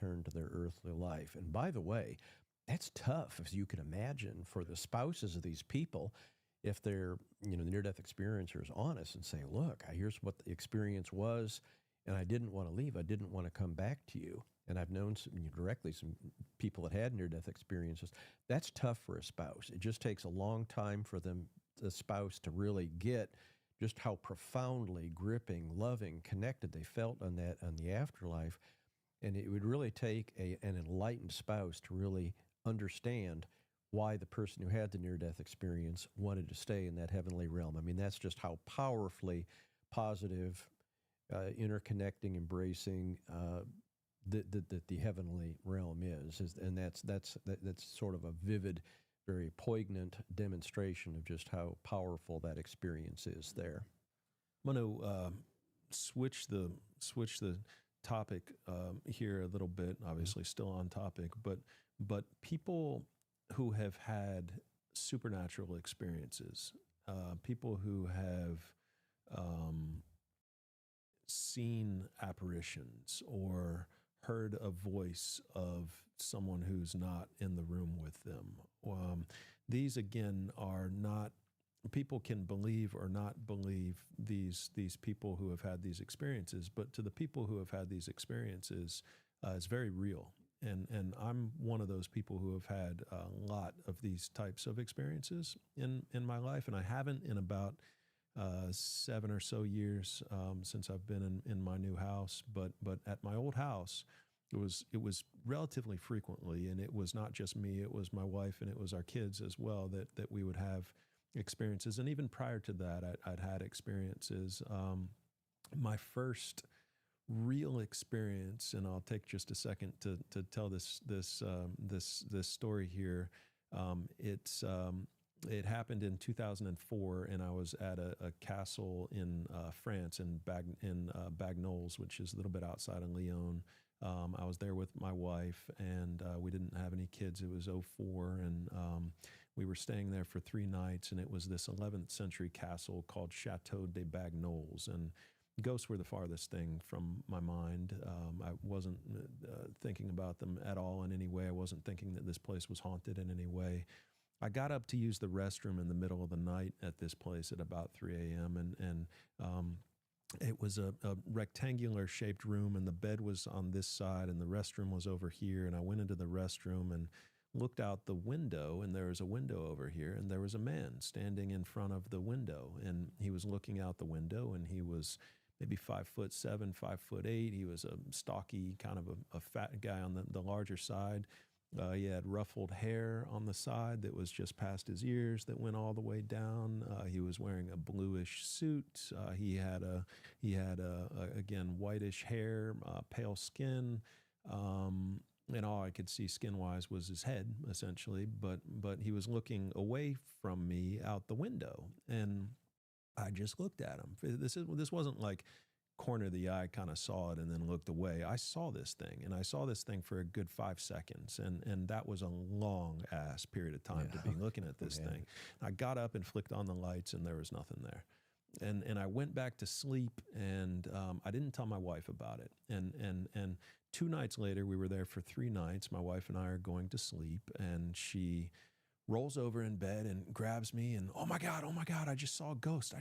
return to their earthly life. And by the way, that's tough, as you can imagine, for the spouses of these people. If they're, the near-death experiencer is honest and say, look, here's what the experience was, and I didn't want to leave. I didn't want to come back to you. And I've known some people that had near-death experiences. That's tough for a spouse. It just takes a long time for the spouse to really get just how profoundly gripping, loving, connected they felt on the afterlife. And it would really take an enlightened spouse to really understand why the person who had the near-death experience wanted to stay in that heavenly realm. I mean, that's just how powerfully positive, interconnecting, embracing the heavenly realm is. And that's sort of a vivid, very poignant demonstration of just how powerful that experience is there. I'm going to switch the topic here a little bit. Obviously, still on topic, but people who have had supernatural experiences, people who have seen apparitions or heard a voice of someone who's not in the room with them. These, again, are not, people can believe or not believe these people who have had these experiences, but to the people who have had these experiences, it's very real. And I'm one of those people who have had a lot of these types of experiences in my life, and I haven't in about 7 or so years since I've been in my new house. But at my old house, it was relatively frequently, and it was not just me; it was my wife and it was our kids as well that we would have experiences. And even prior to that, I'd had experiences. My first real experience, and I'll take just a second to tell this story here. It happened in 2004, and I was at a castle in France in Bagnols, which is a little bit outside of Lyon. I was there with my wife, and we didn't have any kids. It was 2004, and we were staying there for 3 nights, and it was this 11th century castle called Chateau de Bagnols, and ghosts were the farthest thing from my mind. I wasn't thinking about them at all in any way. I wasn't thinking that this place was haunted in any way. I got up to use the restroom in the middle of the night at this place at about 3 a.m. and it was a rectangular shaped room, and the bed was on this side and the restroom was over here. And I went into the restroom and looked out the window, and there was a window over here, and there was a man standing in front of the window, and he was looking out the window, and he was maybe 5'7", 5'8". He was a stocky, kind of a fat guy on the larger side. He had ruffled hair on the side that was just past his ears that went all the way down. He was wearing a bluish suit. He had again, whitish hair, pale skin. And all I could see skin-wise was his head, essentially. But he was looking away from me out the window, and I just looked at him. This wasn't like corner of the eye, kind of saw it and then looked away. I saw this thing, and I saw this thing for a good 5 seconds, and that was a long-ass period of time to be looking at this thing. I got up and flicked on the lights, and there was nothing there. And I went back to sleep, and I didn't tell my wife about it. And 2 nights later, we were there for 3 nights. My wife and I are going to sleep, and she rolls over in bed and grabs me and, oh my God, I just saw a ghost.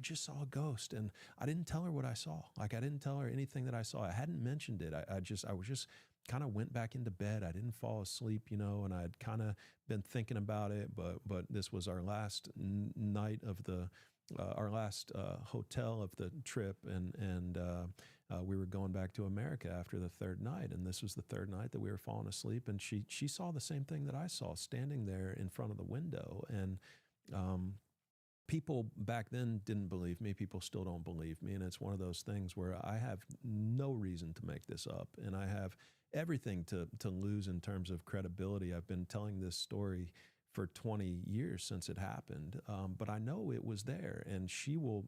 And I didn't tell her what I saw. I didn't tell her anything that I saw. I hadn't mentioned it. I was just kind of went back into bed. I didn't fall asleep, and I had kind of been thinking about it, but this was our last night of our last hotel of the trip, and we were going back to America after the 3rd night, and this was the 3rd night that we were falling asleep, and she saw the same thing that I saw, standing there in front of the window. And people back then didn't believe me. People still don't believe me, and it's one of those things where I have no reason to make this up, and I have everything to lose in terms of credibility. I've been telling this story for 20 years since it happened, but I know it was there, and she will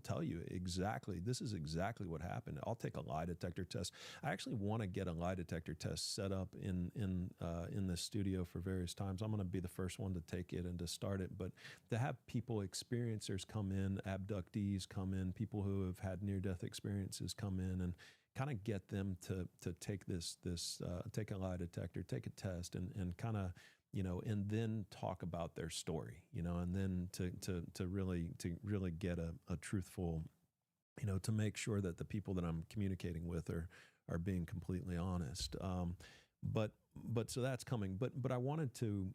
tell you exactly. This is exactly what happened. I'll take a lie detector test. I actually want to get a lie detector test set up in the studio for various times. I'm going to be the first one to take it and to start it, but to have people, experiencers come in, abductees come in, people who have had near-death experiences come in, kind of get them to take take a lie detector, take a test, and kind of, and then talk about their story, and then to really get a truthful, to make sure that the people that I'm communicating with are being completely honest. But so that's coming. But I wanted to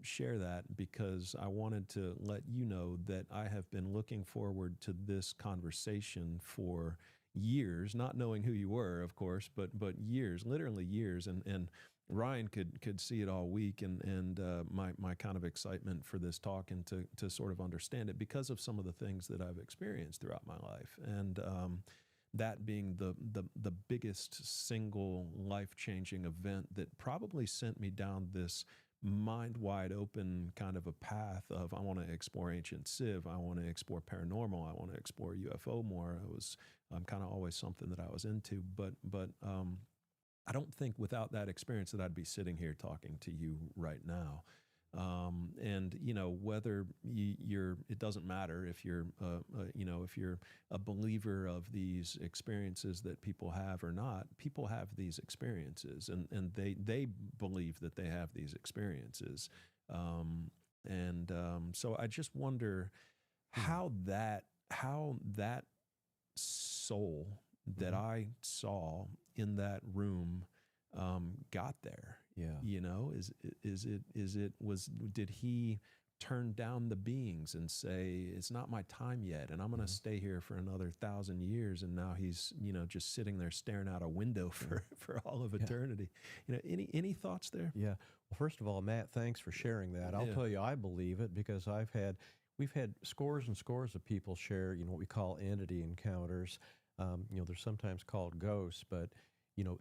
share that because I wanted to let you know that I have been looking forward to this conversation for years, not knowing who you were, of course, but years, literally years. And Ryan could see it all week, and my kind of excitement for this talk and to sort of understand it because of some of the things that I've experienced throughout my life, and that being the biggest single life-changing event that probably sent me down this mind wide open kind of a path of, I want to explore ancient Civ, I want to explore paranormal, I want to explore UFO more. It was kind of always something that I was into, but I don't think without that experience that I'd be sitting here talking to you right now. And whether it doesn't matter if you're, if you're a believer of these experiences that people have or not. People have these experiences, and they believe that they have these experiences. So I just wonder how that soul that I saw in that room got there. Did he turn down the beings and say, it's not my time yet, and I'm going to stay here for another 1,000 years, and now he's, just sitting there staring out a window for all of eternity. Any thoughts there? Yeah. Well, first of all, Matt, thanks for sharing that. I'll tell you, I believe it because we've had scores and scores of people share, what we call entity encounters. They're sometimes called ghosts, but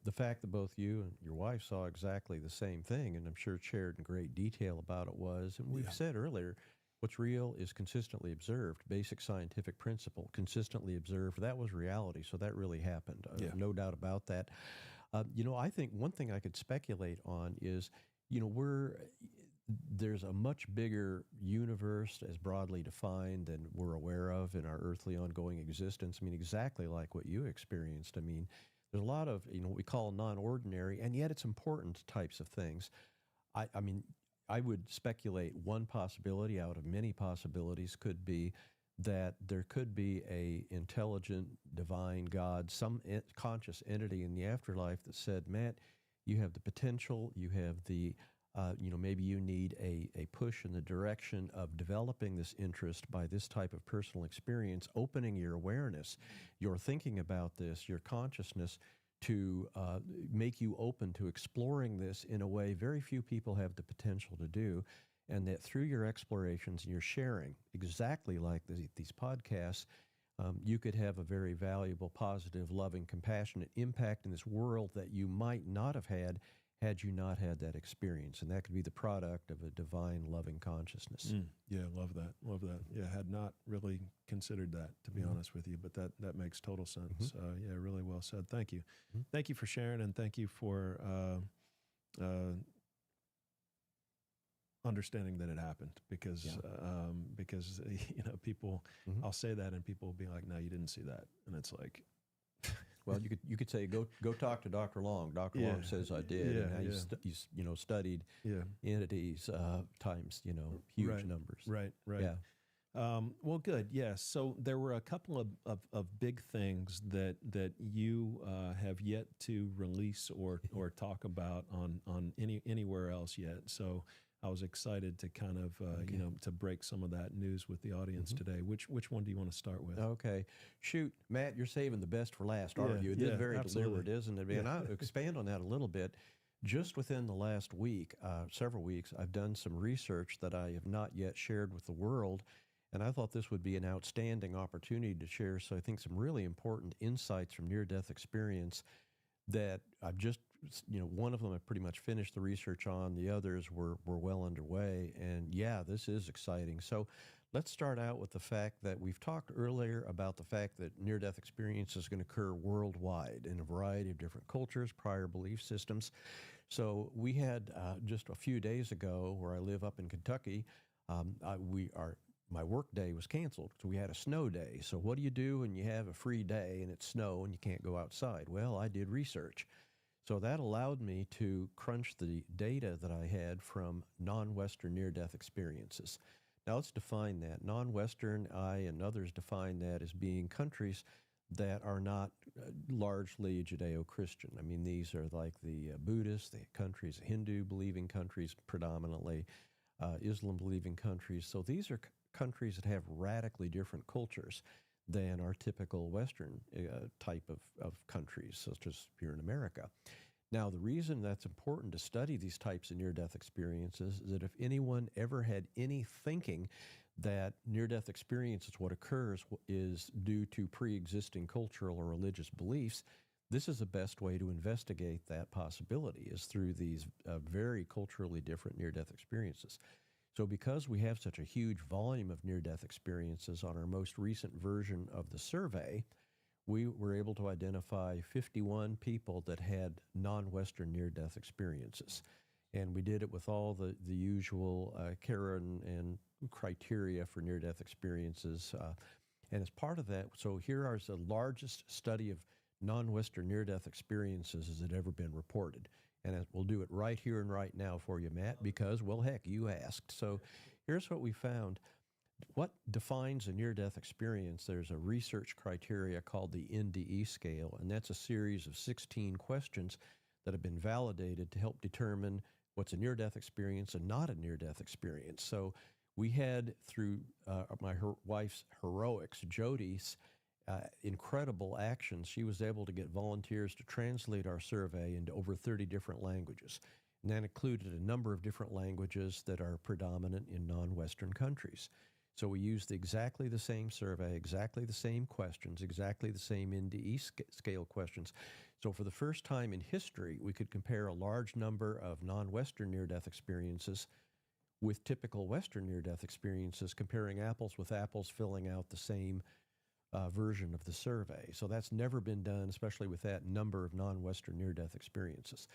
the fact that both you and your wife saw exactly the same thing, and I'm sure shared in great detail about it was, and we've said earlier, what's real is consistently observed. Basic scientific principle, consistently observed. That was reality, so that really happened. No doubt about that. I think one thing I could speculate on is, there's a much bigger universe as broadly defined than we're aware of in our earthly ongoing existence. I mean, exactly like what you experienced. I mean, there's a lot of, what we call non-ordinary, and yet it's important types of things. I mean, I would speculate one possibility out of many possibilities could be that there could be a intelligent, divine God, some conscious entity in the afterlife that said, Matt, you have the potential, you have the maybe you need a push in the direction of developing this interest by this type of personal experience, opening your awareness, your thinking about this, your consciousness to make you open to exploring this in a way very few people have the potential to do. And that through your explorations and your sharing, exactly like these podcasts, you could have a very valuable, positive, loving, compassionate impact in this world that you might not have had you not had that experience. And that could be the product of a divine, loving consciousness. Yeah, love that. Love that. Yeah, had not really considered that, to be honest with you, but that makes total sense. Yeah, really well said. Thank you. Thank you for sharing, and thank you for understanding that it happened, because people, I'll say that and people will be like, no, you didn't see that. And it's like, well, you could say go talk to Dr. Long. Dr. Long says I did, and now you studied entities times huge numbers. Right. Yeah. Well, good. Yeah. So there were a couple of big things that you have yet to release or talk about on anywhere else yet. So I was excited to kind of, to break some of that news with the audience today. Which one do you want to start with? Okay. Shoot, Matt, you're saving the best for last, aren't you? This is very deliberate, isn't it? And I'll expand on that a little bit. Just within the last week, several weeks, I've done some research that I have not yet shared with the world, and I thought this would be an outstanding opportunity to share. So I think some really important insights from near-death experience that I've just, one of them I pretty much finished the research on. The others were well underway. And yeah, this is exciting. So let's start out with the fact that we've talked earlier about the fact that near-death experiences can occur worldwide in a variety of different cultures, prior belief systems. So we had just a few days ago, where I live up in Kentucky, my work day was canceled because we had a snow day. So what do you do when you have a free day and it's snow and you can't go outside? Well, I did research. So that allowed me to crunch the data that I had from non-Western near-death experiences. Now let's define that. Non-Western, I and others define that as being countries that are not largely Judeo-Christian. I mean, these are like the Buddhist, the countries, Hindu-believing countries predominantly, Islam-believing countries. So these are countries that have radically different cultures than our typical Western type of countries, such as here in America. Now, the reason that's important to study these types of near-death experiences is that if anyone ever had any thinking that near-death experience is what occurs is due to pre-existing cultural or religious beliefs, this is the best way to investigate that possibility is through these very culturally different near-death experiences. So because we have such a huge volume of near-death experiences on our most recent version of the survey, we were able to identify 51 people that had non-Western near-death experiences. And we did it with all the usual care and criteria for near-death experiences. And as part of that, so here is the largest study of non-Western near-death experiences that had ever been reported. And we'll do it right here and right now for you, Matt, because, well, heck, you asked. So here's what we found. What defines a near-death experience? There's a research criteria called the NDE scale, and that's a series of 16 questions that have been validated to help determine what's a near-death experience and not a near-death experience. So we had, through my wife's heroics, Jody's incredible actions, she was able to get volunteers to translate our survey into over 30 different languages. And that included a number of different languages that are predominant in non-Western countries. So we used exactly the same survey, exactly the same questions, exactly the same NDE scale questions. So for the first time in history, we could compare a large number of non-Western near-death experiences with typical Western near-death experiences, comparing apples with apples, filling out the same version of the survey. So that's never been done, especially with that number of non-Western near-death experiences.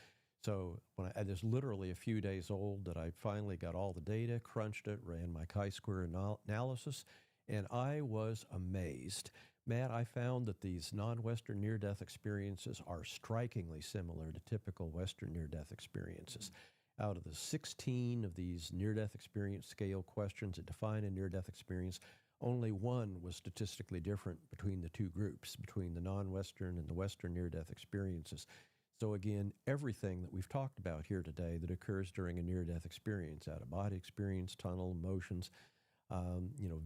So when I was literally a few days old that I finally got all the data, crunched it, ran my chi-square analysis, and I was amazed. Matt, I found that these non-Western near-death experiences are strikingly similar to typical Western near-death experiences. Out of the 16 of these near-death experience scale questions that define a near-death experience, only one was statistically different between the two groups, between the non-Western and the Western near-death experiences. So again, everything that we've talked about here today that occurs during a near-death experience, out-of-body experience, tunnel, motions,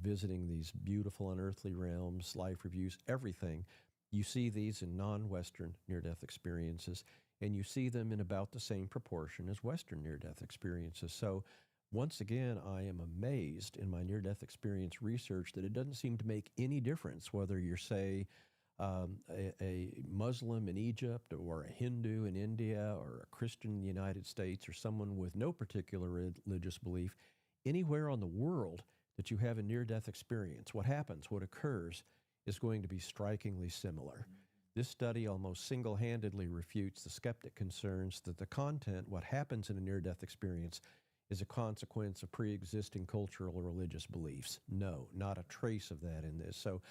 visiting these beautiful unearthly realms, life reviews, everything, you see these in non-Western near-death experiences, and you see them in about the same proportion as Western near-death experiences. So once again, I am amazed in my near-death experience research that it doesn't seem to make any difference whether you're, say, a Muslim in Egypt or a Hindu in India or a Christian in the United States or someone with no particular religious belief. Anywhere on the world that you have a near-death experience, what happens, what occurs, is going to be strikingly similar. This study almost single-handedly refutes the skeptic concerns that the content, what happens in a near-death experience, is a consequence of pre-existing cultural or religious beliefs. No, not a trace of that in this. So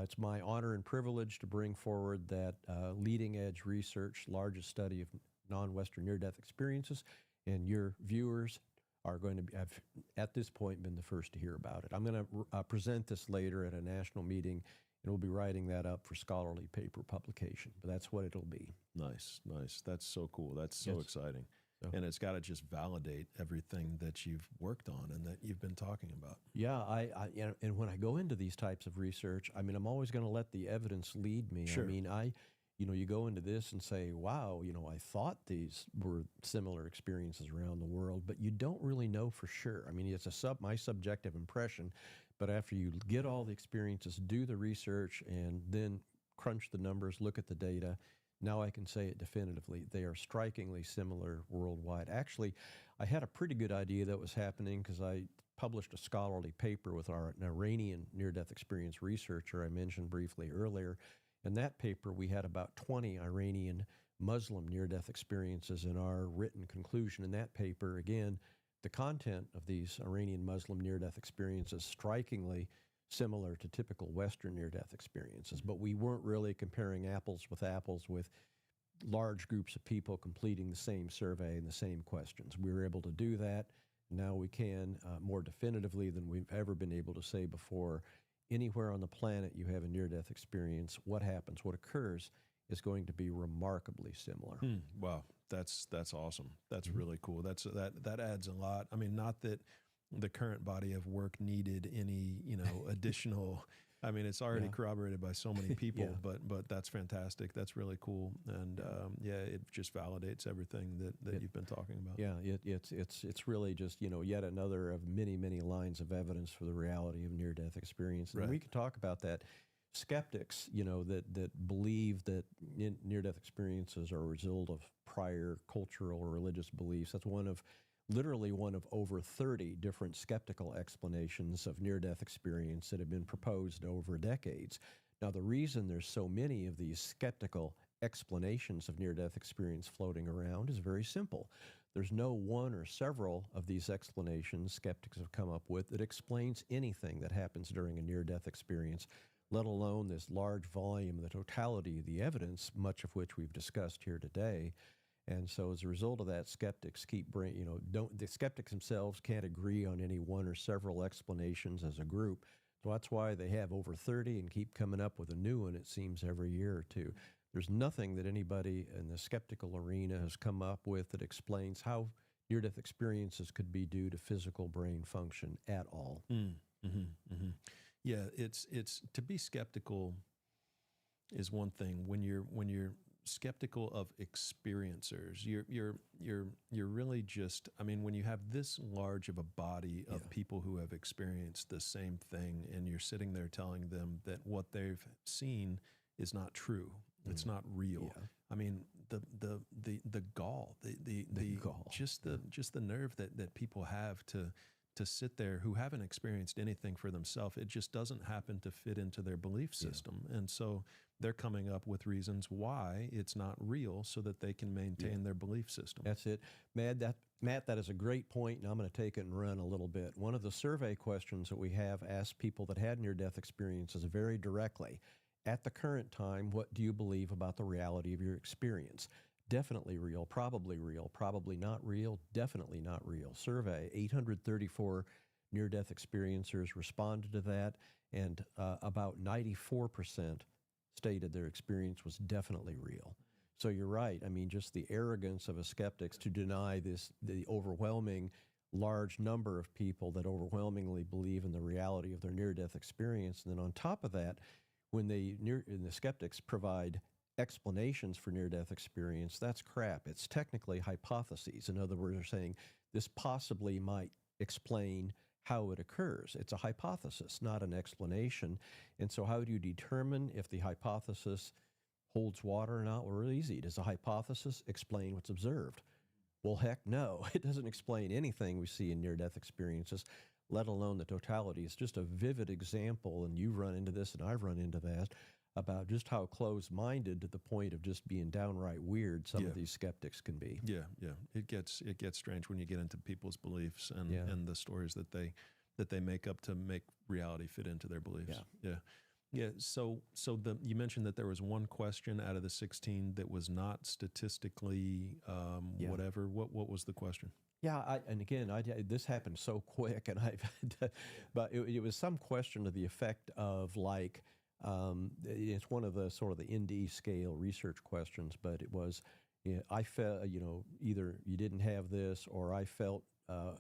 it's my honor and privilege to bring forward that leading-edge research, largest study of non-Western near-death experiences, and your viewers are going to have, at this point, been the first to hear about it. I'm going to present this later at a national meeting, and we'll be writing that up for scholarly paper publication. But that's what it'll be. Nice, nice. That's so cool. That's so exciting. So, and it's got to just validate everything that you've worked on and that you've been talking about. Yeah, and when I go into these types of research, I mean, I'm always going to let the evidence lead me. Sure. I mean, you go into this and say, wow, I thought these were similar experiences around the world, but you don't really know for sure. I mean, it's my subjective impression, but after you get all the experiences, do the research, and then crunch the numbers, look at the data, now I can say it definitively. They are strikingly similar worldwide. Actually, I had a pretty good idea that was happening because I published a scholarly paper with an Iranian near-death experience researcher I mentioned briefly earlier. In that paper, we had about 20 Iranian Muslim near-death experiences in our written conclusion. In that paper, again, the content of these Iranian Muslim near-death experiences strikingly similar to typical Western near-death experiences, but we weren't really comparing apples with large groups of people completing the same survey and the same questions. We were able to do that. Now we can more definitively than we've ever been able to say before. Anywhere on the planet you have a near-death experience, what happens, what occurs is going to be remarkably similar. Wow, that's awesome. That's really cool. That adds a lot. I mean, not that the current body of work needed any additional. I mean, it's already corroborated by so many people, but that's fantastic. That's really cool, and it just validates everything that you've been talking about. Yeah, it's really just yet another of many lines of evidence for the reality of near-death experience, and we can talk about that. Skeptics, that believe that near-death experiences are a result of prior cultural or religious beliefs. That's literally one of over 30 different skeptical explanations of near-death experience that have been proposed over decades. Now, the reason there's so many of these skeptical explanations of near-death experience floating around is very simple. There's no one or several of these explanations skeptics have come up with that explains anything that happens during a near-death experience, let alone this large volume, the totality of the evidence, much of which we've discussed here today. And so as a result of that, skeptics the skeptics themselves can't agree on any one or several explanations as a group. So that's why they have over 30 and keep coming up with a new one, it seems, every year or two. There's nothing that anybody in the skeptical arena has come up with that explains how near-death experiences could be due to physical brain function at all. Yeah, it's to be skeptical is one thing. When you're skeptical of experiencers, you're really just. I mean, when you have this large of a body of people who have experienced the same thing, and you're sitting there telling them that what they've seen is not true, it's not real. Yeah. I mean, the gall, the gall. just the nerve that people have to sit there who haven't experienced anything for themselves. It just doesn't happen to fit into their belief system. And so they're coming up with reasons why it's not real so that they can maintain their belief system. That's it. Matt, that is a great point, and I'm going to take it and run a little bit. One of the survey questions that we have asked people that had near-death experiences very directly, at the current time, what do you believe about the reality of your experience? Definitely real, probably not real, definitely not real. Survey, 834 near-death experiencers responded to that, and about 94% stated their experience was definitely real. So you're right. I mean, just the arrogance of a skeptic to deny the overwhelming large number of people that overwhelmingly believe in the reality of their near-death experience. And then on top of that, when the skeptics provide explanations for near-death experience, that's crap. It's technically hypotheses. In other words, they're saying this possibly might explain how it occurs. It's a hypothesis, not an explanation. And so how do you determine if the hypothesis holds water or not? Well, really easy. Does the hypothesis explain what's observed? Well, heck no. It doesn't explain anything we see in near-death experiences, let alone the totality. It's just a vivid example, and you've run into this and I've run into that, about just how closed-minded to the point of just being downright weird some of these skeptics can be. Yeah. It gets strange when you get into people's beliefs and the stories that they make up to make reality fit into their beliefs. Yeah. So you mentioned that there was one question out of the 16 that was not statistically whatever. What was the question? Yeah, this happened so quick, and but it was some question to the effect of like. It's one of the sort of the ND scale research questions, but it was, I felt, either you didn't have this, or I felt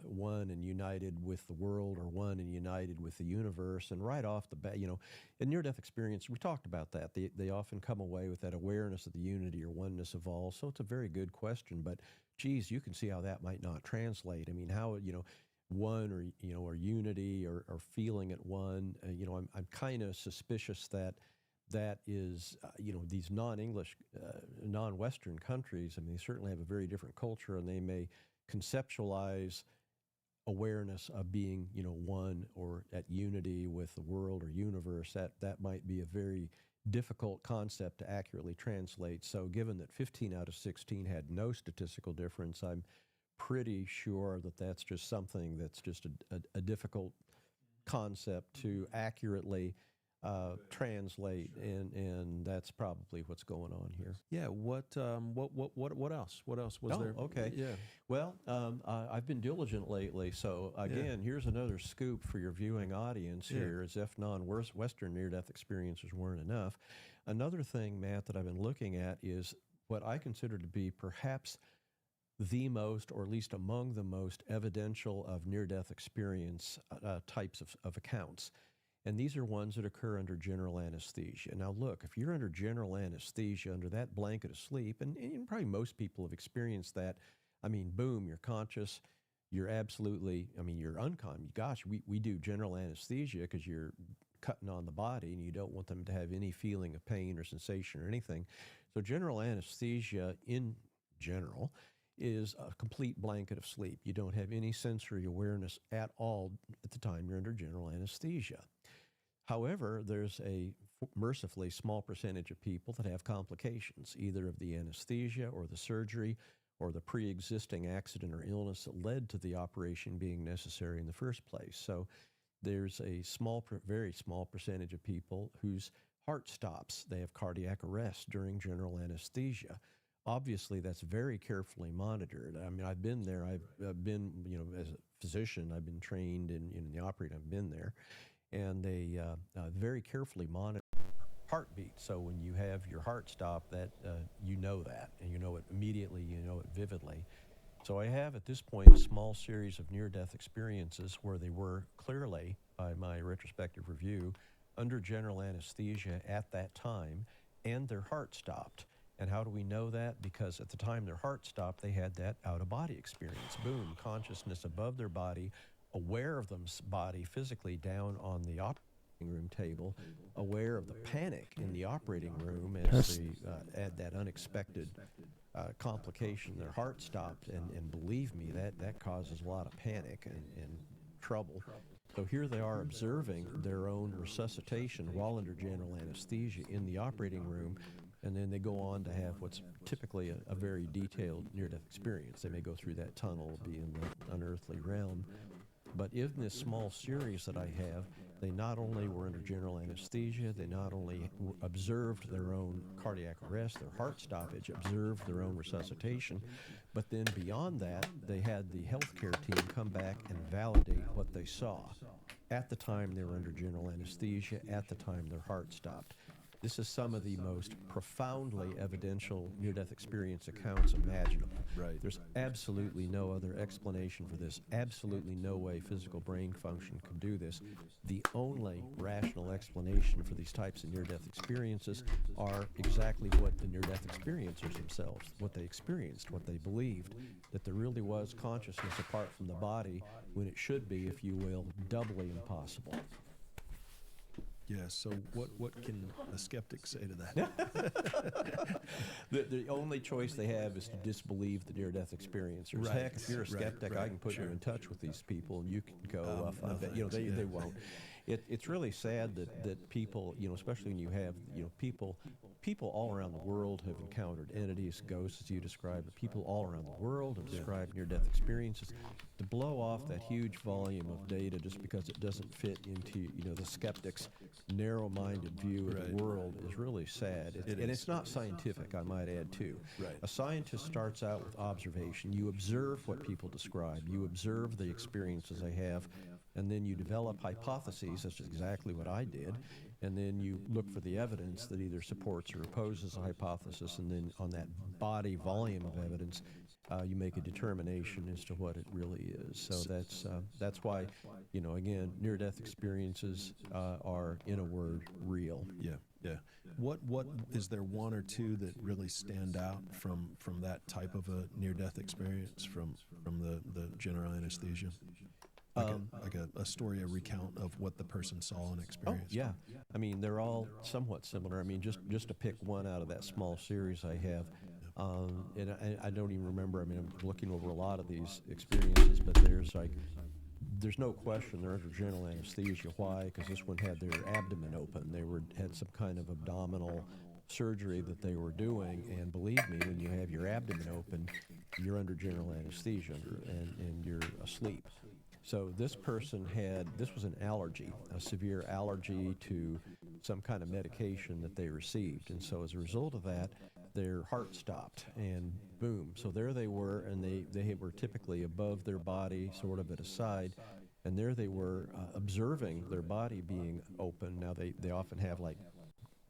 one and united with the world, or one and united with the universe. And right off the bat, in near-death experience, we talked about that. They often come away with that awareness of the unity or oneness of all. So it's a very good question, but geez, you can see how that might not translate. I mean, how, one or unity or feeling at one, I'm kind of suspicious that is, these non-English, non-Western countries, I mean, they certainly have a very different culture, and they may conceptualize awareness of being, one or at unity with the world or universe. That might be a very difficult concept to accurately translate. So given that 15 out of 16 had no statistical difference, I'm pretty sure that that's just something that's just a difficult concept to accurately translate, and that's probably what's going on here. Yeah. What else? What else was Oh, there? okay. Yeah. Well, I've been diligent lately, so again, here's another scoop for your viewing audience here, as if non-Western near-death experiences weren't enough. Another thing, Matt, that I've been looking at is what I consider to be perhaps the most, or at least among the most evidential of near-death experience types of accounts. And these are ones that occur under general anesthesia. Now, look, if you're under general anesthesia, under that blanket of sleep, and probably most people have experienced that, I mean, boom, you're conscious, you're absolutely, I mean, you're unconscious. Gosh, we do general anesthesia because you're cutting on the body and you don't want them to have any feeling of pain or sensation or anything. So general anesthesia in general is a complete blanket of sleep. You don't have any sensory awareness at all at the time you're under general anesthesia. However, there's a mercifully small percentage of people that have complications, either of the anesthesia or the surgery or the pre-existing accident or illness that led to the operation being necessary in the first place. So there's a very small percentage of people whose heart stops. They have cardiac arrest during general anesthesia. Obviously, that's very carefully monitored. I mean, I've been there. I've been, as a physician, I've been trained in the operating. I've been there. And they very carefully monitor heartbeat. So when you have your heart stop, that you know that, and you know it immediately, you know it vividly. So I have at this point a small series of near-death experiences where they were clearly, by my retrospective review, under general anesthesia at that time, and their heart stopped. And how do we know that? Because at the time their heart stopped, they had that out-of-body experience. Boom, consciousness above their body, aware of them's body physically down on the operating room table, aware of the panic in the operating room as they add that unexpected complication. Their heart stopped, and believe me, that causes a lot of panic and trouble. So here they are observing their own resuscitation while under general anesthesia in the operating room, and then they go on to have what's typically a very detailed near-death experience. They may go through that tunnel, be in the unearthly realm. But in this small series that I have, they not only were under general anesthesia, they not only observed their own cardiac arrest, their heart stoppage, observed their own resuscitation, but then beyond that, they had the healthcare team come back and validate what they saw at the time they were under general anesthesia, at the time their heart stopped. This is some of the most profoundly evidential near-death experience accounts imaginable. Right. There's absolutely no other explanation for this, absolutely no way physical brain function could do this. The only rational explanation for these types of near-death experiences are exactly what the near-death experiencers themselves, what they experienced, what they believed, that there really was consciousness apart from the body when it should be, if you will, doubly impossible. Yeah, so what can a skeptic say to that? The only choice they have is to disbelieve the near-death experiencers. Right. Heck, if you're a skeptic, I can put you in touch with these people, and you can go. No they won't. It's really sad that people, especially when you have people all around the world have encountered entities, ghosts, as you described. People all around the world have described near-death experiences. To blow off that huge volume of data just because it doesn't fit into the skeptic's narrow-minded view of the world is really sad. It's not scientific, I might add too. Right. A scientist starts out with observation. You observe what people describe. You observe the experiences they have, and then you develop hypotheses. That's exactly what I did. And then you look for the evidence that either supports or opposes a hypothesis, and then on that body volume of evidence, you make a determination as to what it really is. So that's why, again, near-death experiences are, in a word, real. Yeah. What is there one or two that really stand out from that type of a near-death experience from the general anesthesia? Like a story, a recount of what the person saw and experienced. Oh, yeah. I mean, they're all somewhat similar. I mean, just to pick one out of that small series I have, and I don't even remember. I mean, I'm looking over a lot of these experiences, but there's no question they're under general anesthesia. Why? Because this one had their abdomen open. They had some kind of abdominal surgery that they were doing. And believe me, when you have your abdomen open, you're under general anesthesia and you're asleep. So this person this was an allergy, a severe allergy to some kind of medication that they received. And so as a result of that, their heart stopped and boom. So there they were, and they were typically above their body, sort of at a side. And there they were observing their body being open. Now they often have like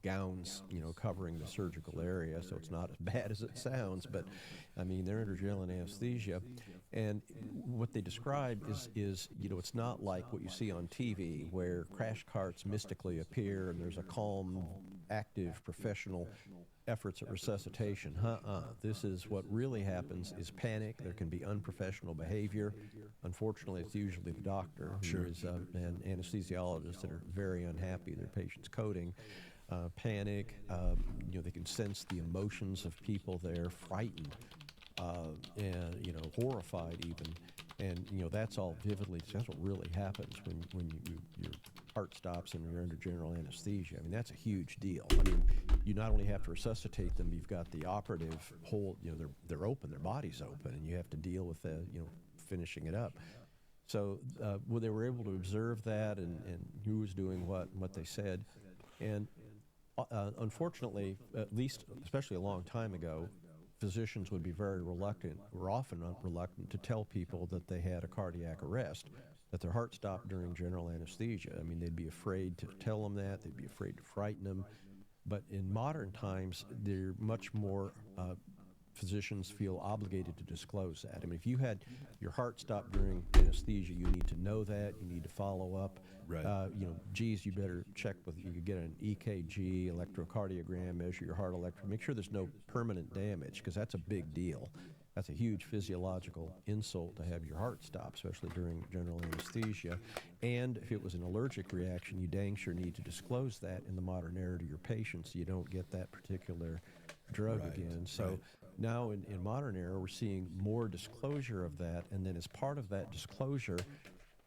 gowns, covering the surgical area, so it's not as bad as it sounds, but I mean, they're under general anesthesia. And what they describe is it's not like what you see on TV where crash carts mystically appear and there's a calm, active, professional efforts at resuscitation. This is what really happens is panic. There can be unprofessional behavior. Unfortunately, it's usually the doctor who is and anesthesiologists that are very unhappy their patient's coding. Panic, they can sense the emotions of people there, frightened, and horrified even, and that's all vividly. That's what really happens when your heart stops and you're under general anesthesia. I mean, that's a huge deal. I mean, you not only have to resuscitate them, you've got the operative whole. They're open, their body's open, and you have to deal with finishing it up. So well, they were able to observe that and who was doing what and what they said, and unfortunately, at least, especially a long time ago, physicians would be very reluctant, or often reluctant, to tell people that they had a cardiac arrest, that their heart stopped during general anesthesia. I mean, they'd be afraid to tell them that. They'd be afraid to frighten them. But in modern times, they're much more physicians feel obligated to disclose that. I mean, if you had your heart stop during anesthesia, you need to know that. You need to follow up. Right. You better check you could get an EKG, electrocardiogram, measure your heart make sure there's no permanent damage, because that's a big deal. That's a huge physiological insult to have your heart stop, especially during general anesthesia. And if it was an allergic reaction, you dang sure need to disclose that in the modern era to your patients so you don't get that particular drug again. So now in modern era, we're seeing more disclosure of that, and then as part of that disclosure,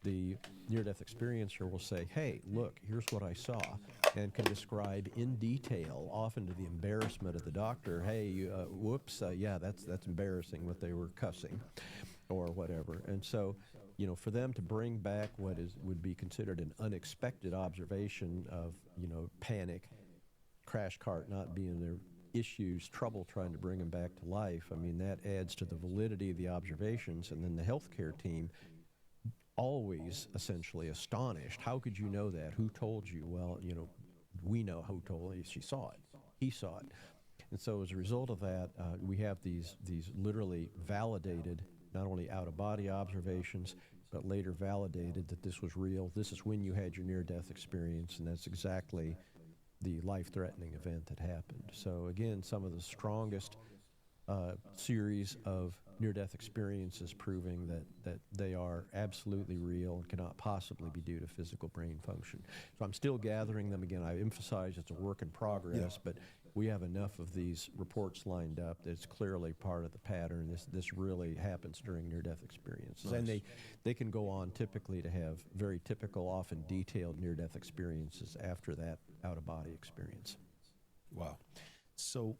the near-death experiencer will say, hey, look, here's what I saw, and can describe in detail, often to the embarrassment of the doctor, hey, whoops, that's embarrassing what they were cussing or whatever. And so, for them to bring back what would be considered an unexpected observation of, panic, crash cart not being there, issues, trouble trying to bring them back to life, I mean, that adds to the validity of the observations. And then the healthcare team always essentially astonished. How could you know that? Who told you? Well, we know who told you. She saw it. He saw it. And so as a result of that, we have these literally validated, not only out-of-body observations, but later validated that this was real. This is when you had your near-death experience, and that's exactly the life-threatening event that happened. So again, some of the strongest series of near-death experiences proving that they are absolutely real and cannot possibly be due to physical brain function. So I'm still gathering them. Again, I emphasize it's a work in progress, but we have enough of these reports lined up that it's clearly part of the pattern. This really happens during near-death experiences. Nice. And they can go on typically to have very typical, often detailed near-death experiences after that out-of-body experience. Wow. So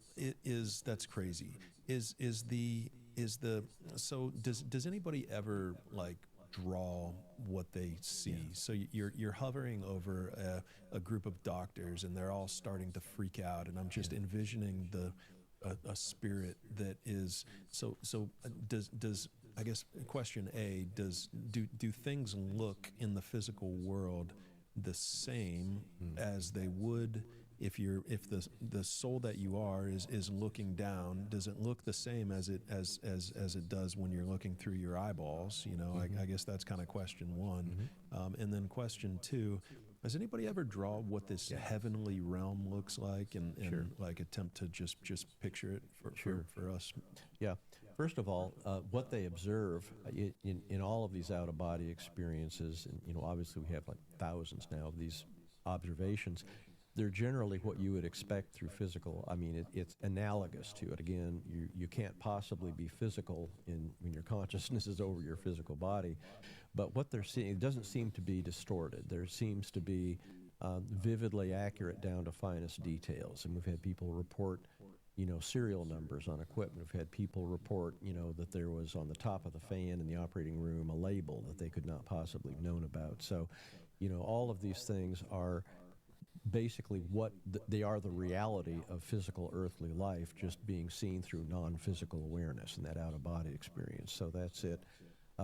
that's crazy. Does anybody ever draw what they see? Yeah. So you're hovering over a group of doctors and they're all starting to freak out, and I'm just envisioning a spirit that is does I guess question A, do things look in the physical world the same as they would if the soul that you are is looking down? Does it look the same as it does when you're looking through your eyeballs? I guess that's kind of question one. And then question two, does anybody ever draw what this heavenly realm looks like and Sure. Attempt to just picture it for us? Yeah. First of all, what they observe in all of these out-of-body experiences, and obviously we have thousands now of these observations, they're generally what you would expect through physical. I mean, it's analogous to it. Again, you can't possibly be physical when your consciousness is over your physical body. But what they're seeing, it doesn't seem to be distorted. There seems to be vividly accurate down to finest details. And we've had people report, serial numbers on equipment. We've had people report, that there was on the top of the fan in the operating room a label that they could not possibly have known about. So, all of these things are basically they are the reality of physical earthly life, just being seen through non-physical awareness and that out-of-body experience. So that's it.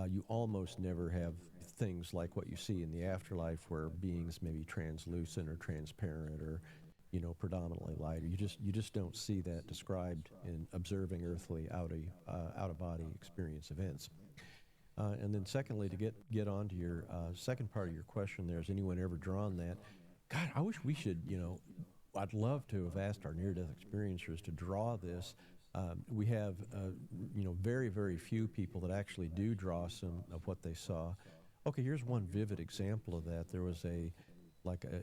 You almost never have things like what you see in the afterlife, where beings may be translucent or transparent or, predominantly light. You just don't see that described in observing earthly out-of-body experience events. And then secondly, to get on to your second part of your question there, has anyone ever drawn that? God, I wish we should, I'd love to have asked our near-death experiencers to draw this. We have, very, very few people that actually do draw some of what they saw. Okay, here's one vivid example of that. There was it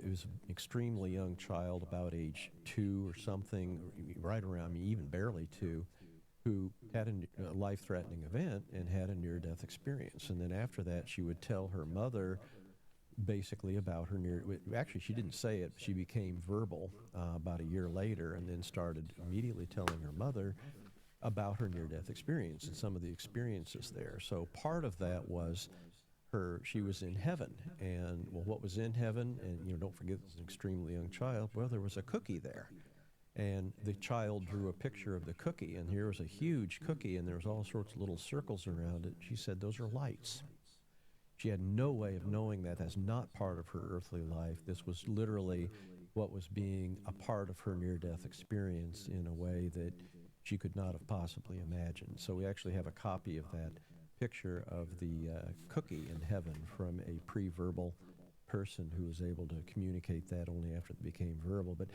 was an extremely young child, about age 2 or something, right around, even barely 2, who had a life-threatening event and had a near-death experience. And then after that, she would tell her mother basically about her actually she didn't say it, she became verbal about a year later, and then started immediately telling her mother about her near-death experience and some of the experiences there. So part of that was she was in heaven, and what was in heaven, and don't forget it's an extremely young child, well, there was a cookie there. And the child drew a picture of the cookie, and here was a huge cookie, and there was all sorts of little circles around it. She said, those are lights. She had no way of knowing that. That's not part of her earthly life. This was literally what was being a part of her near-death experience in a way that she could not have possibly imagined. So we actually have a copy of that picture of the cookie in heaven from a pre-verbal person who was able to communicate that only after it became verbal. But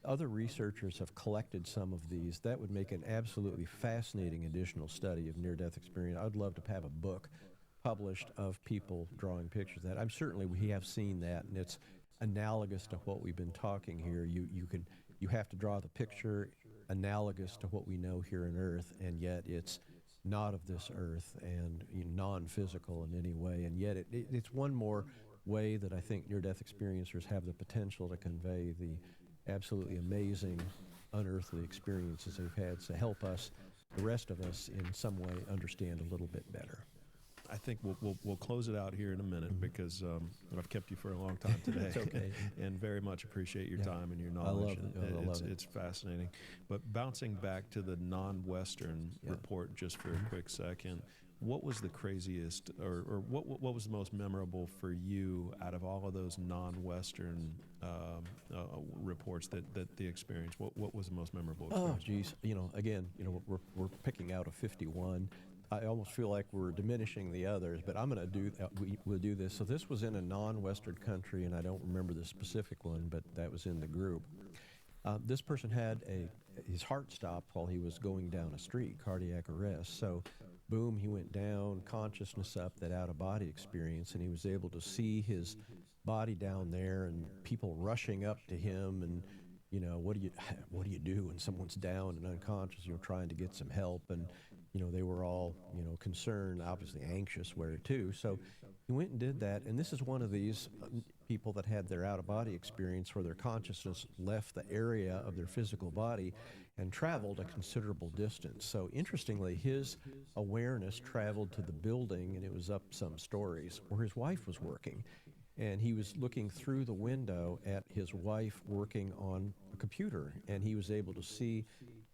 other researchers have collected some of these. That would make an absolutely fascinating additional study of near-death experience. I'd love to have a book published of people drawing pictures of that. We have seen that, and it's analogous to what we've been talking here. You have to draw the picture analogous to what we know here on Earth, and yet it's not of this earth and non-physical in any way. And yet it's one more way that I think near-death experiencers have the potential to convey the absolutely amazing unearthly experiences they've had, to help us, the rest of us, in some way understand a little bit better. I think we'll close it out here in a minute, because I've kept you for a long time today. It's okay. And very much appreciate your time and your knowledge. I love it. It's fascinating. But bouncing back to the non-Western report just for a quick second, what was the craziest, or what was the most memorable for you out of all of those non-Western reports that the experience? What was the most memorable experience? Oh, geez. Again, we're picking out a 51. I almost feel like we're diminishing the others, but I'm going to do that. We'll do this. So this was in a non-Western country, and I don't remember the specific one, but that was in the group. This person had his heart stopped while he was going down a street, cardiac arrest. So, boom, he went down, consciousness up, that out-of-body experience, and he was able to see his body down there and people rushing up to him, and what do you do when someone's down and unconscious? Trying to get some help, and they were all, concerned, obviously anxious too. So he went and did that. And this is one of these people that had their out-of-body experience where their consciousness left the area of their physical body and traveled a considerable distance. So interestingly, his awareness traveled to the building, and it was up some stories, where his wife was working. And he was looking through the window at his wife working on a computer, and he was able to see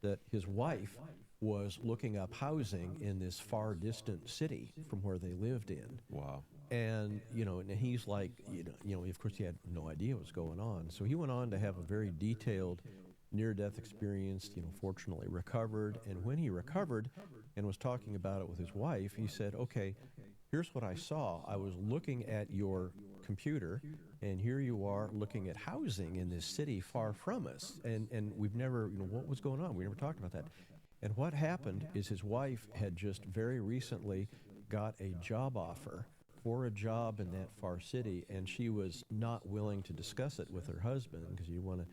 that his wife was looking up housing in this far distant city from where they lived in. Wow. And, and he's like, of course he had no idea what was going on. So he went on to have a very detailed near-death experience, fortunately recovered. And when he recovered and was talking about it with his wife, he said, okay, here's what I saw. I was looking at your computer, and here you are looking at housing in this city far from us. And we've never, what was going on? We never talked about that. And what happened is his wife had just very recently got a job offer for a job in that far city, and she was not willing to discuss it with her husband because you want to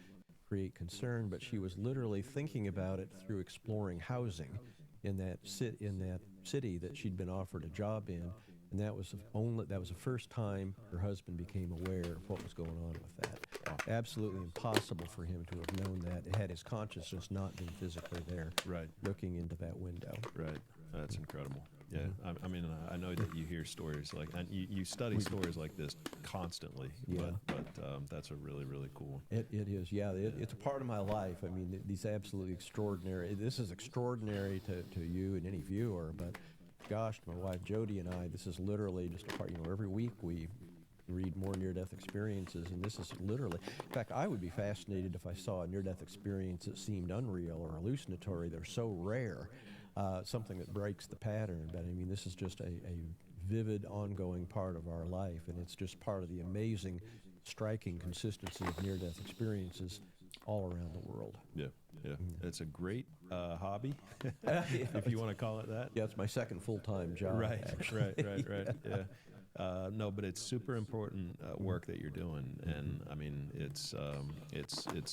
create concern, but she was literally thinking about it through exploring housing in that city that she'd been offered a job in, and that was the first time her husband became aware of what was going on with that. absolutely impossible for him to have known that had his consciousness not been physically there, Right. looking into that window. Right. That's incredible. Yeah. I mean, I know that you hear stories like, and you study stories like this constantly. Yeah. But that's a really, really cool. It is, yeah. It's a part of my life. I mean, these absolutely extraordinary. This is extraordinary to you and any viewer, but gosh, my wife Jody and I, this is literally just a part. Every week we read more near-death experiences, and this is literally. In fact, I would be fascinated if I saw a near-death experience that seemed unreal or hallucinatory. They're so rare, something that breaks the pattern. But I mean, this is just a vivid, ongoing part of our life, and it's just part of the amazing, striking consistency of near-death experiences all around the world. Yeah. It's a great hobby, if you want to call it that. Yeah, it's my second full-time job. Right, actually. right. Yeah. No, but it's super important work that you're doing, and I mean, it's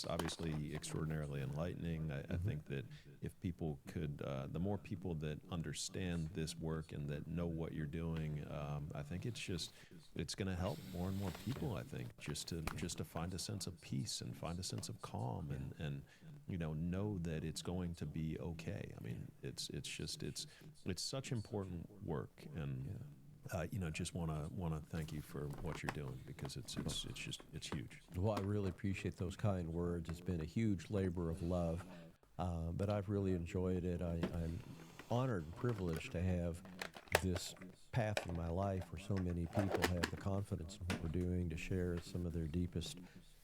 obviously extraordinarily enlightening. I think that if people could, the more people that understand this work and that know what you're doing, I think it's going to help more and more people. I think just to find a sense of peace and find a sense of calm and know that it's going to be okay. I mean, it's such important work, and just want to thank you for what you're doing, because it's huge. Well, I really appreciate those kind words. It's been a huge labor of love, but I've really enjoyed it. I'm honored and privileged to have this path in my life where so many people have the confidence in what we're doing to share some of their deepest,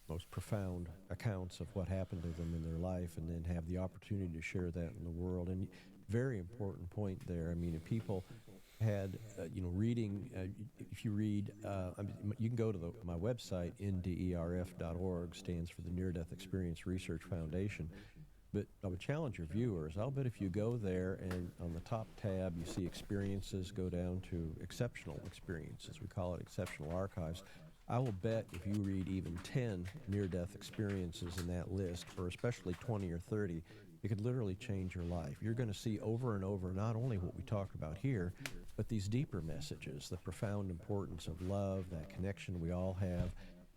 most profound accounts of what happened to them in their life, and then have the opportunity to share that in the world. And very important point there. I mean, if people had, reading, if you read, you can go to my website, nderf.org, stands for the Near-Death Experience Research Foundation. But I would challenge your viewers. I'll bet if you go there and on the top tab you see experiences, go down to exceptional experiences. We call it exceptional archives. I will bet if you read even 10 near-death experiences in that list, or especially 20 or 30, it could literally change your life. You're going to see over and over not only what we talk about here, but these deeper messages, the profound importance of love, that connection we all have,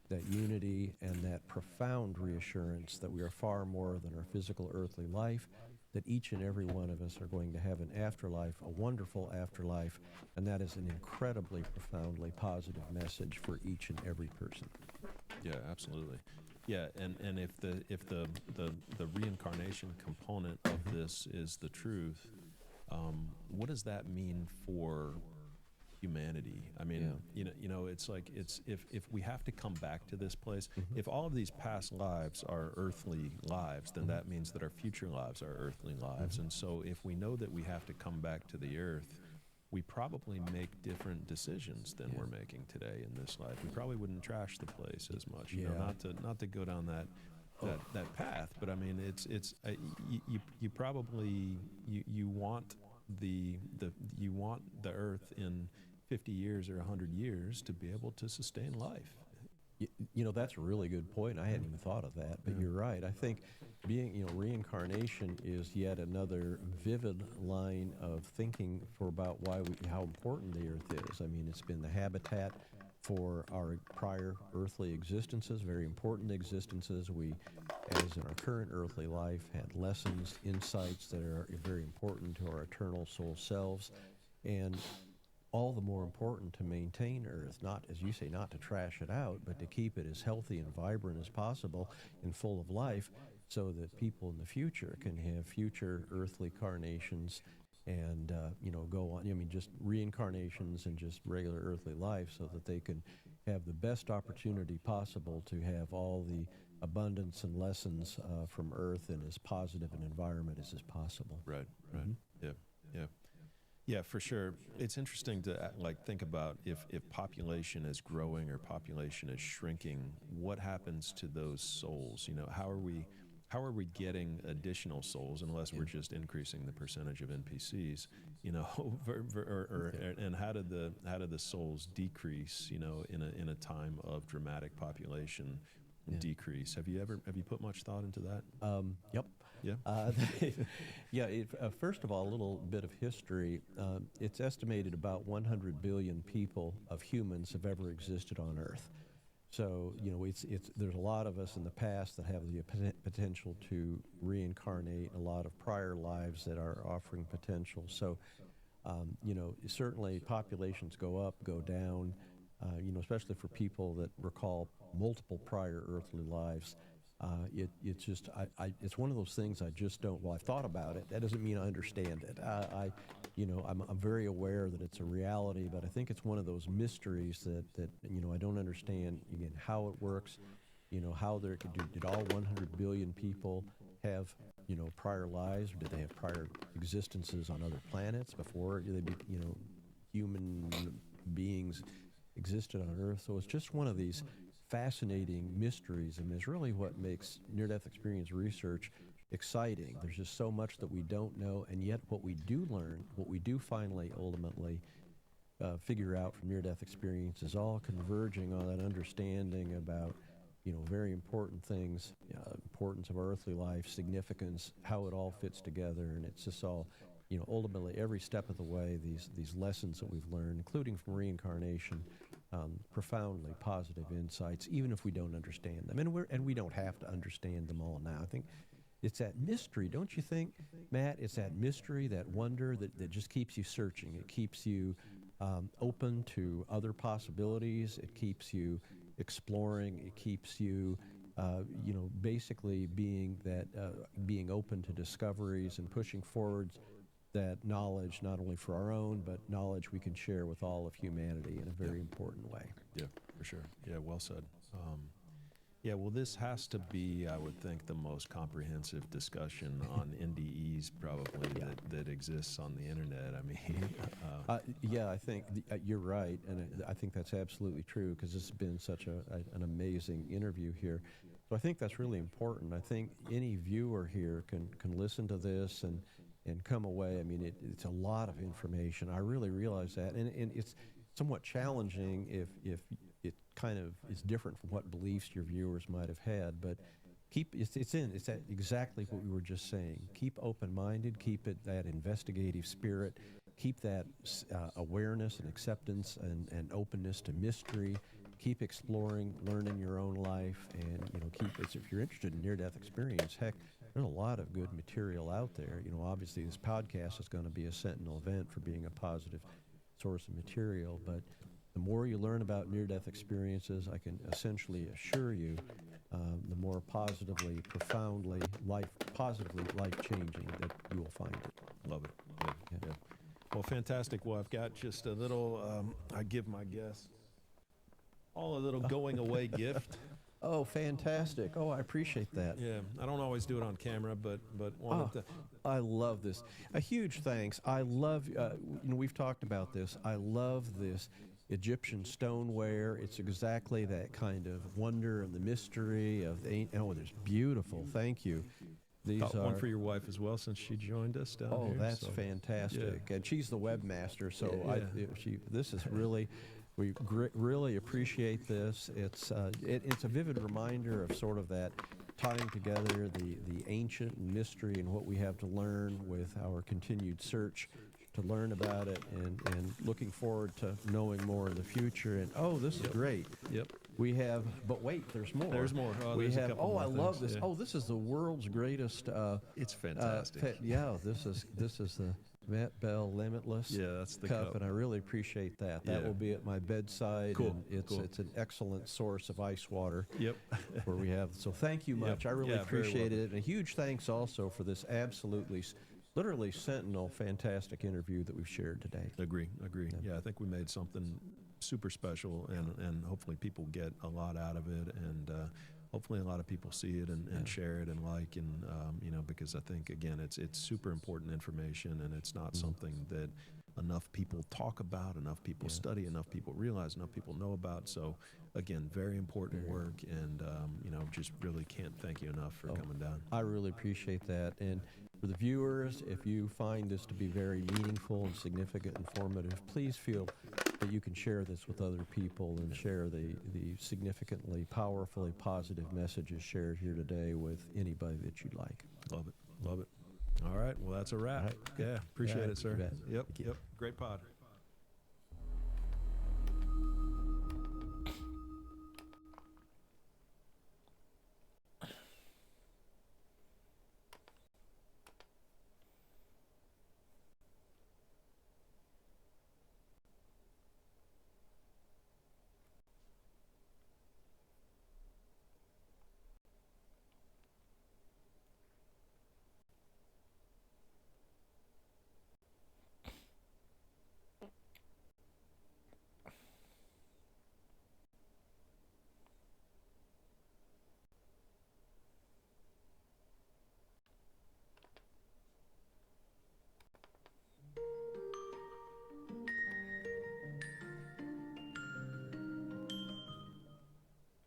that unity, and that profound reassurance that we are far more than our physical earthly life, that each and every one of us are going to have an afterlife, a wonderful afterlife, and that is an incredibly profoundly positive message for each and every person. Yeah, absolutely. Yeah, and if the reincarnation component of this is the truth, what does that mean for humanity? I mean, it's like if we have to come back to this place, if all of these past lives are earthly lives, then that means that our future lives are earthly lives. And so if we know that we have to come back to the earth, we probably make different decisions than we're making today in this life. We probably wouldn't trash the place as much, not to go down that path. But I mean, you probably want the earth in 50 years or 100 years to be able to sustain life. That's a really good point. I hadn't even thought of that, but you're right. I think reincarnation is yet another vivid line of thinking about how important the earth is. I mean, it's been the habitat for our prior earthly existences, very important existences. We, as in our current earthly life, had lessons, insights that are very important to our eternal soul selves, and all the more important to maintain Earth, not, as you say, not to trash it out, but to keep it as healthy and vibrant as possible and full of life, so that people in the future can have future earthly carnations and, go on. I mean, just reincarnations and just regular earthly life, so that they can have the best opportunity possible to have all the abundance and lessons from Earth in as positive an environment as is possible. Right. Yeah, for sure. It's interesting to think about if population is growing or population is shrinking, what happens to those souls? How are we getting additional souls unless we're just increasing the percentage of NPCs? And how did the souls decrease? In a time of dramatic population decrease. Have you put much thought into that? Yep. Yeah. First of all, a little bit of history. It's estimated about 100 billion people of humans have ever existed on Earth. So, there's a lot of us in the past that have the potential to reincarnate, a lot of prior lives that are offering potential. So, certainly populations go up, go down, especially for people that recall multiple prior earthly lives. It's just, it's one of those things I just don't, well, I've thought about it. That doesn't mean I understand it. I'm very aware that it's a reality, but I think it's one of those mysteries that I don't understand, again, how it works, how did all 100 billion people have, prior lives, or did they have prior existences on other planets before human beings existed on Earth? So it's just one of these fascinating mysteries, and it's really what makes near-death experience research exciting. There's just so much that we don't know, and yet what we do learn, what we do finally ultimately figure out from near-death experience is all converging on that understanding about very important things, importance of our earthly life, significance, how it all fits together, and it's just all, ultimately every step of the way, these lessons that we've learned, including from reincarnation, profoundly positive insights, even if we don't understand them, and we don't have to understand them all now. I think it's that mystery, don't you think, Matt? It's that mystery, that wonder that just keeps you searching. It keeps you open to other possibilities. It keeps you exploring. It keeps you, basically being open to discoveries and pushing forward that knowledge, not only for our own, but knowledge we can share with all of humanity in a very important way. Yeah, for sure. Yeah, well said. Well, this has to be, I would think, the most comprehensive discussion on NDEs probably that exists on the internet. I mean, I think you're right, and I think that's absolutely true, because this has been such an amazing interview here. So I think that's really important. I think any viewer here can listen to this and come away. I mean, it's a lot of information. I really realize that, and it's somewhat challenging if it kind of is different from what beliefs your viewers might have had. But it's that exactly what we were just saying. Keep open-minded. Keep that investigative spirit. Keep that awareness and acceptance and openness to mystery. Keep exploring, learning your own life, and if you're interested in near-death experience, heck, there's a lot of good material out there. Obviously this podcast is going to be a sentinel event for being a positive source of material, but the more you learn about near-death experiences, I can essentially assure you, the more positively, profoundly, life-changing that you will find it. Love it. Yeah. Well, fantastic. Well, I've got just a little, I give my guests all a little going-away gift. Oh, fantastic. Oh, I appreciate that. Yeah, I don't always do it on camera, but wanted to. I love this. A huge thanks. I love, we've talked about this. I love this Egyptian stoneware. It's exactly that kind of wonder and the mystery of there's beautiful. Thank you. These are one for your wife as well, since she joined us down here. Oh, that's fantastic. Yeah. And she's the webmaster, so this is really. We really appreciate this. It's a vivid reminder of sort of that tying together the ancient mystery and what we have to learn with our continued search to learn about it, and looking forward to knowing more in the future. And this is great. Yep. We have, but wait, there's more. There's more. We have. I love this. Yeah. Oh, this is the world's greatest. It's fantastic. This is the Matt Bell Limitless that's the cup, and I really appreciate that. That will be at my bedside. Cool. And it's an excellent source of ice water. Yep. Where we have. So thank you much. I really appreciate it. And a huge thanks also for this absolutely, literally sentinel, fantastic interview that we've shared today. Agree. Yeah, I think we made something super special, and hopefully people get a lot out of it, and hopefully a lot of people see it and share it and like, and because I think, again, it's super important information, and it's not something that enough people talk about, enough people study, enough people realize, enough people know about. So again, very important work, and just really can't thank you enough for coming down. I really appreciate that. And for the viewers, if you find this to be very meaningful and significant, informative, please feel that you can share this with other people and share the significantly, powerfully positive messages shared here today with anybody that you'd like. Love it. All right. Well, that's a wrap. Right. Yeah. Appreciate it, sir. Yep. Great pod.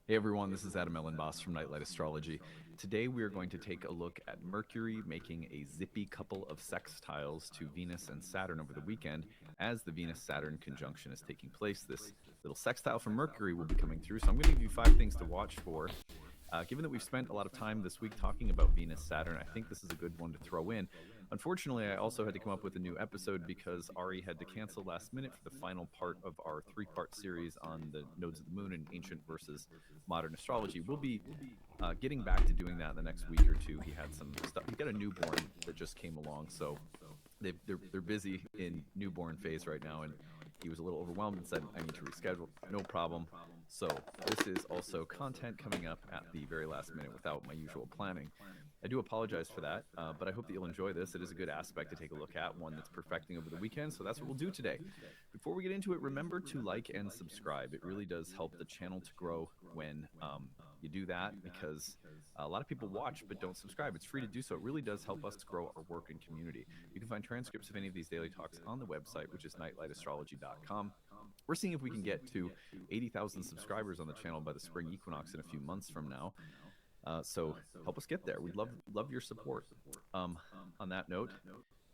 Hey everyone, this is Adam Ellenboss from Nightlight Astrology. Today we are going to take a look at Mercury making a zippy couple of sextiles to Venus and Saturn over the weekend as the Venus-Saturn conjunction is taking place. This little sextile from Mercury will be coming through, so I'm going to give you 5 things to watch for. Given that we've spent a lot of time this week talking about Venus-Saturn, I think this is a good one to throw in. Unfortunately, I also had to come up with a new episode because Ari had to cancel last minute for the final part of our 3-part series on the nodes of the moon and ancient versus modern astrology. We'll be getting back to doing that in the next week or two. He had some stuff. He got a newborn that just came along, so they're busy in newborn phase right now, and he was a little overwhelmed and said, I need to reschedule. No problem. So this is also content coming up at the very last minute without my usual planning. I do apologize for that, but I hope that you'll enjoy this. It is a good aspect to take a look at, one that's perfecting over the weekend, so that's what we'll do today. Before we get into it, remember to like and subscribe. It really does help the channel to grow when you do that, because a lot of people watch but don't subscribe. It's free to do so. It really does help us grow our work and community. You can find transcripts of any of these daily talks on the website, which is nightlightastrology.com. We're seeing if we can get to 80,000 subscribers on the channel by the spring equinox in a few months from now. So help us get there. We'd love your support. On that note,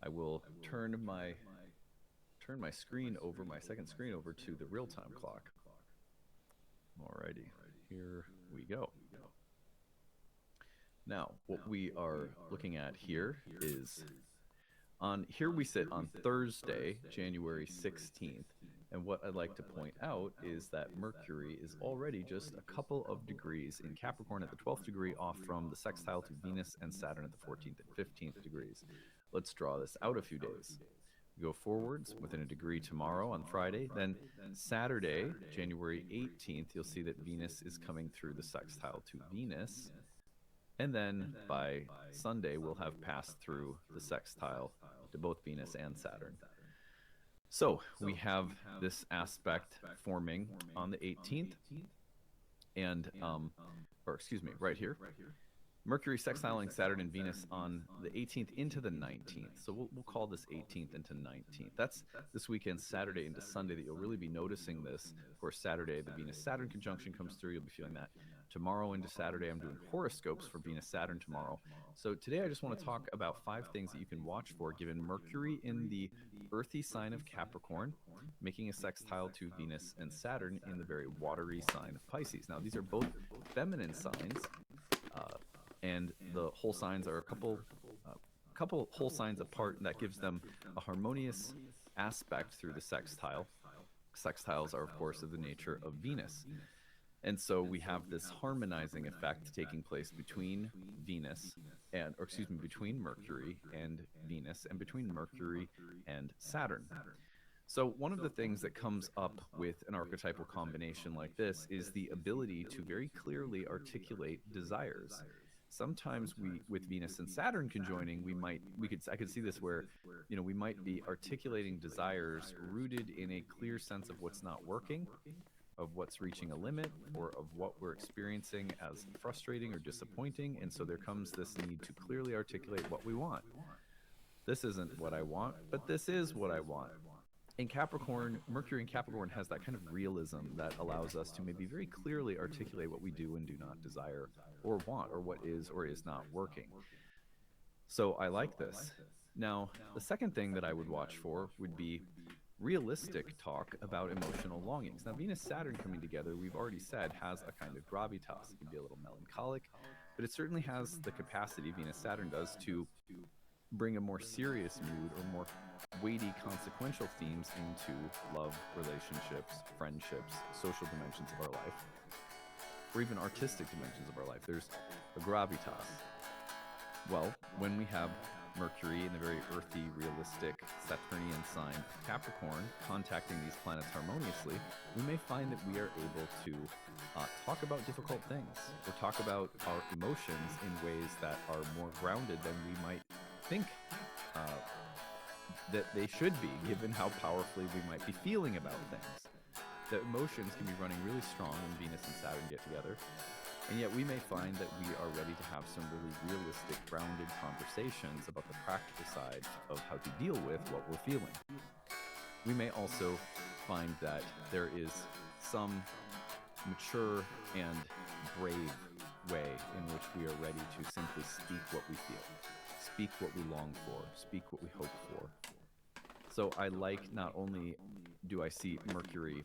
I will turn my screen over, my second screen over to the real-time clock. Alrighty, here we go. Now, what we are looking at here is here we sit on Thursday, January 16th. And what I'd like to point out is that Mercury is already just a couple of degrees in Capricorn at the 12th degree off from the sextile to Venus and Saturn at the 14th and 15th degrees. Let's draw this out a few days. We go forwards within a degree tomorrow on Friday. Then Saturday, January 18th, you'll see that Venus is coming through the sextile to Venus. And then by Sunday, we'll have passed through the sextile to both Venus and Saturn. So we have this aspect forming on the 18th, and, right here. Mercury sextiling Saturn and Venus on the 18th into the 19th. So we'll call this 18th into 19th. That's this weekend, Saturday into Sunday, that you'll really be noticing this. Of course, Saturday, the Venus-Saturn conjunction comes through. You'll be feeling that. Tomorrow into Saturday, I'm doing horoscopes for Venus-Saturn tomorrow. So today I just want to talk about 5 things that you can watch for, given Mercury in the earthy sign of Capricorn, making a sextile to Venus and Saturn in the very watery sign of Pisces. Now, these are both feminine signs, and the whole signs are a couple whole signs apart, and that gives them a harmonious aspect through the sextile. Sextiles are, of course, of the nature of Venus. And so we have this harmonizing effect taking place between between Mercury and Venus, and between Mercury and Saturn. So one of the things that comes up with an archetypal combination like this is the ability to very clearly articulate desires. Sometimes with Venus and Saturn conjoining, I could see this where, we might be articulating desires rooted in a clear sense of what's not working, of what's reaching a limit, or of what we're experiencing as frustrating or disappointing. And so there comes this need to clearly articulate what we want. This isn't what I want, but this is what I want. In Capricorn, Mercury in Capricorn has that kind of realism that allows us to maybe very clearly articulate what we do and do not desire or want, or what is or is not working. So I like this. Now, the second thing that I would watch for would be realistic talk about emotional longings. Now, Venus-Saturn coming together, we've already said, has a kind of gravitas. It can be a little melancholic, but it certainly has the capacity, Venus-Saturn does, to bring a more serious mood or more weighty, consequential themes into love, relationships, friendships, social dimensions of our life, or even artistic dimensions of our life. There's a gravitas. Well, when we have Mercury in the very earthy, realistic Saturnian sign of Capricorn contacting these planets harmoniously, we may find that we are able to talk about difficult things, or talk about our emotions in ways that are more grounded than we might think that they should be, given how powerfully we might be feeling about things. The emotions can be running really strong when Venus and Saturn get together, and yet we may find that we are ready to have some really realistic, grounded conversations about the practical side of how to deal with what we're feeling. We may also find that there is some mature and brave way in which we are ready to simply speak what we feel, speak what we long for, speak what we hope for. So I like, not only do I see Mercury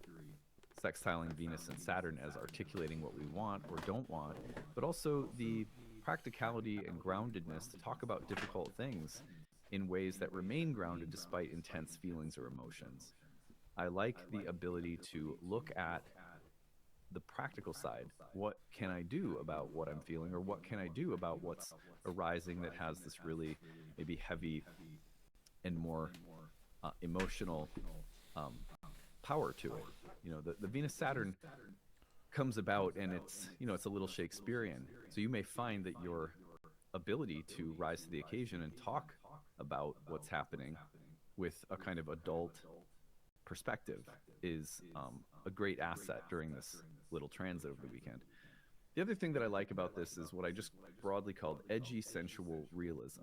sextiling Venus and Saturn as articulating what we want or don't want, but also the practicality and groundedness to talk about difficult things in ways that remain grounded despite intense feelings or emotions. I like the ability to look at the practical side. What can I do about what I'm feeling, or what can I do about what's arising that has this really maybe heavy and more emotional um, power to it? The Venus Saturn comes about, and it's a little Shakespearean. So you may find that your ability to rise to the occasion and talk about what's happening with a kind of adult perspective is a great asset during this little transit over the weekend. The other thing that I like about this is what I just broadly called edgy sensual realism.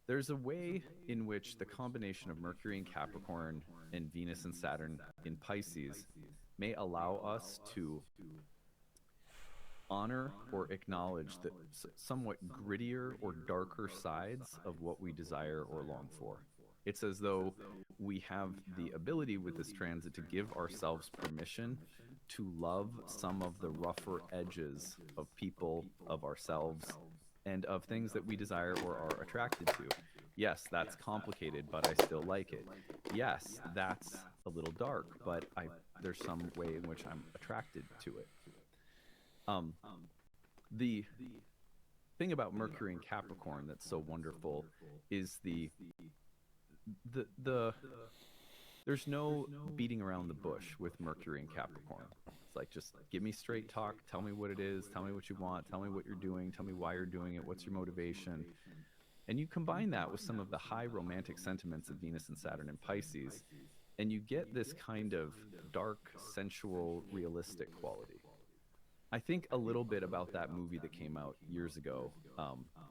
There's a way in which the combination of Mercury in Capricorn and Venus and Saturn in Pisces may allow us to honor or acknowledge the somewhat grittier or darker sides of what we desire or long for. It's as though we have the ability with this transit to give ourselves permission to love some of the rougher edges of people, of ourselves, and of things that we desire or are attracted to. Yes, that's complicated, but I still like it. Yes, that's a little dark, but there's some way in which I'm attracted to it. The thing about Mercury in Capricorn that's so wonderful is the there's no beating around the bush with Mercury in Capricorn. It's like, just give me straight talk, tell me what it is, tell me what you want, tell me what you're doing, tell me why you're doing it, what's your motivation. And you combine that with some of the high romantic sentiments of Venus and Saturn in Pisces, and you get this kind of dark, sensual, realistic quality. I think a little bit about that movie that came out years ago.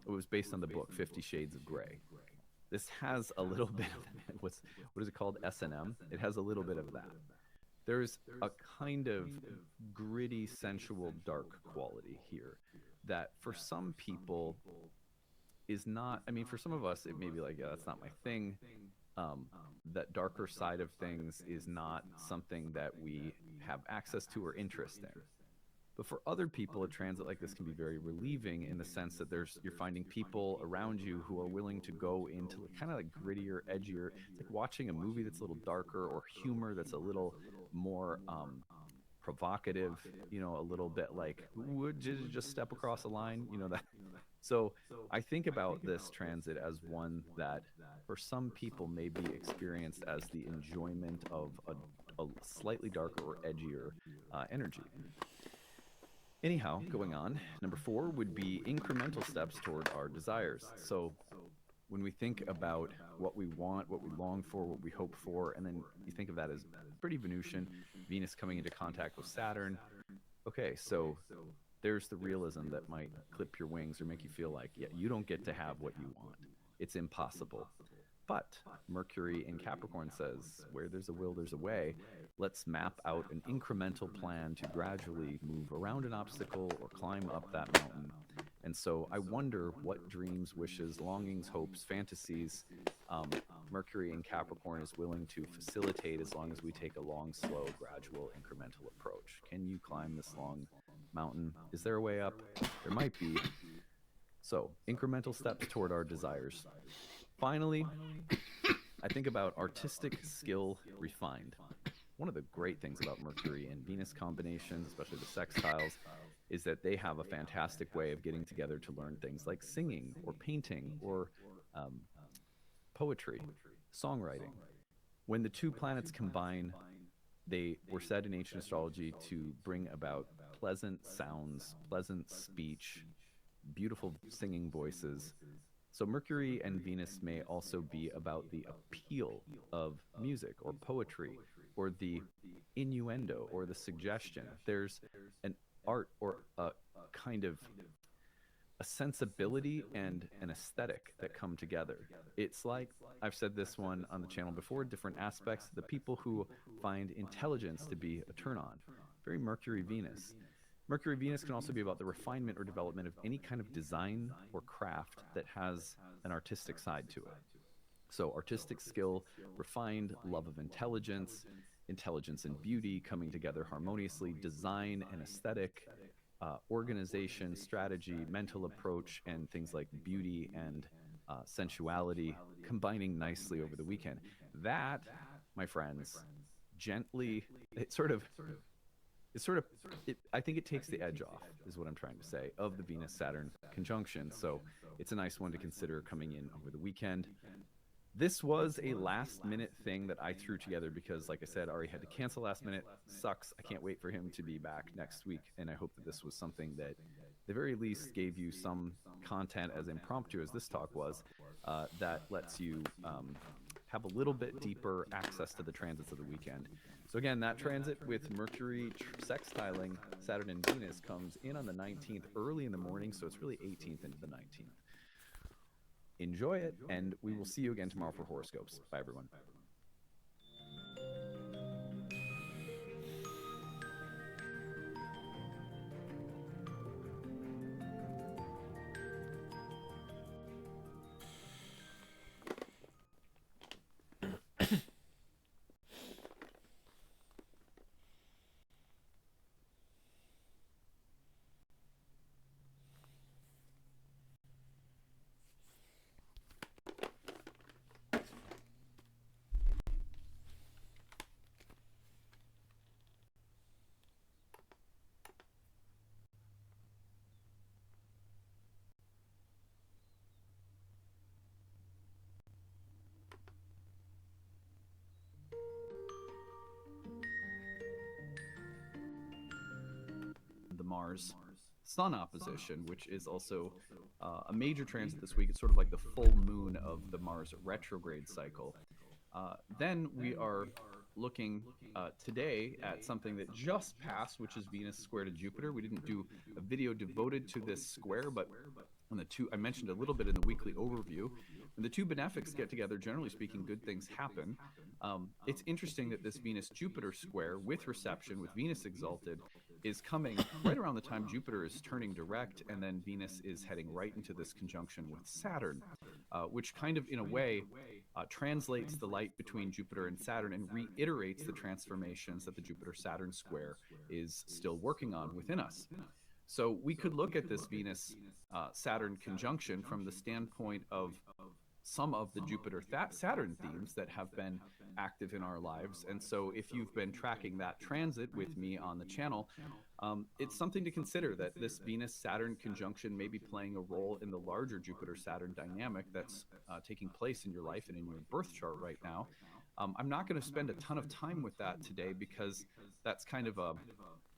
It was based on the book 50 Shades of Grey. This has a little bit of what is it called? S&M. It has a little bit of that. There's a kind of gritty, sensual, dark quality here that for some people is not, I mean, for some of us, it may be like, yeah, that's not my thing. That darker side of things is not something that we have access to or interest in. But for other people, a transit like this can be very relieving in the sense that you're finding people around you who are willing to go into kind of like grittier, edgier. It's like watching a movie that's a little darker, or humor that's a little more provocative, a little bit like, would you just step across a line? That. So I think about this transit as one that for some people may be experienced as the enjoyment of a slightly darker or edgier energy. Anyhow, going on, number 4 would be incremental steps toward our desires. So when we think about what we want, what we long for, what we hope for, and then you think of that as pretty Venusian, Venus coming into contact with Saturn. Okay, so there's the realism that might clip your wings or make you feel like, yeah, you don't get to have what you want. It's impossible. But Mercury in Capricorn says, where there's a will, there's a way. Let's map out an incremental plan to gradually move around an obstacle or climb up that mountain. And so I wonder what dreams, wishes, longings, hopes, fantasies Mercury in Capricorn is willing to facilitate as long as we take a long, slow, gradual, incremental approach. Can you climb this long mountain? Is there a way up? There might be. So incremental steps toward our desires. Finally, I think about artistic skill refined. One of the great things about Mercury and Venus combinations, especially the sextiles, is that they have a fantastic way of getting together to learn things like singing or painting or poetry, songwriting. When the two planets combine, they were said in ancient astrology to bring about pleasant sounds, pleasant speech, beautiful singing voices. So Mercury and Venus may also be about the appeal of music or poetry, or the innuendo or the suggestion. There's an art or a kind of a sensibility and an aesthetic that come together. It's like, I've said this one on the channel before, different aspects, the people who find intelligence to be a turn on. very Mercury Venus. Mercury Venus can also be about the refinement or development of any kind of design or craft that has an artistic side to it. So, artistic skill, refined love of intelligence, intelligence and beauty coming together harmoniously, design and aesthetic, organization, strategy, mental approach, and things like beauty and sensuality combining nicely over the weekend. That, my friends, gently, it sort of I think it takes the edge off, is what I'm trying to say, of the Venus Saturn conjunction. So it's a nice one to consider coming in over the weekend. This was a last minute thing that I threw together because, like I said, Ari had to cancel last minute. Sucks. I can't wait for him to be back next week. And I hope that this was something that, at the very least, gave you some content, as impromptu as this talk was, that lets you have a little bit deeper access to the transits of the weekend. So again, that transit with Mercury sextiling Saturn and Venus comes in on the 19th early in the morning, so it's really 18th into the 19th. Enjoy it, and we will see you again tomorrow for horoscopes. Bye, everyone. The Mars Sun opposition, which is also a major transit this week. It's sort of like the full moon of the Mars retrograde cycle. Then we are looking today at something that just passed, which is Venus square to Jupiter. We didn't do a video devoted to this square, but when the two, I mentioned a little bit in the weekly overview, when the two benefics get together, generally speaking, good things happen. It's interesting that this Venus-Jupiter square with reception, with Venus exalted, is coming right around the time Jupiter is turning direct, and then Venus is heading right into this conjunction with Saturn, which kind of, in a way, translates the light between Jupiter and Saturn and reiterates the transformations that the Jupiter-Saturn square is still working on within us. So we could look at this Venus-Saturn conjunction from the standpoint of some of the Jupiter-Saturn themes that have been active in our lives. And so if you've been tracking that transit with me on the channel, it's something to consider that this Venus-Saturn conjunction may be playing a role in the larger Jupiter-Saturn dynamic that's taking place in your life and in your birth chart right now. I'm not going to spend a ton of time with that today because that's kind of a,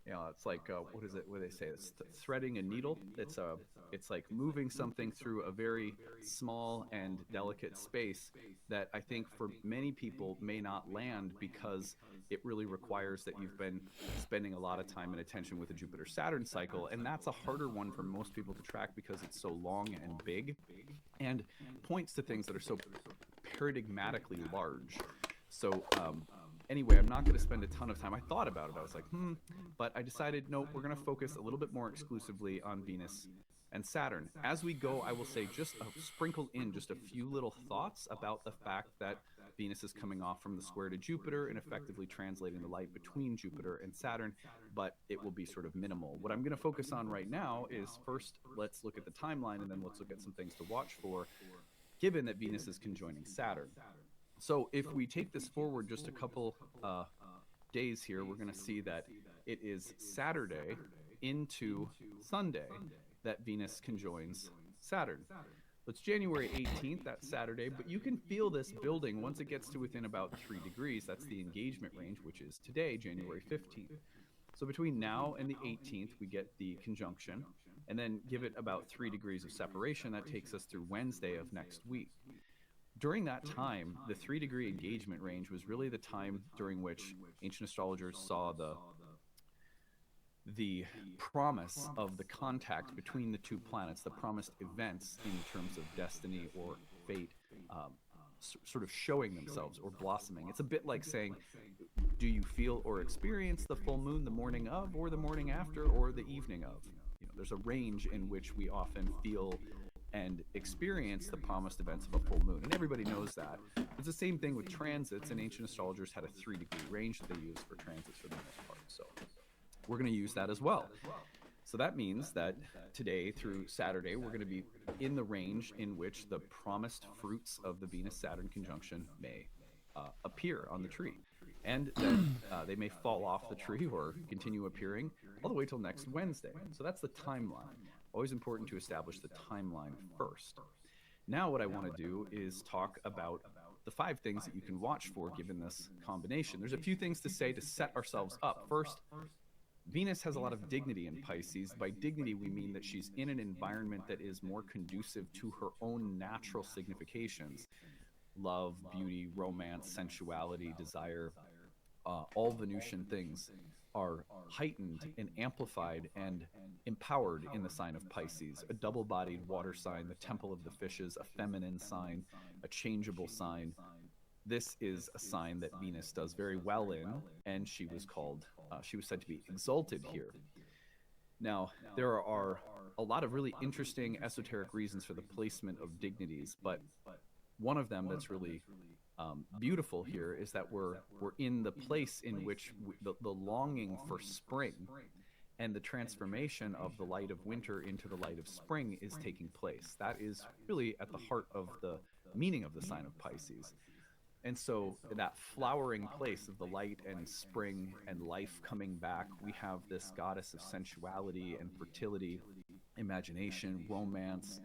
it's like, what is it, what do they say? It's threading a needle. It's like moving something through a very small and delicate space that I think for many people may not land because it really requires that you've been spending a lot of time and attention with the Jupiter-Saturn cycle. And that's a harder one for most people to track because it's so long and big and points to things that are so paradigmatically large. So, anyway, I'm not going to spend a ton of time. I thought about it. I was like, but I decided, no, we're going to focus a little bit more exclusively on Venus and Saturn. As we go, I will say just sprinkle in just a few little thoughts about the fact that Venus is coming off from the square to Jupiter and effectively translating the light between Jupiter and Saturn, but it will be sort of minimal. What I'm going to focus on right now is first, let's look at the timeline, and then let's look at some things to watch for, given that Venus is conjoining Saturn. So if we take this forward just a couple days here, we're going to see that it is Saturday into Sunday that Venus conjoins Saturn. It's January 18th, that's Saturday, but you can feel this building once it gets to within about 3 degrees. That's the engagement range, which is today, January 15th. So between now and the 18th, we get the conjunction, and then give it about 3 degrees of separation. That takes us through Wednesday of next week. During that time, the 3-degree engagement range was really the time during which ancient astrologers saw the promise of the contact between the two planets, the promised events in terms of destiny or fate, sort of showing themselves or blossoming. It's a bit like saying, do you feel feel or experience the full moon the morning of, or the morning after, or the evening of. There's a range in which we often feel and experience the promised events of a full moon. And everybody knows that. It's the same thing with transits, and ancient astrologers had a 3-degree range that they used for transits for the most part. So we're going to use that as well. So that means that today through Saturday, we're going to be in the range in which the promised fruits of the Venus-Saturn conjunction may appear on the tree. And then they may fall off the tree or continue appearing all the way till next Wednesday. So that's the timeline. Always important to establish the timeline first. Now what I want to do is talk about the 5 things that you can watch for given this combination. There's a few things to say to set ourselves up. First, Venus has a lot of dignity in Pisces. By dignity, we mean that she's in an environment that is more conducive to her own natural significations. Love, beauty, romance, sensuality, desire, all Venusian things are heightened and amplified and empowered in the sign of Pisces, a double-bodied water sign, the temple of the fishes, a feminine sign, a changeable sign. This is a sign that Venus does very well in, and she was said to be exalted here. Now, there are a lot of really interesting esoteric reasons for the placement of dignities, but one of them that's really beautiful here is that we're in the place in which the longing for spring and the transformation of the light of winter into the light of spring is taking place. That is really at the heart of the meaning of the sign of Pisces. And so that flowering place of the light and spring and life coming back, we have this goddess of sensuality and fertility, imagination, romance.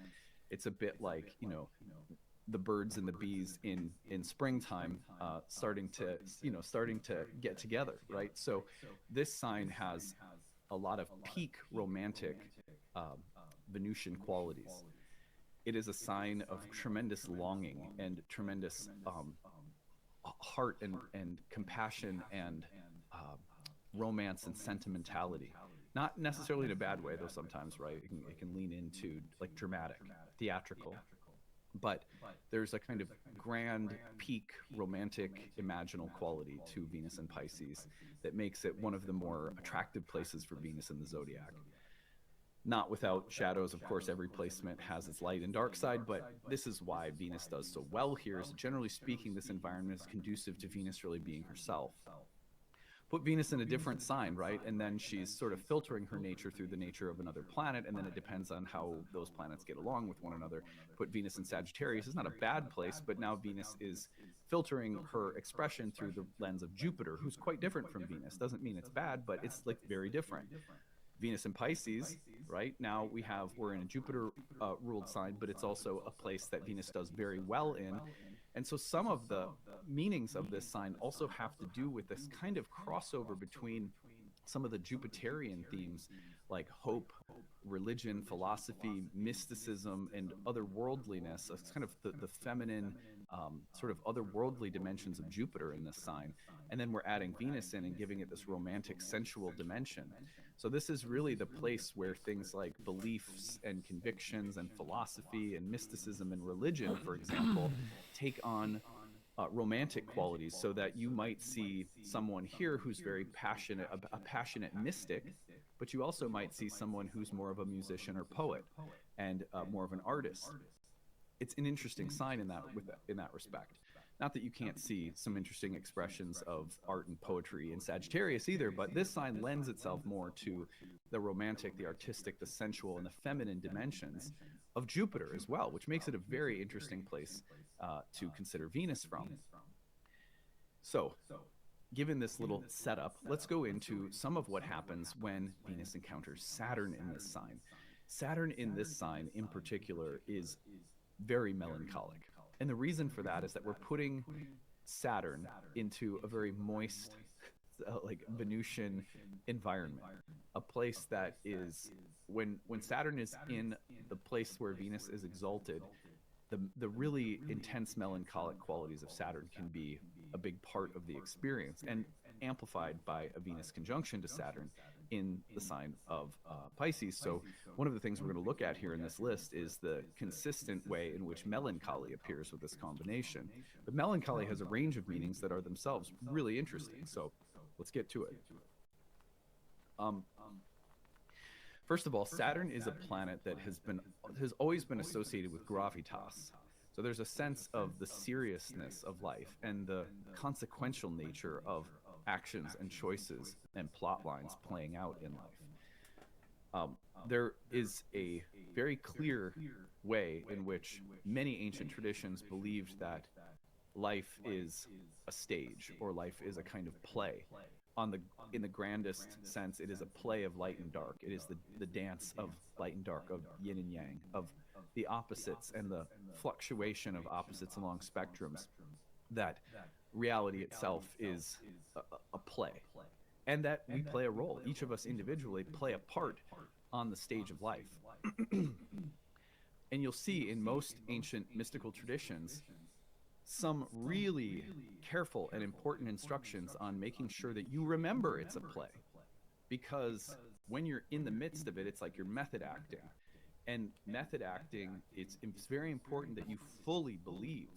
It's a bit like, the birds and the bees in springtime starting to get together, right? So this sign has a lot of peak romantic Venusian qualities. It is a sign of tremendous longing and tremendous heart and compassion and romance and sentimentality. Not necessarily in a bad way, though sometimes, right? It can lean into like dramatic, theatrical. But there's a kind of grand, peak, romantic, imaginal quality to Venus and Pisces that makes it one of the more attractive places for Venus in the zodiac. Not without shadows, of course, every placement has its light and dark side, but this is why Venus does so well here, is generally speaking, this environment is conducive to Venus really being herself. Put Venus in a different sign, right? And then she's sort of filtering her nature through the nature of another planet, and then it depends on how those planets get along with one another. Put Venus in Sagittarius is not a bad place, but now Venus is filtering her expression through the lens of Jupiter, who's quite different from Venus. Doesn't mean it's bad, but it's like very different. Venus in Pisces, right? Now we're in a Jupiter ruled sign, but it's also a place that Venus does very well in. And so some of the meanings of this sign also have to do with this kind of crossover between some of the Jupiterian themes like hope, religion, philosophy, mysticism, and otherworldliness. It's kind of the feminine, sort of otherworldly dimensions of Jupiter in this sign. And then we're adding Venus in and giving it this romantic, sensual dimension. So this is really the place where things like beliefs and convictions and philosophy and mysticism and religion, for example, take on romantic qualities, so that you might see someone here who's very passionate, a passionate mystic, but you also might see someone who's more of a musician or poet and more of an artist. It's an interesting sign in that respect. Not that you can't see some interesting expressions of art and poetry in Sagittarius either, but this sign lends itself more to the romantic, the artistic, the sensual, and the feminine dimensions of Jupiter as well, which makes it a very interesting place to consider Venus from. So, given this little setup, let's go into some of what happens when Venus encounters Saturn in this sign. Saturn in this sign in particular is very melancholic. And the reason for that is that we're putting Saturn into a very moist, like Venusian environment, a place that is, when Saturn is in the place where Venus is exalted, the really intense melancholic qualities of Saturn can be a big part of the experience, and amplified by a Venus conjunction to Saturn in the sign of Pisces. So one of the things we're going to look at here in this list is the consistent way in which melancholy appears with this combination. But melancholy has a range of meanings that are themselves really interesting. So let's get to it. Um, First of all, Saturn is a planet that has always been associated with gravitas. So there's a sense of the seriousness of life and the consequential nature of actions and choices and plot lines playing out in life. There is a very clear way in which many ancient traditions believed that life is a stage, or life is a kind of play. In the grandest sense, it is a play of light and dark. It is the dance of light and dark, of yin and yang, of the opposites and the fluctuation of opposites along spectrums. That reality itself is a play, and that we play a role. Each of us individually play a part on the stage of life. And you'll see in most ancient mystical traditions some really careful and important instructions on making sure that you remember it's a play. Because when you're in the midst of it, it's like you're method acting. And method acting, it's very important that you fully believe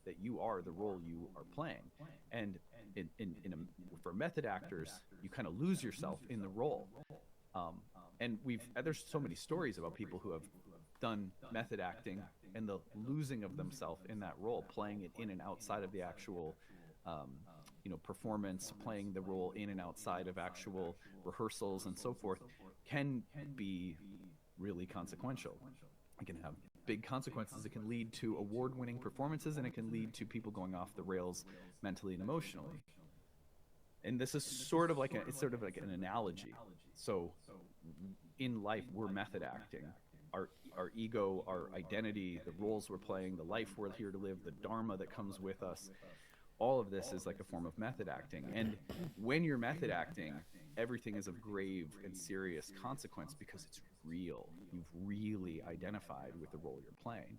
that you are the role you are playing. And for method actors, you kind of lose yourself in the role. And there's so many stories about people who have done method acting and the losing of themselves in that role, playing it in and outside of the actual performance, playing the role in and outside of actual rehearsals and so forth, can be really consequential. It can have big consequences. It can lead to award-winning performances, and it can lead to people going off the rails mentally and emotionally. And this is sort of like an analogy. So in life, we're method acting. Our ego, our identity, the roles we're playing, the life we're here to live, the dharma that comes with us, all of this is like a form of method acting. And when you're method acting, everything is of grave and serious consequence because it's real. You've really identified with the role you're playing.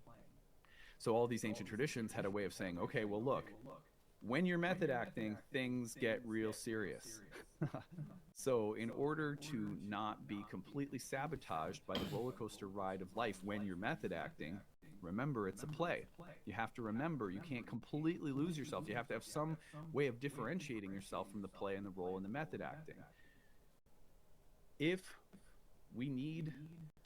So all these ancient traditions had a way of saying, okay, well, look, when you're method acting, things get real serious. So in order to not be completely sabotaged by the roller coaster ride of life when you're method acting, remember it's a play. You have to remember you can't completely lose yourself. You have to have some way of differentiating yourself from the play and the role and the method acting. If we need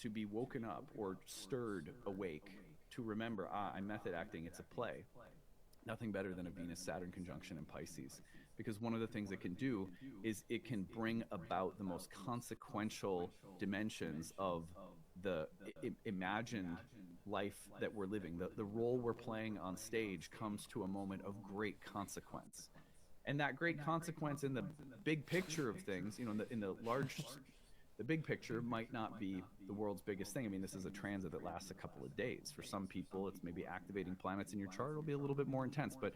to be woken up or stirred awake to remember, I'm method acting, it's a play, nothing better than a Venus-Saturn conjunction in Pisces. Because one of the things it can do is it can bring about the most consequential dimensions of the imagined life that we're living. The role we're playing on stage comes to a moment of great consequence. And that great consequence in the big picture of things, the big picture might not be the world's biggest thing. I mean, this is a transit that lasts a couple of days. For some people, it's maybe activating planets in your chart. It'll be a little bit more intense. But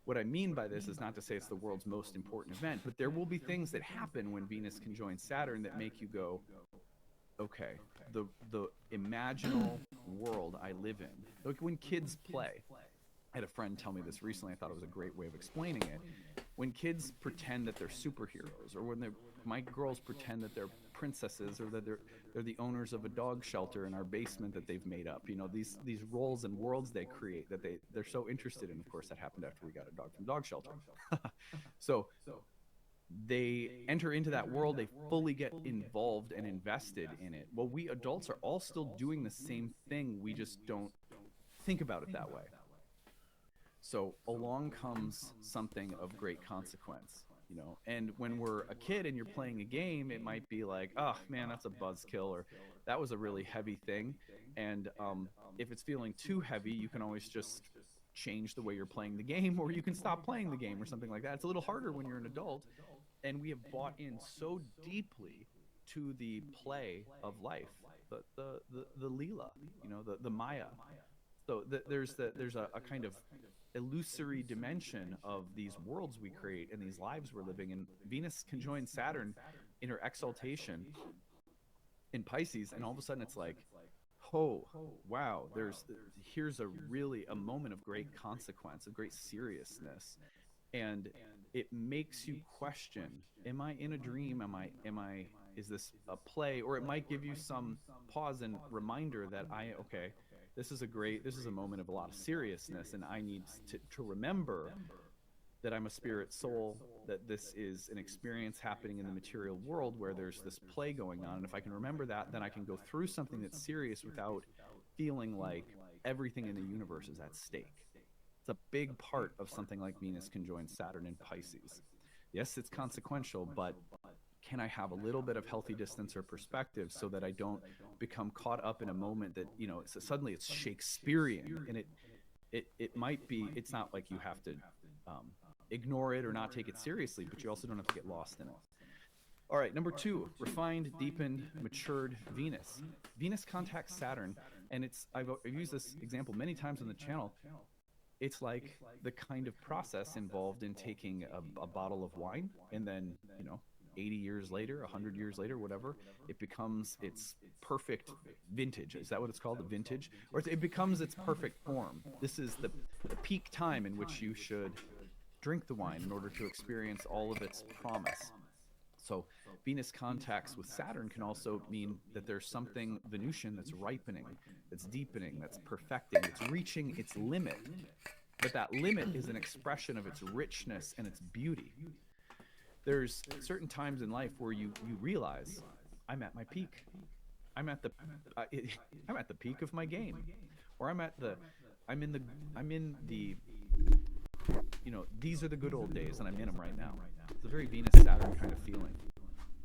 what I mean by this is not to say it's the world's most important event, but there will be things that happen when Venus conjoins Saturn that make you go, okay, the imaginal world I live in. Like when kids play. I had a friend tell me this recently. I thought it was a great way of explaining it. When kids pretend that they're superheroes, or when my girls pretend that they're princesses, or that they're the owners of a dog shelter in our basement that they've made up. These roles and worlds they create that they're so interested in. Of course, that happened after we got a dog from dog shelter. So they enter into that world, they fully get involved and invested in it. Well, we adults are all still doing the same thing, we just don't think about it that way. So along comes something of great consequence, and when we're a kid and you're playing a game, it might be like, oh man, that's a buzzkill, or that was a really heavy thing. And if it's feeling too heavy, you can always just change the way you're playing the game, or you can stop playing the game or something like that. It's a little harder when you're an adult, and we have bought in so deeply to the play of life, the Leela, the Maya. So there's a kind of illusory dimension of these worlds we create and these lives we're living in. Venus conjoins Saturn in her exaltation in Pisces, and all of a sudden it's like, oh wow, here's a moment of great consequence, of great seriousness, and it makes you question, am I in a dream? Is this a play? Or it might give you some pause and reminder that this is a moment of a lot of seriousness, and I need to remember that I'm a spirit soul, that this is an experience happening in the material world where there's this play going on. And if I can remember that, then I can go through something that's serious without feeling like everything in the universe is at stake. It's a big part of something like Venus conjoined Saturn in Pisces. Yes, it's consequential, but can I have a little bit of healthy distance or perspective so that I don't become caught up in a moment that, suddenly it's Shakespearean, and it might be, it's not like you have to ignore it or not take it seriously, but you also don't have to get lost in it. All right, number 2, refined, deepened, matured Venus. Venus contacts Saturn, and I've used this example many times on the channel. It's like the kind of process involved in taking a bottle of wine, and then 80 years later, 100 years later, whatever, it becomes its perfect vintage. Is that what it's called, the vintage? Or it becomes its perfect form. This is the peak time in which you should drink the wine in order to experience all of its promise. So Venus contacts with Saturn can also mean that there's something Venusian that's ripening, that's deepening, that's perfecting, it's reaching its limit. But that limit is an expression of its richness and its beauty. There's certain times in life where you realize, I'm at my peak. I'm at the peak of my game, or I'm in the these are the good old days, and I'm in them right now. It's a very Venus Saturn kind of feeling.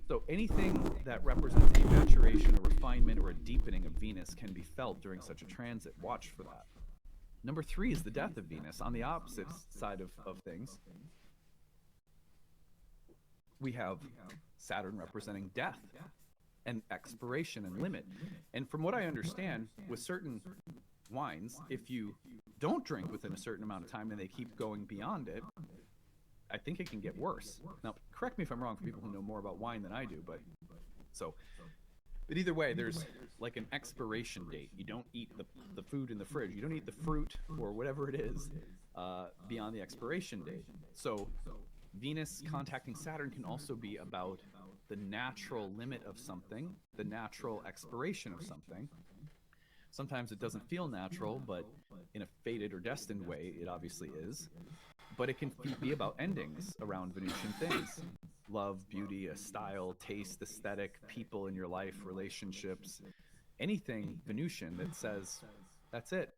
So anything that represents a maturation, a refinement, or a deepening of Venus can be felt during such a transit. Watch for that. Number 3 is the death of Venus. On the opposite side of things, we have Saturn representing death and expiration and limit. And from what I understand, with certain wines, if you don't drink within a certain amount of time and they keep going beyond it, I think it can get worse. Now, correct me if I'm wrong for people who know more about wine than I do, but either way, there's like an expiration date. You don't eat the food in the fridge. You don't eat the fruit or whatever it is beyond the expiration date. So Venus contacting Saturn can also be about the natural limit of something, the natural expiration of something. Sometimes it doesn't feel natural, but in a fated or destined way, it obviously is. But it can be about endings around Venusian things. Love, beauty, a style, taste, aesthetic, people in your life, relationships, anything Venusian that says, that's it.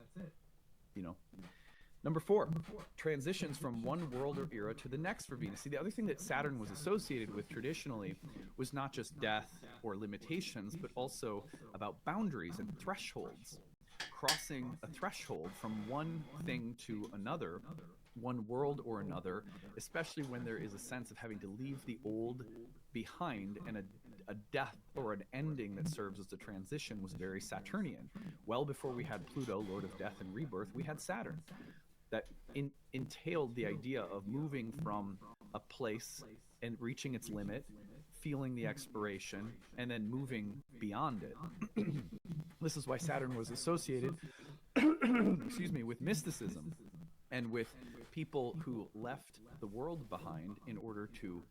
Number 4, transitions from one world or era to the next for Venus. See, the other thing that Saturn was associated with traditionally was not just death or limitations, but also about boundaries and thresholds. Crossing a threshold from one thing to another, one world or another, especially when there is a sense of having to leave the old behind, and a death or an ending that serves as a transition was very Saturnian. Well before we had Pluto, Lord of Death and Rebirth, we had Saturn. That entailed the idea of moving from a place and reaching its limit, feeling the expiration, and then moving beyond it. This is why Saturn was associated with mysticism and with people who left the world behind in order to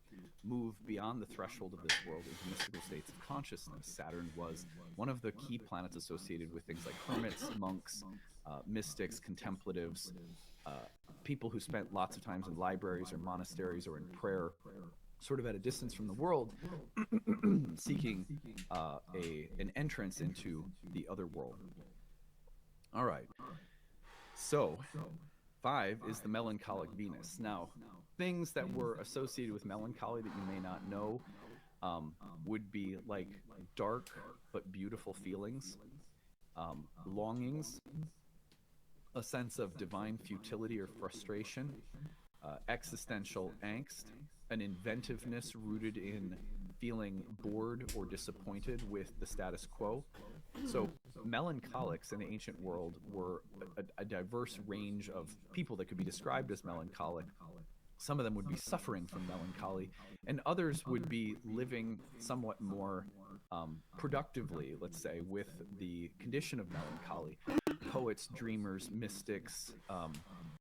move beyond the threshold of this world into mystical states of consciousness. Saturn was one of the key planets associated with things like hermits, monks, mystics, contemplatives, people who spent lots of times in libraries or monasteries or in prayer, sort of at a distance from the world, seeking an entrance into the other world. All right. So 5 is the melancholic Venus. Now, things that were associated with melancholy that you may not know would be like dark but beautiful feelings, longings, a sense of divine futility or frustration, existential angst, an inventiveness rooted in feeling bored or disappointed with the status quo. So melancholics in the ancient world were a diverse range of people that could be described as melancholic. Some of them would be suffering from melancholy, and others would be living somewhat more productively, let's say, with the condition of melancholy. Poets, dreamers, mystics,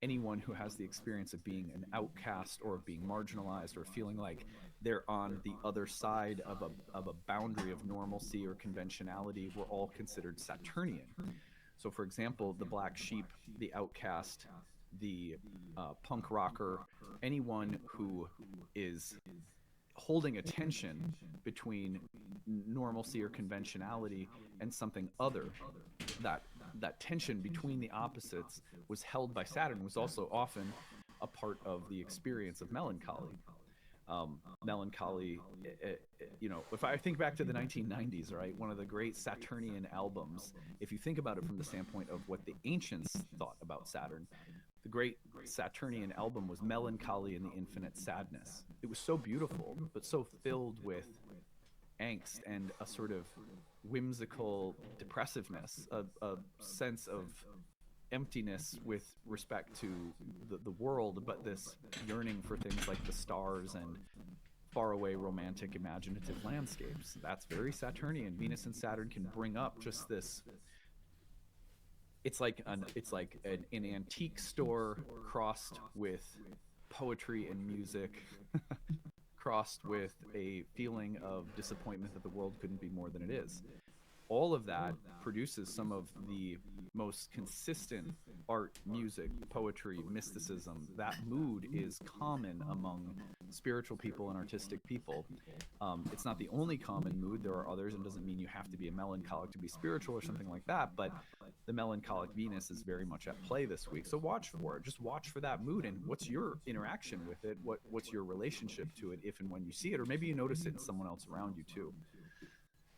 anyone who has the experience of being an outcast or of being marginalized or feeling like they're on the other side of a boundary of normalcy or conventionality were all considered Saturnian. So, for example, the black sheep, the outcast, the punk rocker, anyone who is holding a tension between normalcy or conventionality and something other. That tension between the opposites was held by Saturn, was also often a part of the experience of melancholy. Melancholy, if I think back to the 1990s, right, one of the great Saturnian albums, if you think about it from the standpoint of what the ancients thought about Saturn, the great Saturnian album was Melancholy and the Infinite Sadness. It was so beautiful, but so filled with angst and a sort of whimsical depressiveness, a sense of emptiness with respect to the world, but this yearning for things like the stars and faraway romantic imaginative landscapes. That's very Saturnian. Venus and Saturn can bring up just this. It's like an antique store crossed with poetry and music, crossed with a feeling of disappointment that the world couldn't be more than it is. All of that produces some of the most consistent art, music, poetry, mysticism. That mood is common among spiritual people and artistic people. It's not the only common mood. There are others, and doesn't mean you have to be a melancholic to be spiritual or something like that. But the melancholic Venus is very much at play this week. So watch for it. Just watch for that mood, and what's your interaction with it? What's your relationship to it if and when you see it? Or maybe you notice it in someone else around you too.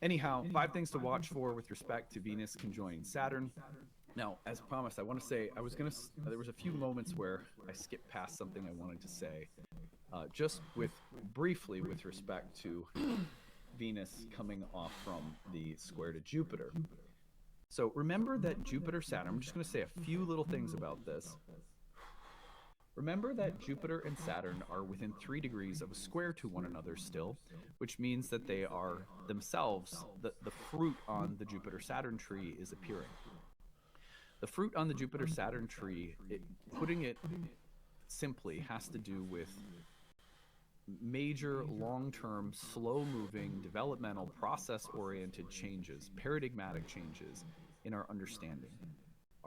Anyhow, 5 things to watch for with respect to Venus conjoining Saturn. Now, as promised, I want to say, there was a few moments where I skipped past something I wanted to say, just briefly with respect to Venus coming off from the square to Jupiter. So remember that Jupiter, Saturn, I'm just going to say a few little things about this. Remember that Jupiter and Saturn are within 3 degrees of a square to one another still, which means that they are themselves, the fruit on the Jupiter-Saturn tree is appearing. The fruit on the Jupiter-Saturn tree, putting it simply, has to do with major, long-term, slow-moving, developmental, process-oriented changes, paradigmatic changes in our understanding.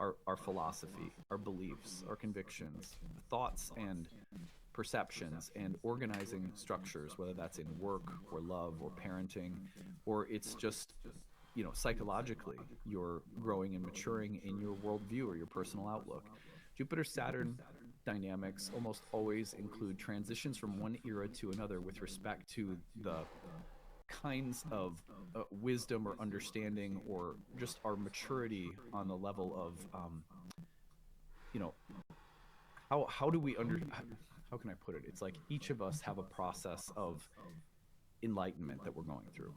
Our philosophy, our beliefs, our convictions, thoughts and perceptions, and organizing structures, whether that's in work or love or parenting, or it's just, psychologically, you're growing and maturing in your worldview or your personal outlook. Jupiter-Saturn dynamics almost always include transitions from one era to another with respect to the kinds of wisdom or understanding or just our maturity on the level of how can I put it? It's like each of us have a process of enlightenment that we're going through,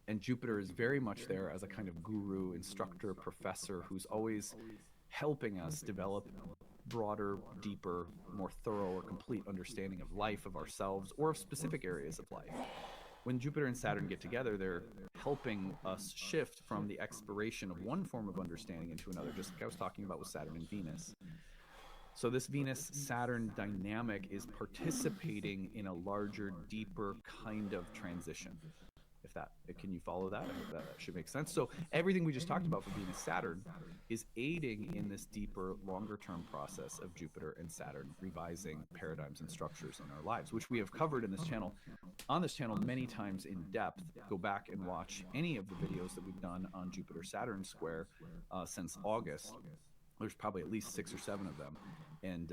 and Jupiter is very much there as a kind of guru, instructor, professor who's always helping us develop broader, deeper, more thorough or complete understanding of life, of ourselves, or of specific areas of life. When Jupiter and Saturn get together, they're helping us shift from the exploration of one form of understanding into another, just like I was talking about with Saturn and Venus. So this Venus-Saturn dynamic is participating in a larger, deeper kind of transition. Can you follow that? I hope that should make sense. So everything we just talked about for Venus-Saturn is aiding in this deeper, longer-term process of Jupiter and Saturn revising paradigms and structures in our lives, which we have covered in this channel, many times in depth. Go back and watch any of the videos that we've done on Jupiter-Saturn square since August. There's probably at least 6 or 7 of them. And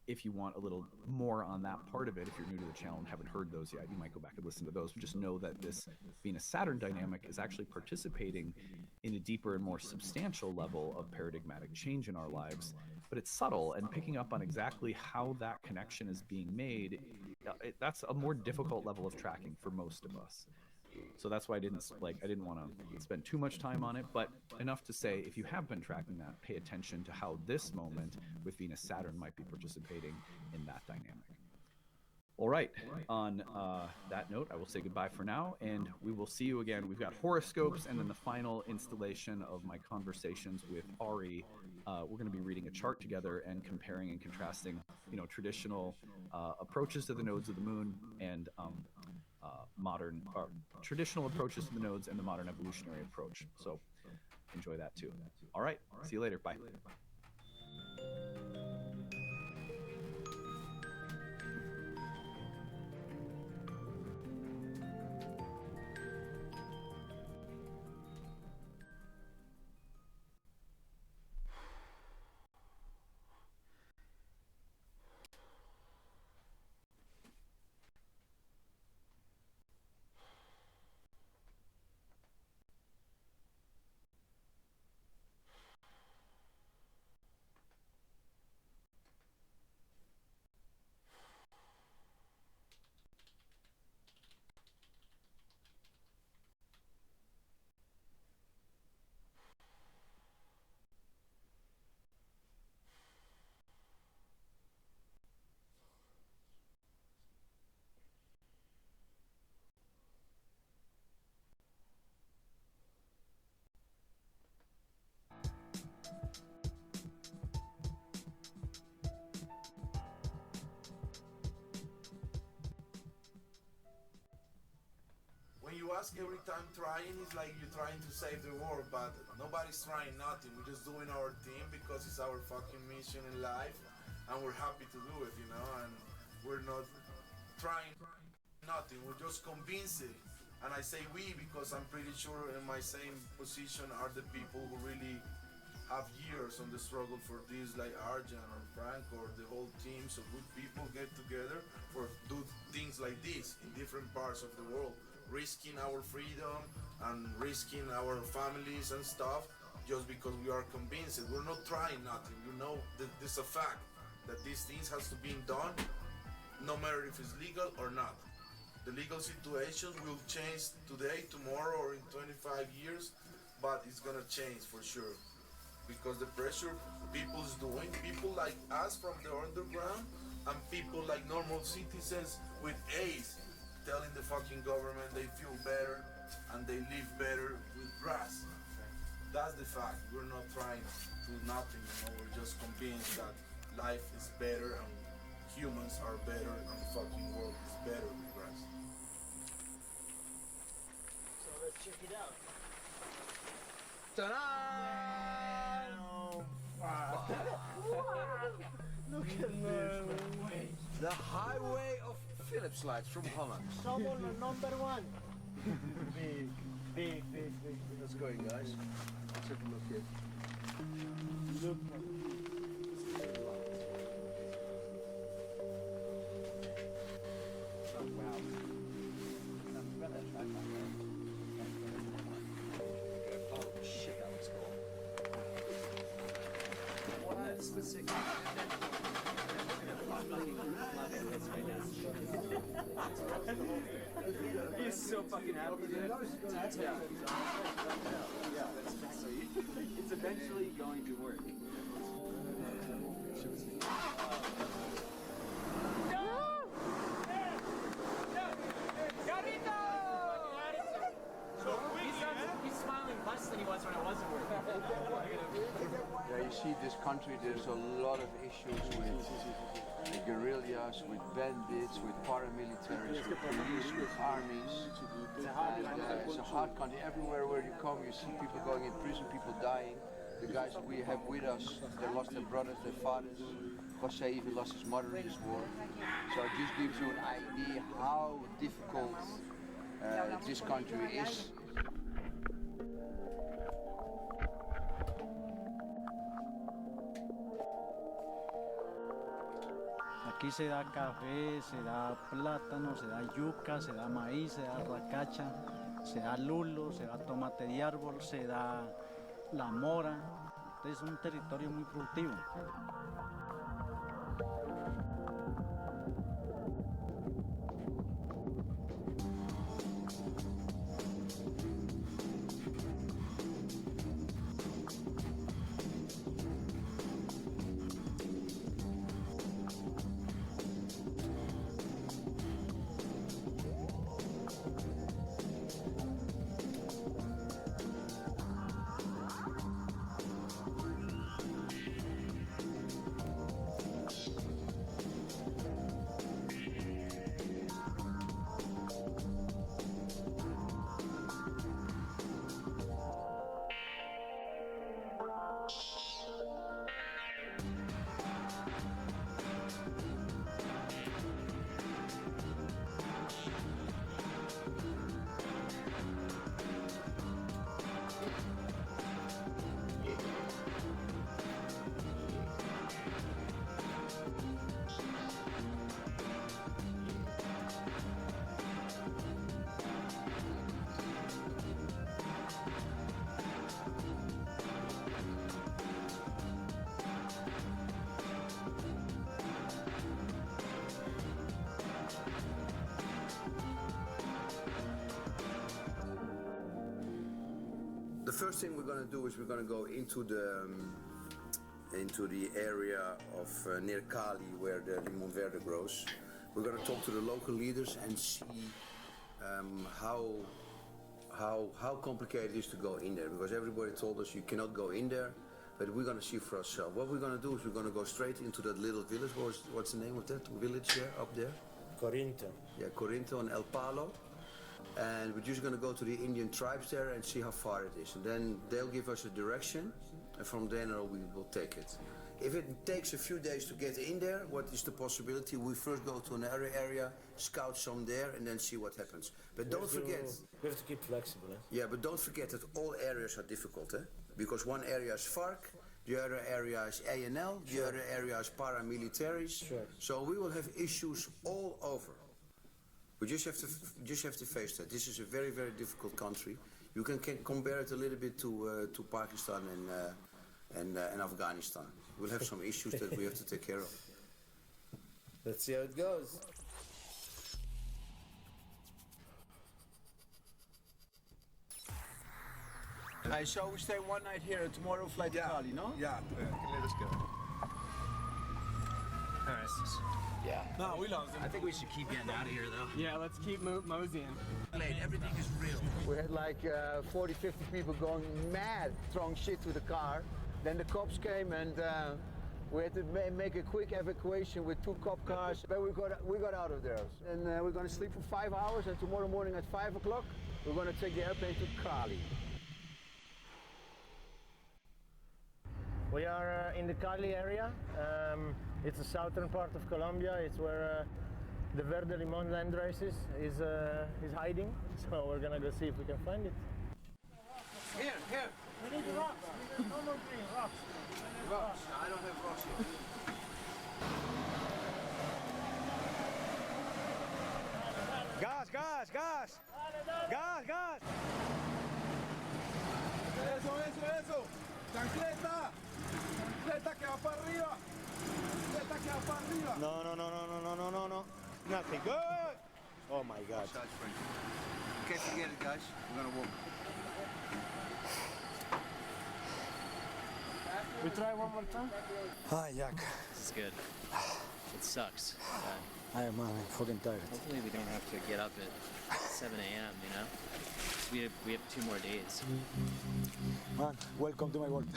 if you want a little more on that part of it, if you're new to the channel and haven't heard those yet, you might go back and listen to those. But just know that this Venus-Saturn dynamic is actually participating in a deeper and more substantial level of paradigmatic change in our lives. But it's subtle, and picking up on exactly how that connection is being made, that's a more difficult level of tracking for most of us. So that's why I didn't want to spend too much time on it, but enough to say, if you have been tracking that, pay attention to how this moment with Venus-Saturn might be participating in that dynamic. All right, on that note, I will say goodbye for now, and we will see you again. We've got horoscopes, and then the final installation of my conversations with Ari. We're going to be reading a chart together and comparing and contrasting, traditional approaches to the nodes of the moon and modern traditional approaches to the nodes and the modern evolutionary approach. So enjoy that too. All right, see you later. Bye. When you ask every time trying, it's like you're trying to save the world, but nobody's trying nothing. We're just doing our thing because it's our fucking mission in life, and we're happy to do it, you know, and we're not trying nothing. We're just convincing. And I say we because I'm pretty sure in my same position are the people who really have years on the struggle for this, like Arjan or Frank or the whole team. So good people get together for do things like this in different parts of the world, risking our freedom and risking our families and stuff just because we are convinced. We're not trying nothing. You know that this is a fact that these things has to be done, no matter if it's legal or not. The legal situation will change today, tomorrow, or in 25 years, but it's gonna change for sure. Because the pressure people's doing, people like us from the underground, and people like normal citizens with AIDS, telling the fucking government they feel better and they live better with grass. That's the fact. We're not trying to do nothing, you know, we're just convinced that life is better and humans are better and the fucking world is better with grass. So let's check it out. Ta-da! Look at this. The highway of Phillips lights from Holland. Someone number one. Big, big, big, big. Let's go, guys. Let's have a look here. Look. Oh, wow. I've got that track on there. Oh shit, that looks cool. What? Specific. He's so fucking happy, dude. Yeah. It's eventually going to work. He's smiling less than he was when I wasn't working. Yeah, you see this country, there's a lot of issues with the guerrillas, with bandits, with paramilitaries, with police, with armies. It's a hard country. Everywhere where you come, you see people going in prison, people dying. The guys we have with us, they lost their brothers, their fathers. Jose even lost his mother in this war. So it just gives you an idea how difficult this country is. Aquí se da café, se da plátano, se da yuca, se da maíz, se da racacha, se da lulo, se da tomate de árbol, se da la mora. Es un territorio muy productivo. The first thing we're going to do is we're going to go into the area of near Cali where the limon verde grows. We're going to talk to the local leaders and see how complicated it is to go in there, because everybody told us you cannot go in there, but we're going to see for ourselves. What we're going to do is we're going to go straight into that little village. What's the name of that village there, up there? Corinto. Yeah, Corinto and El Palo. And we're just going to go to the Indian tribes there and see how far it is. And then they'll give us a direction, and from then on we will take it. If it takes a few days to get in there, what is the possibility? We first go to another area, scout some there, and then see what happens. But don't forget... We have to keep flexible, eh? Yeah, but don't forget that all areas are difficult, eh? Because one area is FARC, the other area is ANL, the other area is paramilitaries. Sure. So we will have issues all over. We just have to face that. This is a very, very difficult country. You can compare it a little bit to Pakistan and Afghanistan. We'll have some issues that we have to take care of. Let's see how it goes. Hey, so we stay one night here and tomorrow fly to Cali, no? Yeah, let us go. Yeah. No, we lost them. I think we should keep getting out of here, though. Yeah, let's keep moseying. Everything is real. We had like 40, 50 people going mad, throwing shit to the car. Then the cops came and we had to make a quick evacuation with 2 cop cars. But we got out of there. And we're going to sleep for 5 hours, and tomorrow morning at 5 o'clock, we're going to take the airplane to Cali. We are in the Cali area. It's the southern part of Colombia. It's where the Verde Limon land races is hiding. So we're gonna go see if we can find it. Here. We need rocks. There's no more green rocks. Rocks. I don't have rocks here. Gas! Eso. Chancleta, que va para arriba. No. Nothing good. Oh my God. Can't forget it, guys. We're gonna walk. We try one more time. Hi, Jack. This is good. It sucks. I'm fucking tired. Hopefully we don't have to get up at 7 a.m., you know? We have 2 more days. Man, welcome to my world.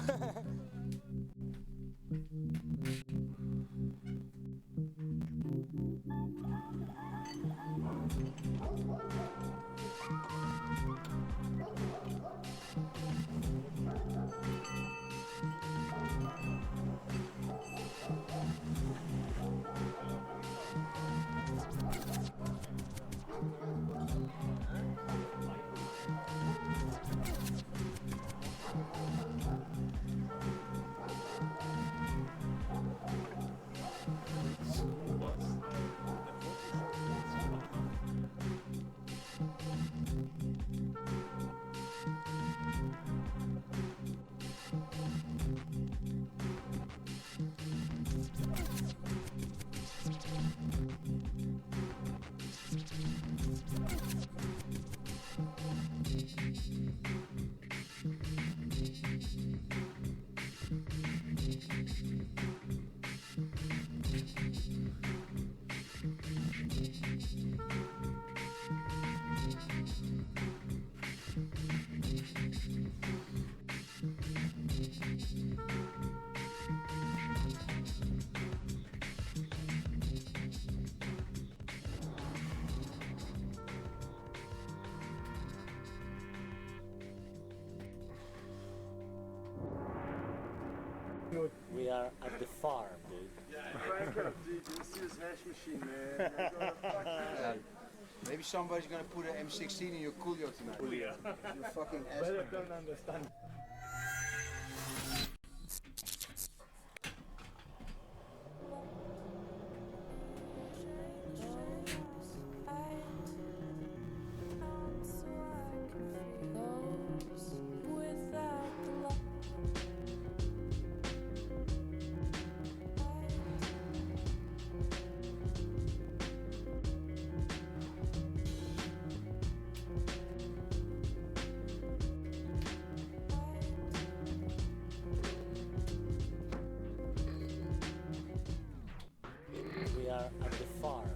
We are at the farm, dude. Frank, did you see his hash machine, man? Maybe somebody's gonna put an M16 in your Coolio tonight. Coolio. You fucking ass. Better don't understand. are at the farm.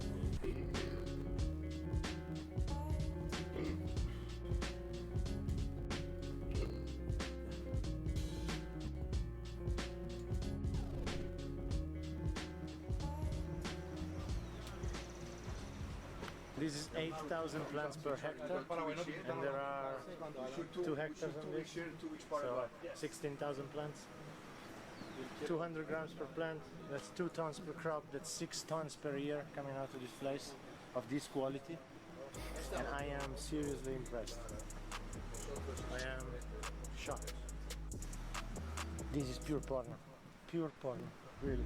This is 8,000 plants per hectare, and there are 2 hectares on this, so 16,000 plants. 200 grams per plant, that's 2 tons per crop, that's 6 tons per year coming out of this place of this quality, and I am seriously impressed. I am shocked. This is pure porno, really.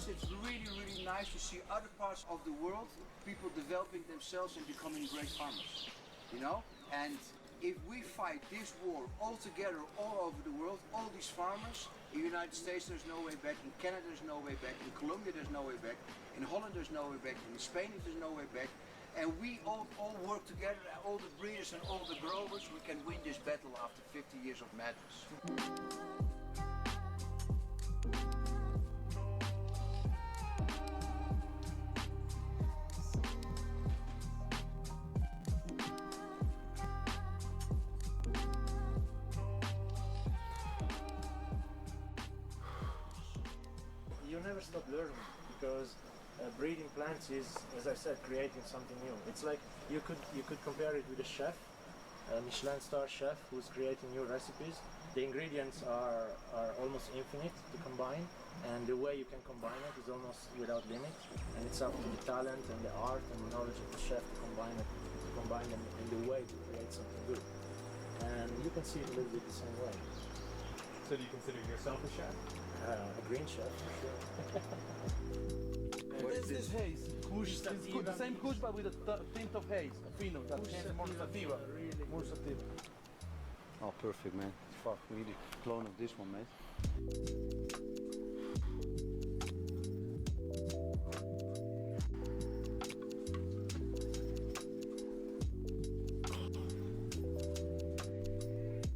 It's really, really nice to see other parts of the world, people developing themselves and becoming great farmers, you know? And if we fight this war all together, all over the world, all these farmers, in the United States there's no way back, in Canada there's no way back, in Colombia there's no way back, in Holland there's no way back, in Spain there's no way back, and we all work together, all the breeders and all the growers, we can win this battle after 50 years of madness. You never stop learning, because breeding plants is, as I said, creating something new. It's like you could compare it with a chef, a Michelin star chef who's creating new recipes. The ingredients are almost infinite to combine, and the way you can combine it is almost without limit. And it's up to the talent and the art and the knowledge of the chef to combine them in the way to create something good. And you can see it a little bit the same way. So do you consider yourself a chef? A green chef, for sure. What is this haze? Kush, the same kush but with a tint of haze, a fino, that is more sativa. More sativa. Oh, perfect, man. Fuck, we need a clone of this one, mate.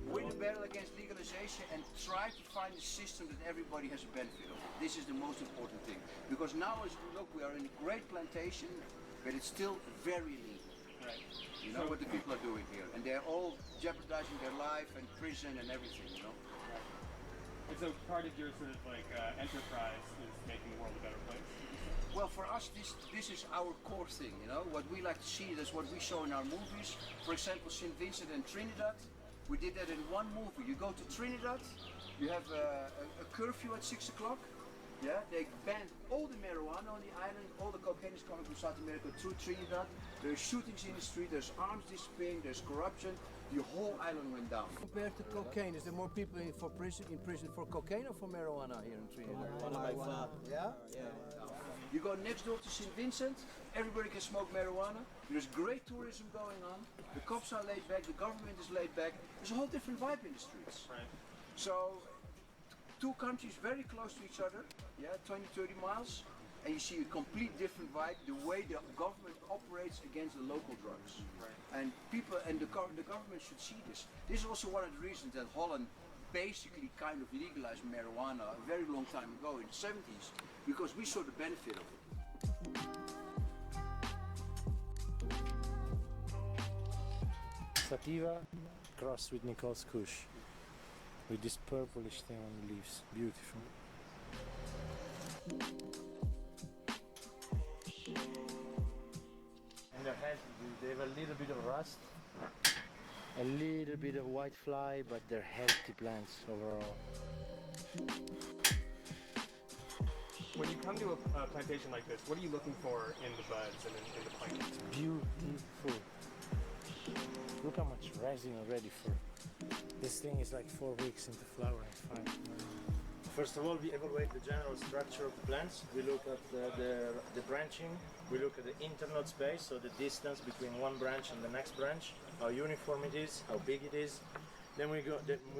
Win the battle against legalization and try to find a system that everybody has a benefit of. This is the most important thing. Because now, as you look, we are in a great plantation, but it's still very lean. Right. You know what the people are doing here, and they're all jeopardizing their life and prison and everything, you know. And so part of your sort of like enterprise is making the world a better place. Well, for us, this is our core thing, you know. What we like to see, that's what we show in our movies. For example, St. Vincent and Trinidad, we did that in one movie. You go to Trinidad, you have a curfew at 6 o'clock. Yeah, they banned all the marijuana on the island, all the cocaine is coming from South America through Trinidad. There's shootings in the street, there's arms disappearing, there's corruption. The whole island went down. Compared to cocaine, is there more people in prison for cocaine or for marijuana here in Trinidad? Marijuana. Yeah? You go next door to St. Vincent, everybody can smoke marijuana. There's great tourism going on. The cops are laid back, the government is laid back. There's a whole different vibe in the streets. Right. So, two countries very close to each other, yeah, 20, 30 miles, and you see a complete different vibe, the way the government operates against the local drugs. Right. And people and the government should see this. This is also one of the reasons that Holland basically kind of legalized marijuana a very long time ago in the 70s, because we saw the benefit of it. Sativa crossed with Nicole's Kush, with this purplish thing on the leaves. Beautiful. And they have a little bit of rust, a little bit of white fly, but they're healthy plants overall. When you come to a plantation like this, what are you looking for in the buds and in the plant? It's beautiful. Look how much resin already for. This thing is like 4 weeks into flowering. Fine. First of all, we evaluate the general structure of the plants. We look at the branching. We look at the internode space, so the distance between one branch and the next branch, how uniform it is, how big it is. Then we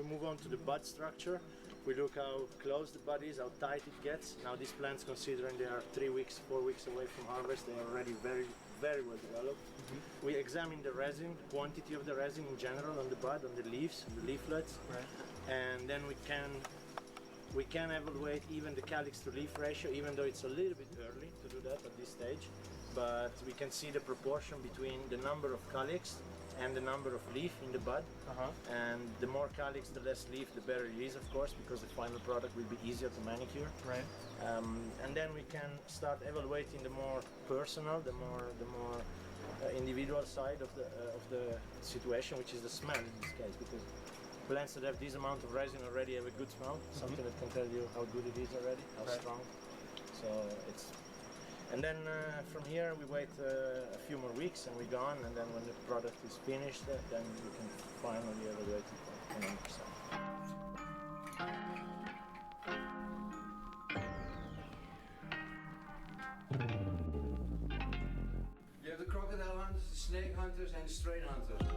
move on to the bud structure. We look how close the bud is, how tight it gets. Now these plants, considering they are 3 weeks, 4 weeks away from harvest, they are already very, very well developed. We examine the resin, the quantity of the resin in general on the bud, on the leaves, on the leaflets. Right. and then we can evaluate even the calyx to leaf ratio, even though it's a little bit early to do that at this stage. But we can see the proportion between the number of calyx and the number of leaf in the bud. And the more calyx, the less leaf, the better it is, of course, because the final product will be easier to manicure. Right. And then we can start evaluating the more personal, the more individual side of the situation, which is the smell in this case, because plants that have this amount of resin already have a good smell, something that can tell you how good it is already, how strong. So it's. And then from here we wait a few more weeks and we go on, and then when the product is finished, then we can finally evaluate it 100%. You have the crocodile hunters, the snake hunters, and the straight hunters.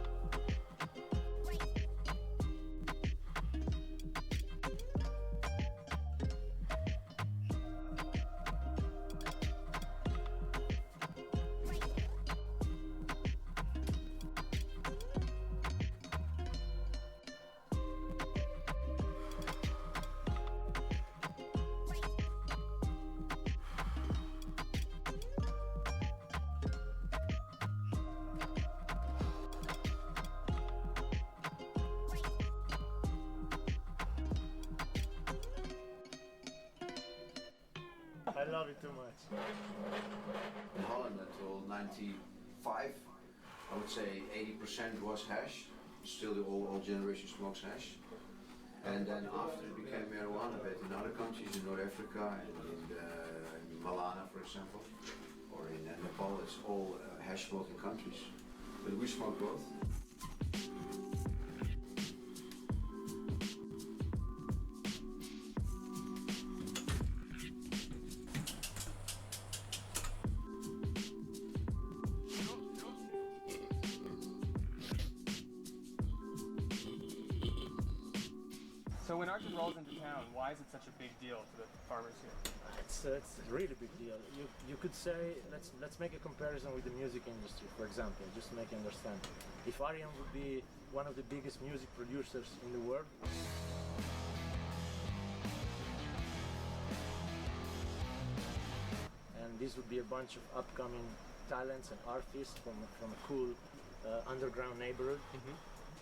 I love it too much. In Holland until 95, I would say 80% was hash. Still the old generation smokes hash. And then after it became marijuana, but in other countries, in North Africa and in Malana, for example, or in Nepal, it's all hash smoking countries. But we smoke both. So when Archer rolls into town, why is it such a big deal to the farmers here? It's a really big deal. You could say, let's make a comparison with the music industry, for example, just to make you understand. If Ariam would be one of the biggest music producers in the world, and this would be a bunch of upcoming talents and artists from a cool underground neighborhood,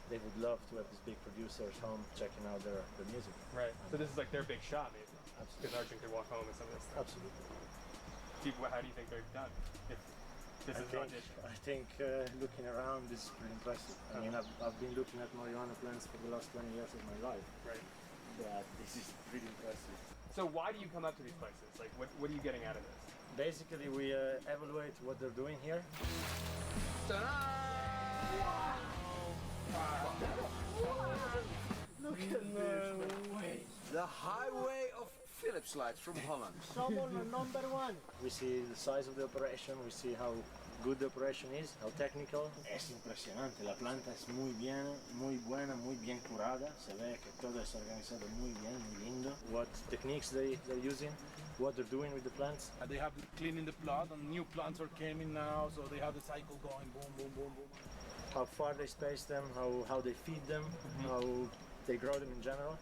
they would love to have these big producers home checking out their music. Right. So this is like their big shot, maybe. Absolutely. Because Arjun could walk home with some of this stuff. Absolutely. How do you think they're done? If this is an audition. I think looking around is pretty impressive. I mean, I've been looking at marijuana plants for the last 20 years of my life. Right. But this is pretty impressive. So why do you come up to these places? Like, what are you getting out of this? Basically, we evaluate what they're doing here. Look at the highway of Philips lights from Holland. Someone number one. We see the size of the operation, we see how good the operation is, how technical. Es impresionante, la planta es muy buena, muy bien curada. Se ve que todo es organizado muy bien, muy lindo. What techniques they're using, what they're doing with the plants. They have cleaning the plant, and new plants are coming now, so they have the cycle going, boom, boom, boom, boom. How far they space them, how they feed them, how they grow them in general.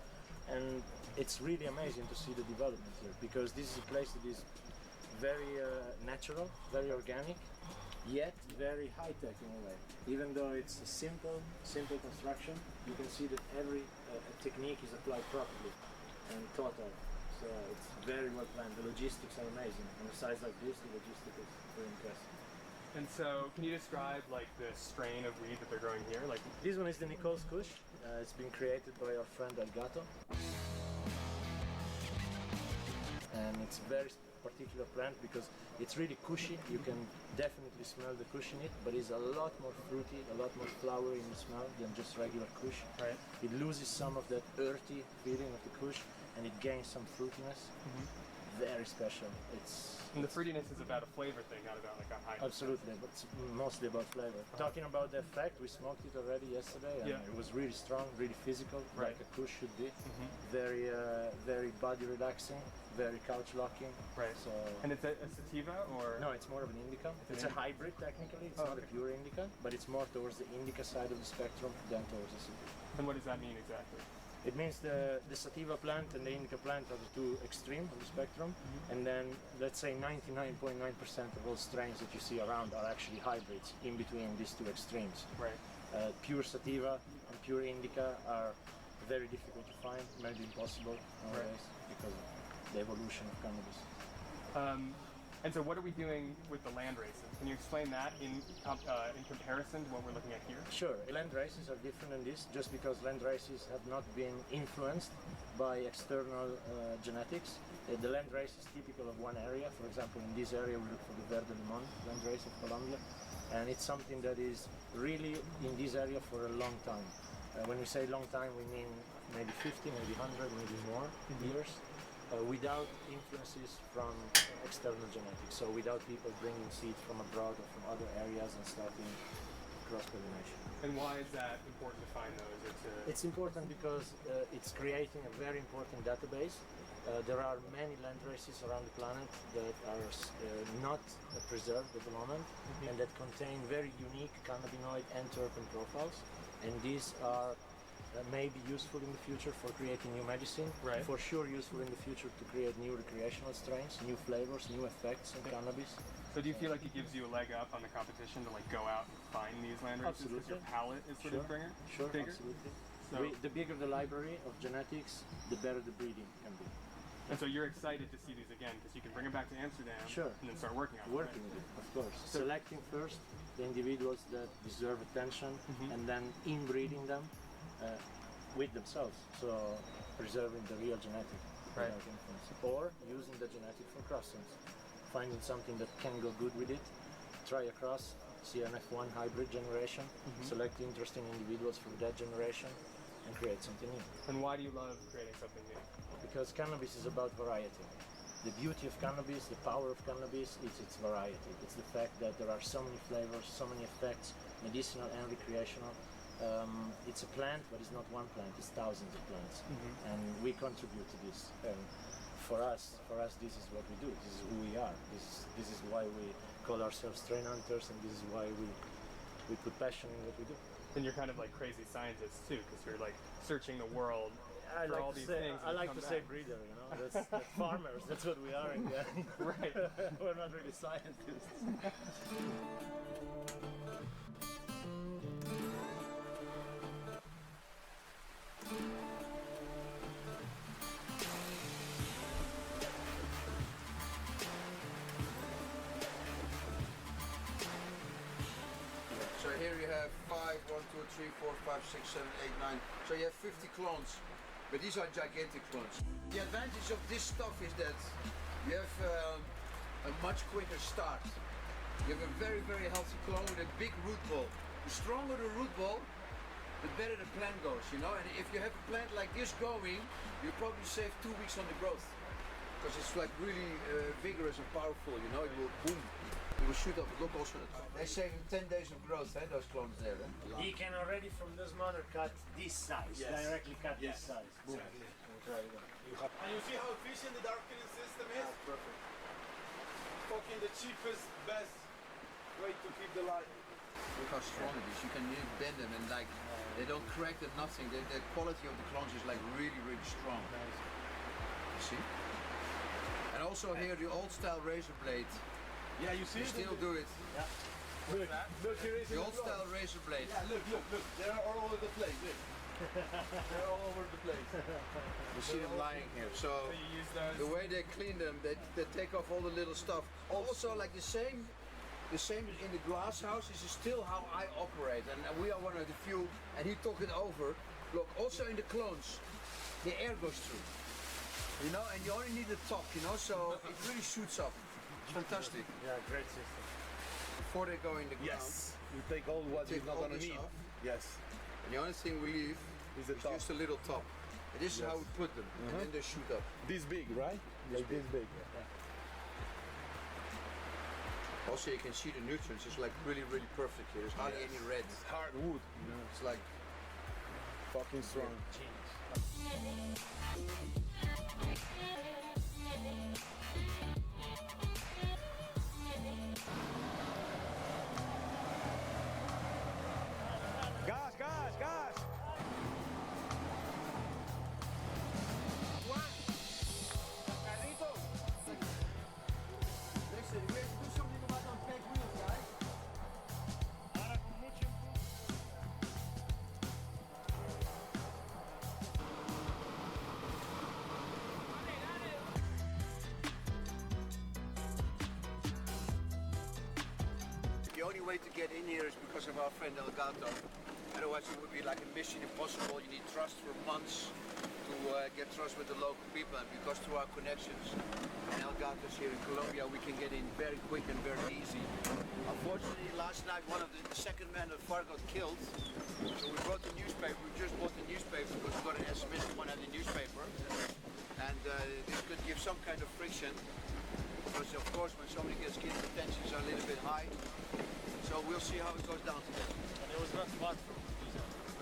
And it's really amazing to see the development here, because this is a place that is very natural, very organic, yet very high-tech in a way. Even though it's a simple construction, you can see that every technique is applied properly and thought of. So it's very well planned. The logistics are amazing. On a size like this, the logistics is very impressive. And so, can you describe like the strain of weed that they're growing here? Like this one is the Nicole's Kush. It's been created by our friend Elgato. And it's a very particular plant because it's really cushy. You can definitely smell the kush in it, but it's a lot more fruity, a lot more flowery in the smell than just regular kush. Right. It loses some of that earthy feeling of the kush, and it gains some fruitiness. Very special. And the fruitiness is about a flavor thing, not about like a high. Absolutely, but it's mostly about flavor. Talking about the effect, we smoked it already yesterday, and it was really strong, really physical, like a kush should be. Very body relaxing, very couch locking. Right. So. And it's a sativa, or no? It's more of an indica. It's a hybrid technically. It's not a pure indica, but it's more towards the indica side of the spectrum than towards the sativa. And what does that mean exactly? It means the sativa plant and the indica plant are the two extreme of the spectrum, and then let's say 99.9% of all strains that you see around are actually hybrids in between these two extremes. Right. Pure sativa and pure indica are very difficult to find, maybe impossible nowadays, because of the evolution of cannabis. And so what are we doing with the land races? Can you explain that in comparison to what we're looking at here? Sure, land races are different in this, just because land races have not been influenced by external genetics. The land race is typical of one area. For example, in this area we look for the Verde Limon land race of Colombia, and it's something that is really in this area for a long time. When we say long time, we mean maybe 50, maybe 100, maybe more years. Without influences from external genetics, so without people bringing seeds from abroad or from other areas and starting cross-pollination. And why is that important to find those? It's important because it's creating a very important database. There are many land races around the planet that are not preserved at the moment, and that contain very unique cannabinoid and terpene profiles, and these are may be useful in the future for creating new medicine, for sure useful in the future to create new recreational strains, new flavors, new effects in cannabis. So do you feel like it gives you a leg up on the competition to like go out and find these land races because your palette is sort of bigger? Sure, absolutely. So the bigger the library of genetics, the better the breeding can be. And so you're excited to see these again because you can bring them back to Amsterdam and then start working on them. Working with it, of course. Selecting first the individuals that deserve attention and then inbreeding them with themselves, so preserving the real genetic without influence, or using the genetic for crossings, finding something that can go good with it, try a cross, see an F1 hybrid generation, select interesting individuals from that generation, and create something new. And why do you love creating something new? Because cannabis is about variety. The beauty of cannabis, the power of cannabis, is its variety. It's the fact that there are so many flavors, so many effects, medicinal and recreational. It's a plant, but it's not one plant, it's thousands of plants. And we contribute to this. And for us, this is what we do. This is who we are. This is why we call ourselves strain hunters, and this is why we put passion in what we do. And you're kind of like crazy scientists too, because you're like searching the world for all these things. I like to say breeder, you know, that's farmers, that's what we are in the end. Right. We're not really scientists. So here you have 5, 1, 2, 3, 4, 5, 6, 7, 8, 9. So you have 50 clones, but these are gigantic clones. The advantage of this stuff is that you have a much quicker start. You have a very, very healthy clone with a big root ball. The stronger the root ball, the better the plant goes, you know? And if you have a plant like this going, you probably save 2 weeks on the growth. Because it's like really vigorous and powerful, you know? It will boom. It will shoot up. Look also at the top. They save 10 days of growth, those clones there. He can already from this mother cut this size, directly cut this size. Boom. Exactly. And you see how efficient the darkening system is? Perfect. Fucking the cheapest, best way to keep the light. Look how strong it is. You can really bend them and like they don't crack at nothing. The quality of the clones is like really, really strong. You see? And also here the old style razor blade. Yeah, you see you still do it. Yeah. Look, here is the old style razor blade. Yeah, look. They're all over the place. Look. They're all over the place. You see them lying here. So you use those. The way they clean them, they take off all the little stuff. Also, like the same in the glass house. This is still how I operate, and we are one of the few. And he took it over. Look, also in the clones, the air goes through. You know, and you only need the top. You know, so it really shoots up. It's fantastic. Yeah, great system. Before they go in the ground, you take all what you're not gonna need. Off. Yes. And the only thing we leave is just a little top. And this is how we put them, and then they shoot up. This big, right? Like this big. Yeah. Also, you can see the nutrients. It's like really, really perfect here. There's hardly any red. It's hard wood. You know, it's like fucking strong. Gas! to get in here is because of our friend Elgato. Otherwise it would be like a mission impossible. You need trust for months to get trust with the local people, and because through our connections and Elgato's here in Colombia, we can get in very quick and very easy. Unfortunately, last night one of the second man of FARC got killed, so we brought the newspaper. We just bought the newspaper because we got an SMS from one of the newspaper, and this could give some kind of friction. Because of course, when somebody gets killed, the tensions are a little bit high. So we'll see how it goes down today. And it was not far from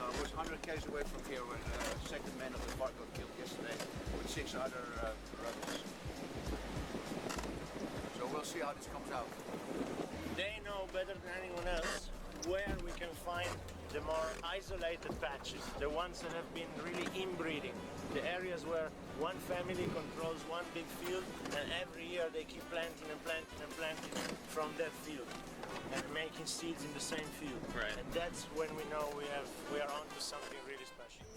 it was 100 km away from here when the second man of the FARC got killed yesterday with 6 other rebels. So we'll see how this comes out. They know better than anyone else where we can find the more isolated patches, the ones that have been really inbreeding, the areas where one family controls one big field and every year they keep planting and planting and planting from that field and making seeds in the same field. Right. And that's when we know we are onto something really special.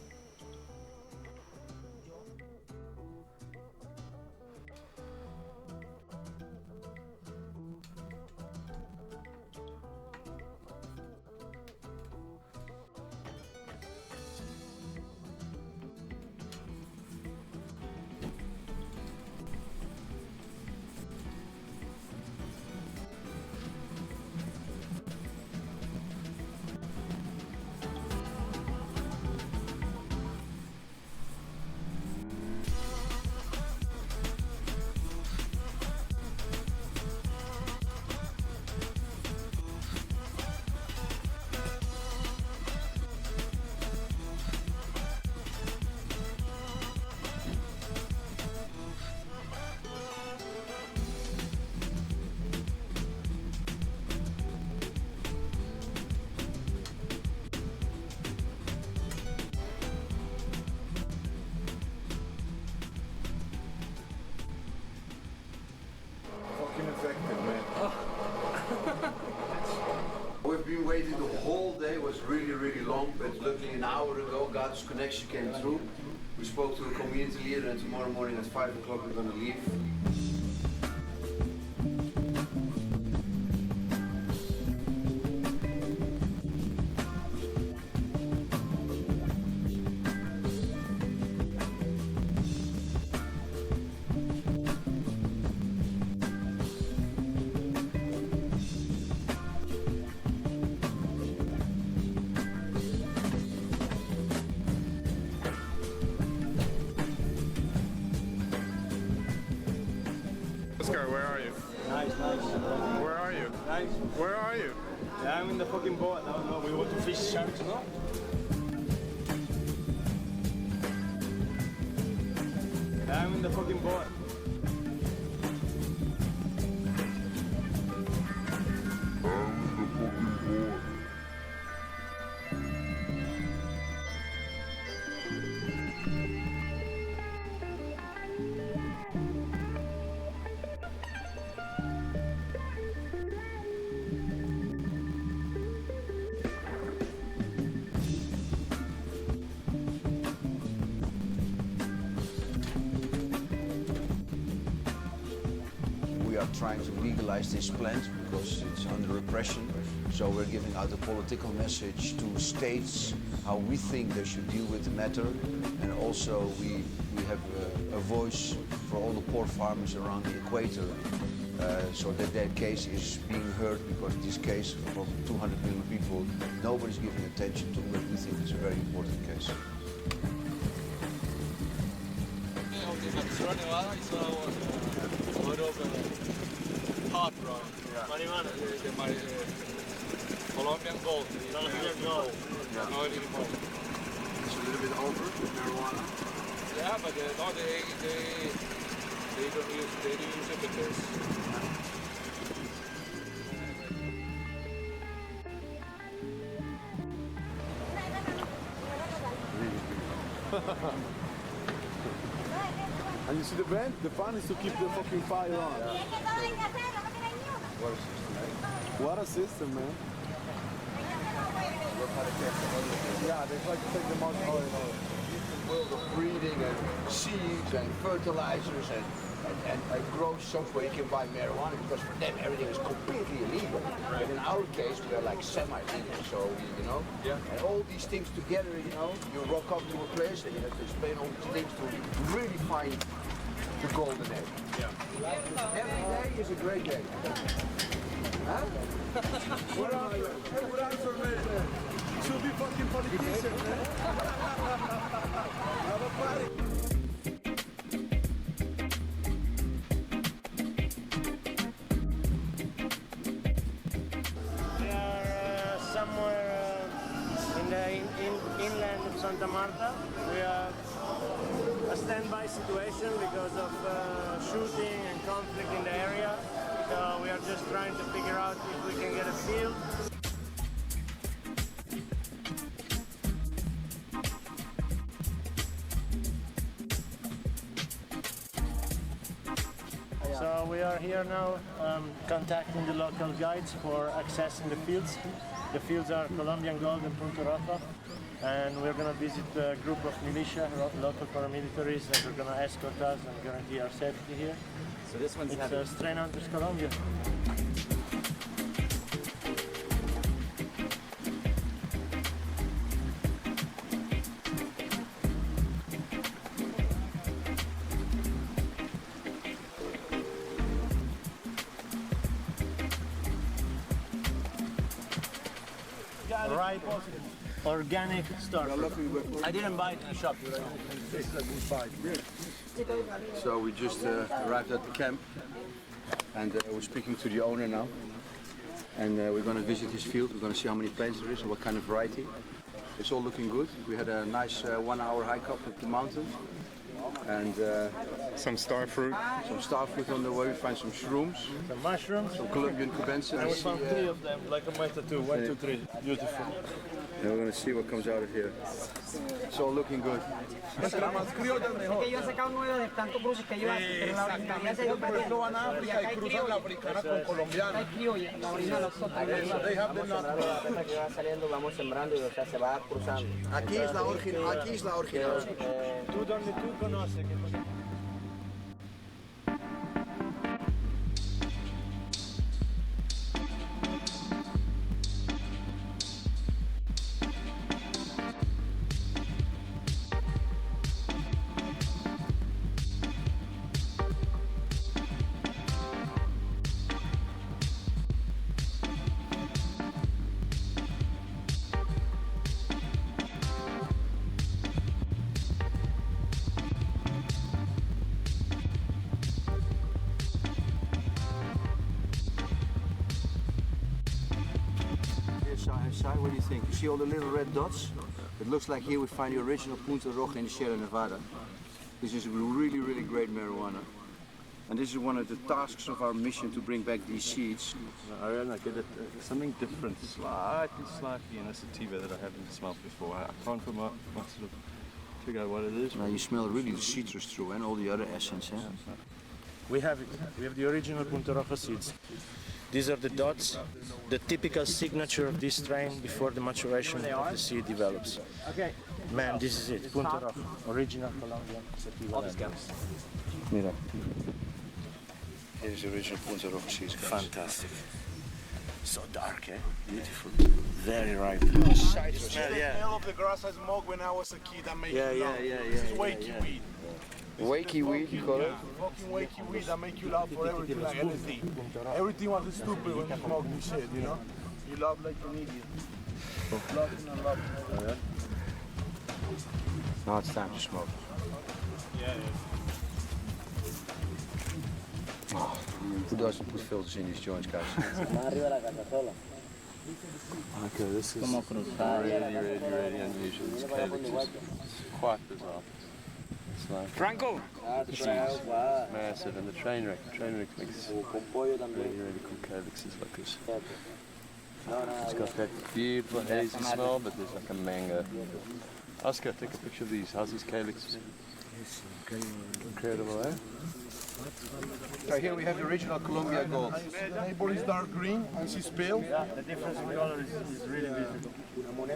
We've been waiting the whole day. It was really long, but luckily an hour ago God's connection came through. We spoke to a community leader, and tomorrow morning at 5 o'clock we're going to leave. Oscar, where are you? Nice. Where are you? Nice. Where are you? Yeah, I'm in the fucking boat. No, we want to fish sharks, no? Yeah, I'm in the fucking boat. We are trying to legalize this plant because it's under repression. So we're giving out a political message to states how we think they should deal with the matter. And also we have a voice for all the pork farmers around the equator, so that their case is being heard, because this case from 200 million people, nobody's giving attention to, but we think it's a very important case. Hot, bro. Marijuana. Colombian gold. Colombian gold. Yeah. No anymore. It's a little bit over marijuana. Yeah, but they don't use it because. And you see the band? The fun is to keep the fucking fire on. What a system, man. Yeah, they try to take them out. World of breeding and seeds and fertilizers and grow shops where you can buy marijuana because for them everything is completely illegal. But in our case, we are like semi-legal. So you know, and all these things together, you know, you rock up to a place and you have to explain all these things to really find the golden egg. Every day is a great day. Huh? Good answer, man. Should be fucking politician, man. Have a party. We are somewhere in the inland of Santa Marta. We have a standby situation because of shooting and conflict in the area. So we are just trying to figure out if we can get a field. So we are here now contacting the local guides for accessing the fields. The fields are Colombian Gold and Punta Roja. And we're going to visit a group of militia, local paramilitaries, that are going to escort us and guarantee our safety here. So this one's It's Strain Hunters Colombia. Right, organic stuff. I didn't buy it in the shop. So we just arrived at the camp and we're speaking to the owner now. And we're going to visit his field. We're going to see how many plants there is and what kind of variety. It's all looking good. We had a nice 1 hour hike up the mountain. And some star fruit. Some star fruit on the way. We find some shrooms. Some mushrooms. Some Colombian cubensis. I found 3 of them, like on my tattoo. 1, 2, 3. Beautiful. And we're going to see what comes out of here. It's all looking good. Aquí es la original. Tú donde tú conoces. What do you think? You see all the little red dots? It looks like here we find the original Punta Roja in the Sierra Nevada. This is really, really great marijuana. And this is one of the tasks of our mission to bring back these seeds. I get it. Something different, slightly in a sativa that I haven't smelled before. I can't put my sort of figure out what it is. Now you smell really the citrus through and all the other essence. Eh? We have it. We have the original Punta Roja seeds. These are the dots, the typical signature of this strain before the maturation of the seed develops. Okay. Man, this is it. Punta Roja, original Colombian sativa. Mira. Here's the original Punta Roja seeds, guys. Fantastic. So dark, eh? Beautiful. Very ripe. Citrus. Yeah. The smell of the grass I smoked when I was a kid. That made me laugh. This is wakey weed. Wakey weed, you call it? Fucking wakey weed that make you laugh for everything, like LSD. Everything was stupid when you smoke this shit, you know? You love like an idiot. Laughing and laughing. Now it's time to smoke. Oh, who doesn't put filters in these joints, guys? Okay, this is really unusual. This calyx is quite bizarre. It's like Franco! huge, massive, and the train wreck makes really cool calyxes like this. It's got that beautiful hazy smell, but there's like a mango. Oscar, take a picture of these. How's these calyxes? Incredible, eh? Right here we have the original Colombia Gold. The neighbor is dark green and she's pale. Yeah, the difference in color is really visible.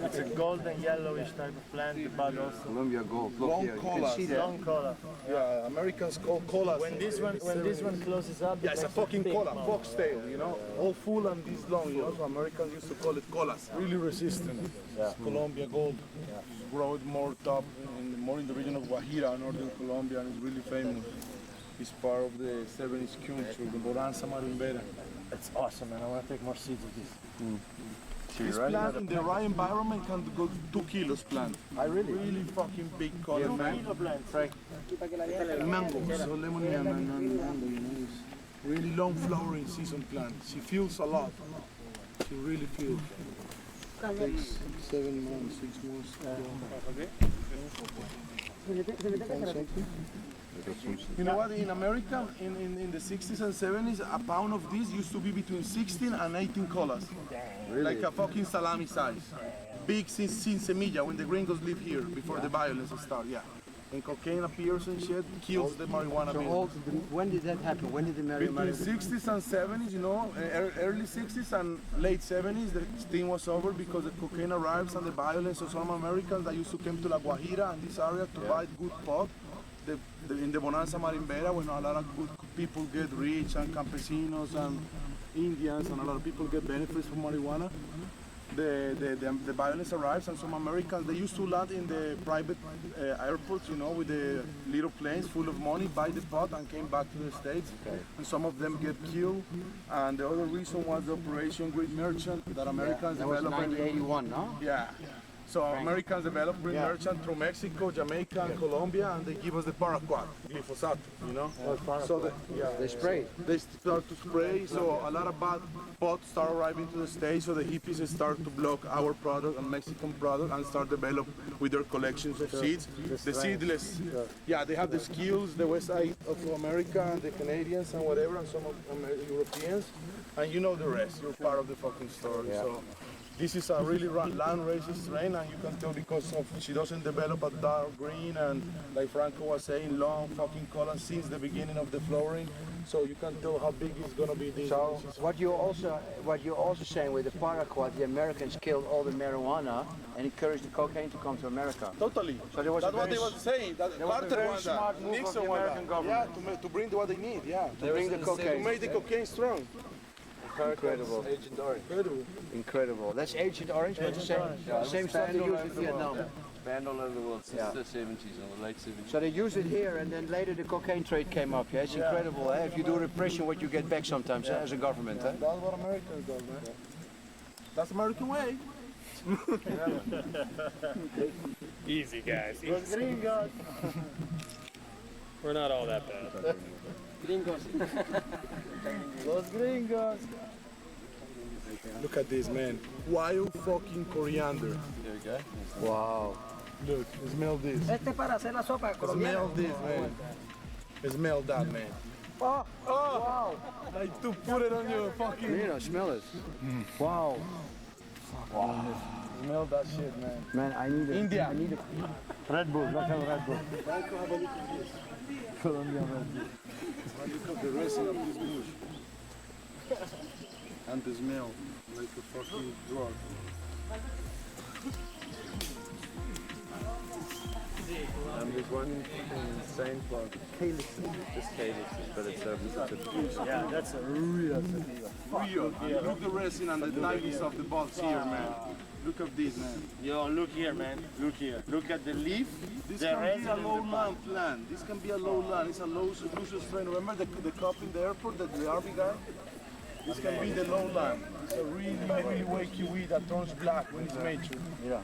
It's a golden yellowish type of plant, the bud also. Colombia Gold. Look Long here, you can collar. see that. Long collar. Yeah, Americans call colas. When this one closes up, Yeah, it's a makes fucking big cola, mouth. foxtail, you know, all full and this long, you know, so Americans used to call it colas. Really resistant. Yeah. Colombia Gold. Grow it more top, more in the region of Guajira, northern Colombia, and it's really famous. It's part of the 70s culture, the Bonanza Marimbera. It's awesome, man. I want to take more seeds of this. This plant in the right environment can go 2 kilos plant. Really fucking big color, man. Plants, right? Mango, so lemon and mango, you know, it's really long flowering season plant. She feels a lot. She really feels. Takes 7 months, 6 months. You know what, in America, in the 60s and 70s, a pound of this used to be between 16 and 18 colors. Like a fucking salami size. Big since semilla, when the gringos live here, before the violence starts, yeah. When cocaine appears and shit, kills the marijuana business. When did that happen? When did the Between marijuana? 60s and 70s, you know, early 60s and late 70s, the thing was over because the cocaine arrives and the violence of some Americans that used to come to La Guajira and this area to buy good pot. In the Bonanza Marimbera, when a lot of good people get rich and campesinos and Indians and a lot of people get benefits from marijuana, the violence arrives and some Americans, they used to land in the private airports, you know, with the little planes full of money, buy the pot and came back to the States. And some of them get killed. And the other reason was the Operation Great Merchant that Americans That was developed. 1981, no? Yeah. So Americans developed green merchant through Mexico, Jamaica, and Colombia, and they give us the paraquat, glyphosate, you know. So they spray. They start to spray, so a lot of bad pots start arriving to the States, so the hippies start to block our product and Mexican product and start develop with their collections of seeds. The seedless, yeah, they have the skills, the west side of America, and the Canadians and whatever, and some of Europeans, and you know the rest. You're part of the fucking story. So. This is a really land racist strain, and you can tell because of she doesn't develop a dark green and, like Franco was saying, long fucking color since the beginning of the flowering. So you can tell how big it's gonna be. This. So what you're also saying with the paraquat, the Americans killed all the marijuana and encouraged the cocaine to come to America. Totally. So there was That's what they were saying. That was a Carter very wanted smart that. move of Nixon the wanted American that. government. Yeah, to bring what they need. Yeah, to bring the cocaine. To make the cocaine strong. Incredible. Agent Orange. Incredible. Incredible. That's Agent Orange, but the same stuff they use in Vietnam. Banned all over the world since the 70s or the late 70s. So they use it here, and then later the cocaine trade came up. Yeah, it's incredible. Eh? If you do repression, what you get back sometimes as a government. Eh? That's what Americans do, man. That's American way. Easy, guys. Los gringos. We're not all that bad. Gringos. Los gringos. Look at this, man. Wild fucking coriander. There we go. Wow. Look, smell this. Este para hacer la sopa colombiana. Smell this, man. Smell that, man. Oh, wow. Like to put it on your fucking... You know, smell it. Wow. Wow. Smell that shit, man. Man, I need it. India. I need it. Red Bull, look at Red Bull. Colombian Red Bull. Look at the resin of this bush. And the smell, like a fucking drug. And there's one insane plant, calyx, just calyx, but it's a Yeah, that's a real sativa. Real. Yeah. Look the resin and the tightness of the buds here, man. Look at this, man. Yo, look here, man. Look here. Look at the leaf. This the can be resin a and the lowland plant. This can be a lowland. It's a low solution strain. Remember the cop in the airport, the RV guy? This can be the lowland. It's a really, really wakey weed that turns black when it's mature. Yeah.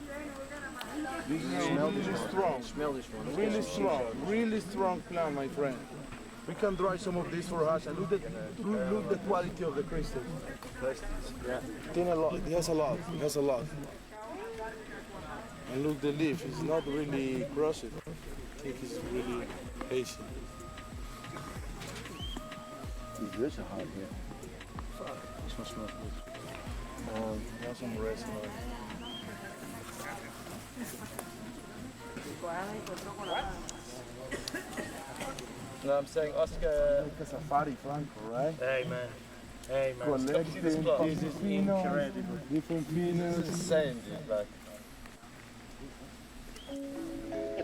This is really strong. Smell this one. Really strong. Really strong plant, my friend. We can dry some of this for hash and look the quality of the crystals. Yeah. It has a lot. It has a lot. And look the leaf. It's not really crushed. I think it's really patient. These roots are hard here. This one smells good. Has some resin on it. No, I'm saying Oscar. Like a safari, Franco, right? Hey man. Hey man. Collecting This is incredible. different peanuts. This is insane, dude. Like.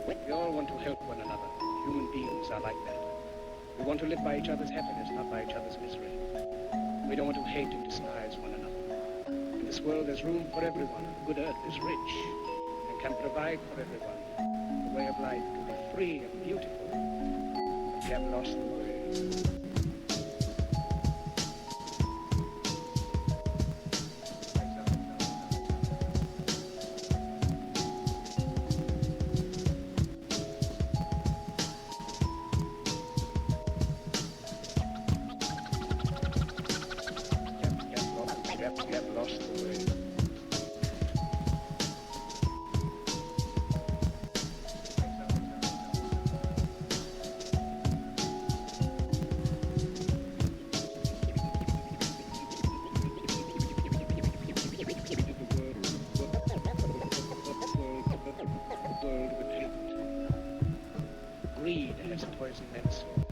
We all want to help one another. Human beings are like that. We want to live by each other's happiness, not by each other's misery. We don't want to hate and despise one another. In this world, there's room for everyone. Good Earth is rich and can provide for everyone a way of life to be free and beautiful. But we have lost the way. Greed has poisoned men's souls,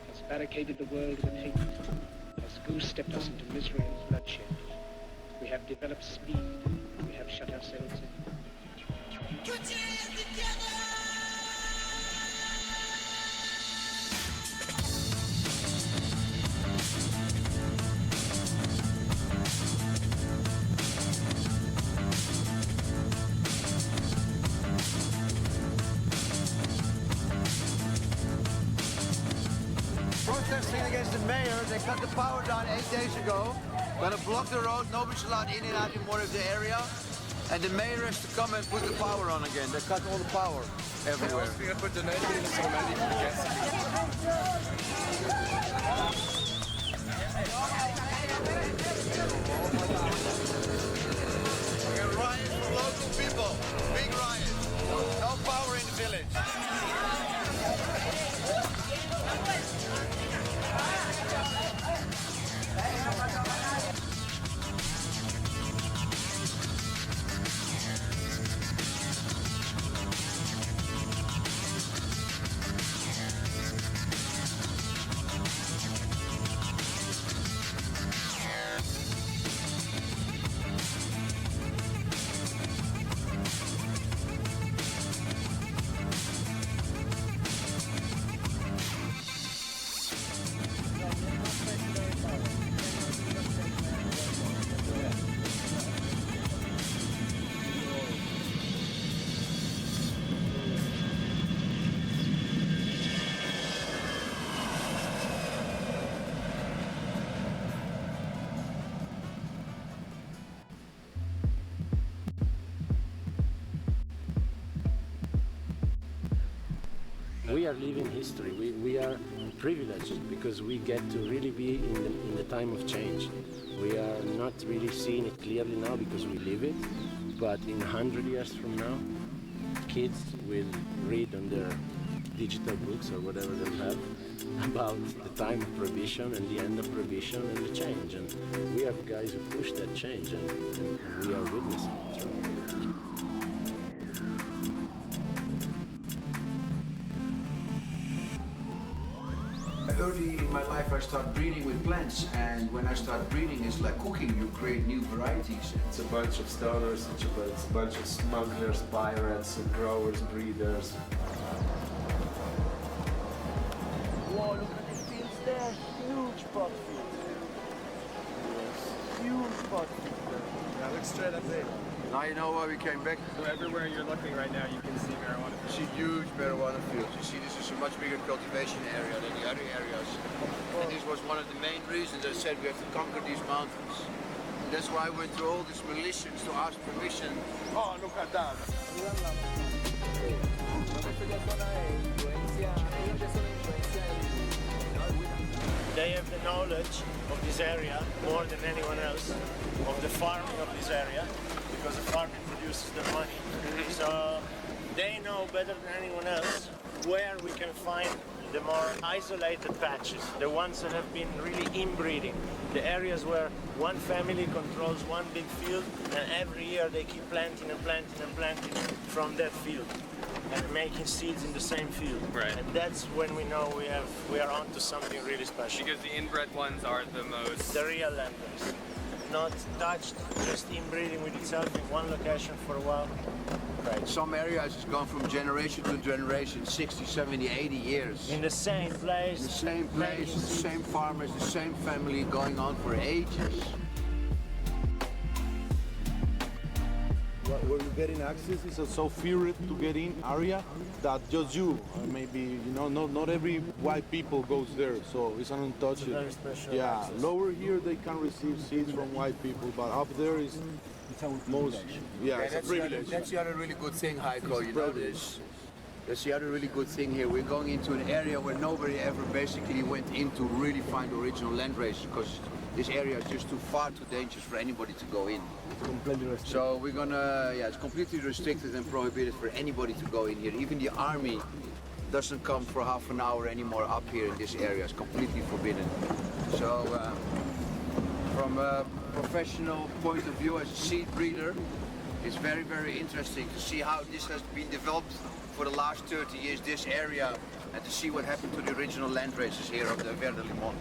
has barricaded the world with hate, has goose-stepped us into misery and bloodshed. We have developed speed, we have shut ourselves in. Put your hands together! Protesting against the mayor, they cut the power down 8 days ago. Gonna block the road, nobody's allowed in and out anymore of the area. And the mayor has to come and put the power on again. They cut all the power everywhere. A riot for local people, big riot. No power in the village. We are living history. We are privileged because we get to really be in the time of change. We are not really seeing it clearly now because we live it, but in 100 years from now, kids will read on their digital books or whatever they have about the time of prohibition and the end of prohibition and the change. And we are guys who push that change, and we are witnessing it. Early in my life I started breeding with plants, and when I start breeding it's like cooking, you create new varieties. It's a bunch of stoners, it's a bunch of smugglers, pirates, growers, breeders. Whoa, look at the fields there, huge pot fields. Yes, huge pot fields. Now look straight up there. Now you know why we came back. So everywhere you're looking right now, you can see marijuana You fields. see huge marijuana fields. You see this is a much bigger cultivation area than the other areas. And this was one of the main reasons I said we have to conquer these mountains. And that's why I went through all these militias to ask permission. Oh, look at that. They have the knowledge of this area more than anyone else, of the farming of this area, because the farming produces the money. So they know better than anyone else where we can find the more isolated patches, the ones that have been really inbreeding, the areas where one family controls one big field and every year they keep planting and planting and planting from that field. and making seeds in the same field. Right. And that's when we know we are onto something really special. Because the inbred ones are the most... The real landrace. Not touched, just inbreeding with itself in one location for a while. Right. Some areas it's gone from generation to generation, 60, 70, 80 years. In the same place. The same place, the same farmers, the same family going on for ages. Where you're getting access is a so feared to get in area that just you, maybe, you know, not every white people goes there, so it's an untouched. It's a very special access. Lower here they can receive seeds from white people, but up there is most, it's a privilege. That's the other really good thing, Heiko, you know this. That's the other really good thing here. We're going into an area where nobody ever basically went in to really find original land races, because this area is just too far too dangerous for anybody to go in. It's completely restricted. So we're gonna, it's completely restricted and prohibited for anybody to go in here. Even the army doesn't come for half an hour anymore up here in this area. It's completely forbidden. So from a professional point of view as a seed breeder, it's very, very interesting to see how this has been developed for the last 30 years, this area, and to see what happened to the original land races here of the Verde Limon.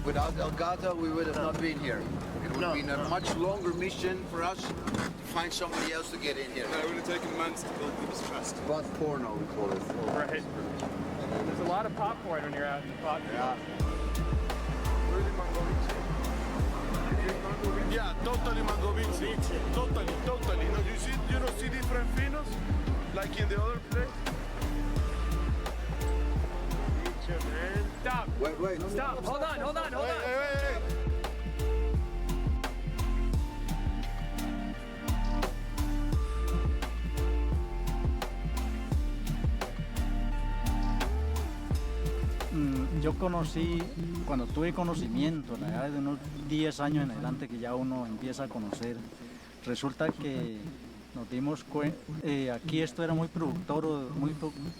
Without El Gato, we would have not been here. It would have been a much longer mission for us to find somebody else to get in here. No, it would have taken months to build this trust. But porno, we call it. Right. There's a lot of popcorn when you're out in the pot. Yeah. Yeah, totally mango beans. Totally. No, you don't see different finos like in the other place. Stop. Wait. Stop. Hold on. Hey. Yo conocí, cuando tuve conocimiento, a la edad de unos 10 años en adelante, que ya uno empieza a conocer, resulta que nos dimos cuenta, aquí esto era muy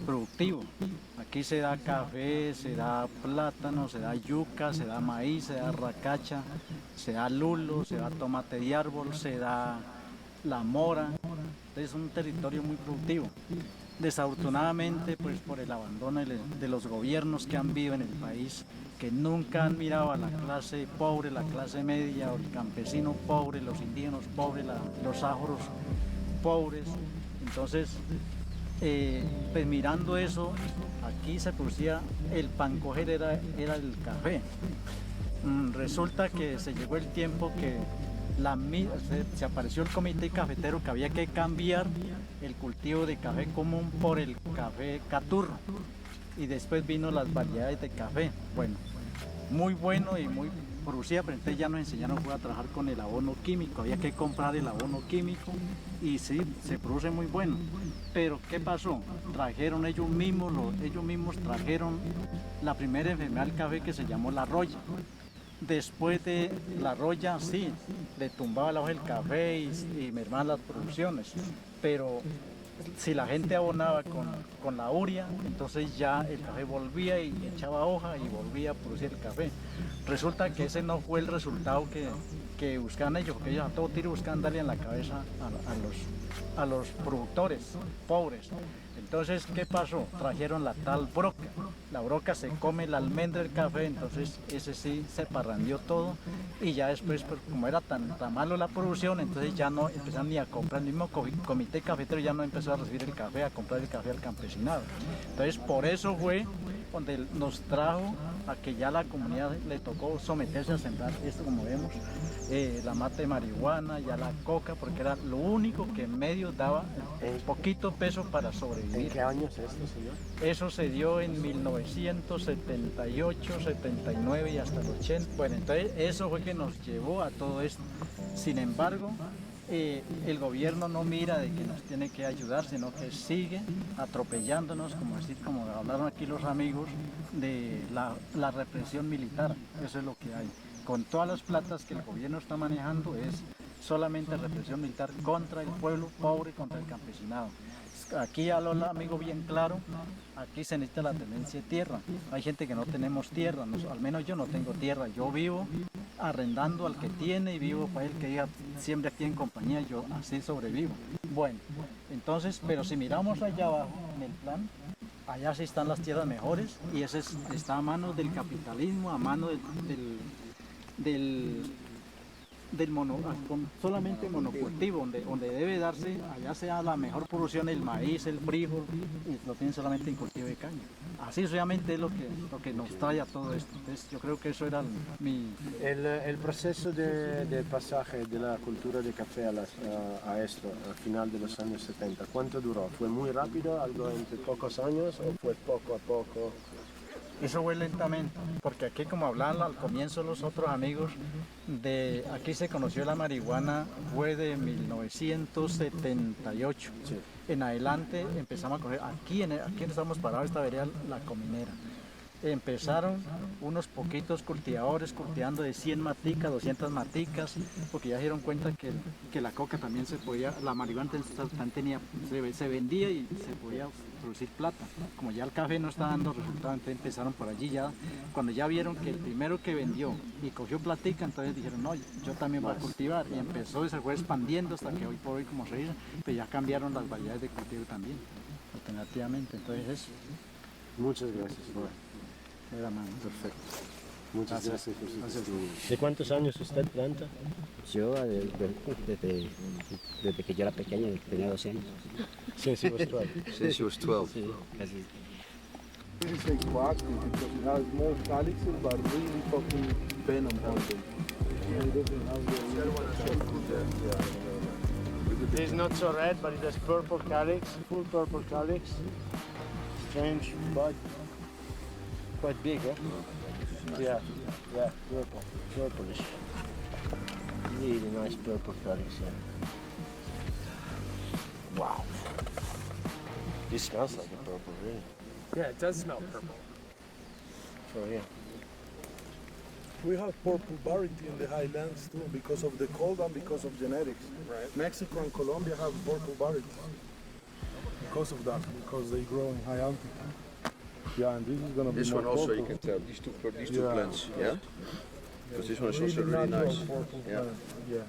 productivo. Aquí se da café, se da plátano, se da yuca, se da maíz, se da racacha, se da lulo, se da tomate de árbol, se da la mora. Es un territorio muy productivo. Desafortunadamente, pues por el abandono de los gobiernos que han habido en el país, que nunca han mirado a la clase pobre, la clase media, o el campesino pobre, los indígenas pobres, los ájoros pobres. Entonces, pues mirando eso, aquí se producía, el pan coger era el café. Resulta que se llegó el tiempo que se apareció el comité cafetero, que había que cambiar el cultivo de café común por el café caturro, y después vino las variedades de café. Bueno, muy bueno y muy producía, pero entonces ya nos enseñaron a trabajar con el abono químico. Había que comprar el abono químico y sí, se produce muy bueno. Pero ¿qué pasó? Trajeron ellos mismos trajeron la primera enfermedad del café, que se llamó la roya. Después de la roya, sí, le tumbaba la hoja del café y mermaban las producciones, pero si la gente abonaba con la urea, entonces ya el café volvía y echaba hoja y volvía a producir el café. Resulta que ese no fue el resultado que buscaban ellos, porque ellos a todo tiro buscaban darle en la cabeza a los productores pobres. Entonces, ¿qué pasó? Trajeron la tal broca. La broca se come la almendra del café, entonces ese sí se parrandió todo, y ya después, pues, como era tan malo la producción, entonces ya no empezaron ni a comprar, el mismo comité cafetero ya no empezó a recibir el café, a comprar el café al campesinado. Entonces, por eso fue donde nos trajo a que ya la comunidad le tocó someterse a sembrar esto, como vemos, la mata de marihuana, ya la coca, porque era lo único que en medio daba poquito peso para sobrevivir. ¿En qué años esto, señor? Eso se dio en 1978, 79 y hasta el 80. Bueno, entonces eso fue que nos llevó a todo esto. Sin embargo, el gobierno no mira de que nos tiene que ayudar, sino que sigue atropellándonos, como hablaron aquí los amigos, de la represión militar. Eso es lo que hay. Con todas las platas que el gobierno está manejando, es solamente represión militar contra el pueblo pobre, contra el campesinado. aquí a lo amigo bien claro, aquí se necesita la tenencia de tierra. Hay gente que no tenemos tierra, al menos yo no tengo tierra. Yo vivo arrendando al que tiene y vivo para el que diga siempre aquí en compañía, yo así sobrevivo. Bueno, entonces, pero si miramos allá abajo en el plan, allá sí están las tierras mejores y ese está a manos del capitalismo, a manos solamente monocultivo, donde debe darse, allá sea la mejor producción el maíz, el frijol, y lo tienen solamente en cultivo de caña. Así realmente es lo que nos trae a todo esto. Entonces, yo creo que eso era El proceso de pasaje de la cultura de café a esto, al final de los años 70, ¿cuánto duró? ¿Fue muy rápido, algo entre pocos años, o fue poco a poco? Eso fue lentamente, porque aquí, como hablaban al comienzo los otros amigos, aquí se conoció la marihuana, fue de 1978. Sí. En adelante empezamos a coger, aquí estamos parados, esta vereda, la Cominera. Empezaron unos poquitos cultivadores cultivando de 100 maticas, 200 maticas, porque ya se dieron cuenta que la coca también se podía, la marihuana también se vendía y se podía producir plata. Como ya el café no está dando resultados, entonces empezaron por allí ya. Cuando ya vieron que el primero que vendió y cogió platica, entonces dijeron, no, yo también voy a cultivar. Y empezó y se fue expandiendo hasta que hoy por hoy, como se dice, pues ya cambiaron las variedades de cultivo también, alternativamente. Entonces eso. Muchas gracias. Perfecto. Muchas gracias por su testimonio. ¿De cuántos años usted planta? Yo desde que yo era pequeño, tenía 12 años. Since he was 12. Since he was 12. Sí, casi. This is psychoactive because it has more calyxes but really fucking venom on them. And it doesn't have the... It's not so red, but it has purple calyx, full purple calyx. Strange, but quite big, eh? Yeah, purplish. Really nice purple calyx, yeah. Wow. This smells like a purple, really. Yeah, it does smell purple. For real. We have purple variety in the highlands too because of the cold and because of genetics. Right. Mexico and Colombia have purple variety because of that, because they grow in high altitude. Yeah, and this is gonna be This more one also purple. you can tell, these two plants, yeah? Because this one is Really also really natural nice. purple Yeah. plant, yeah.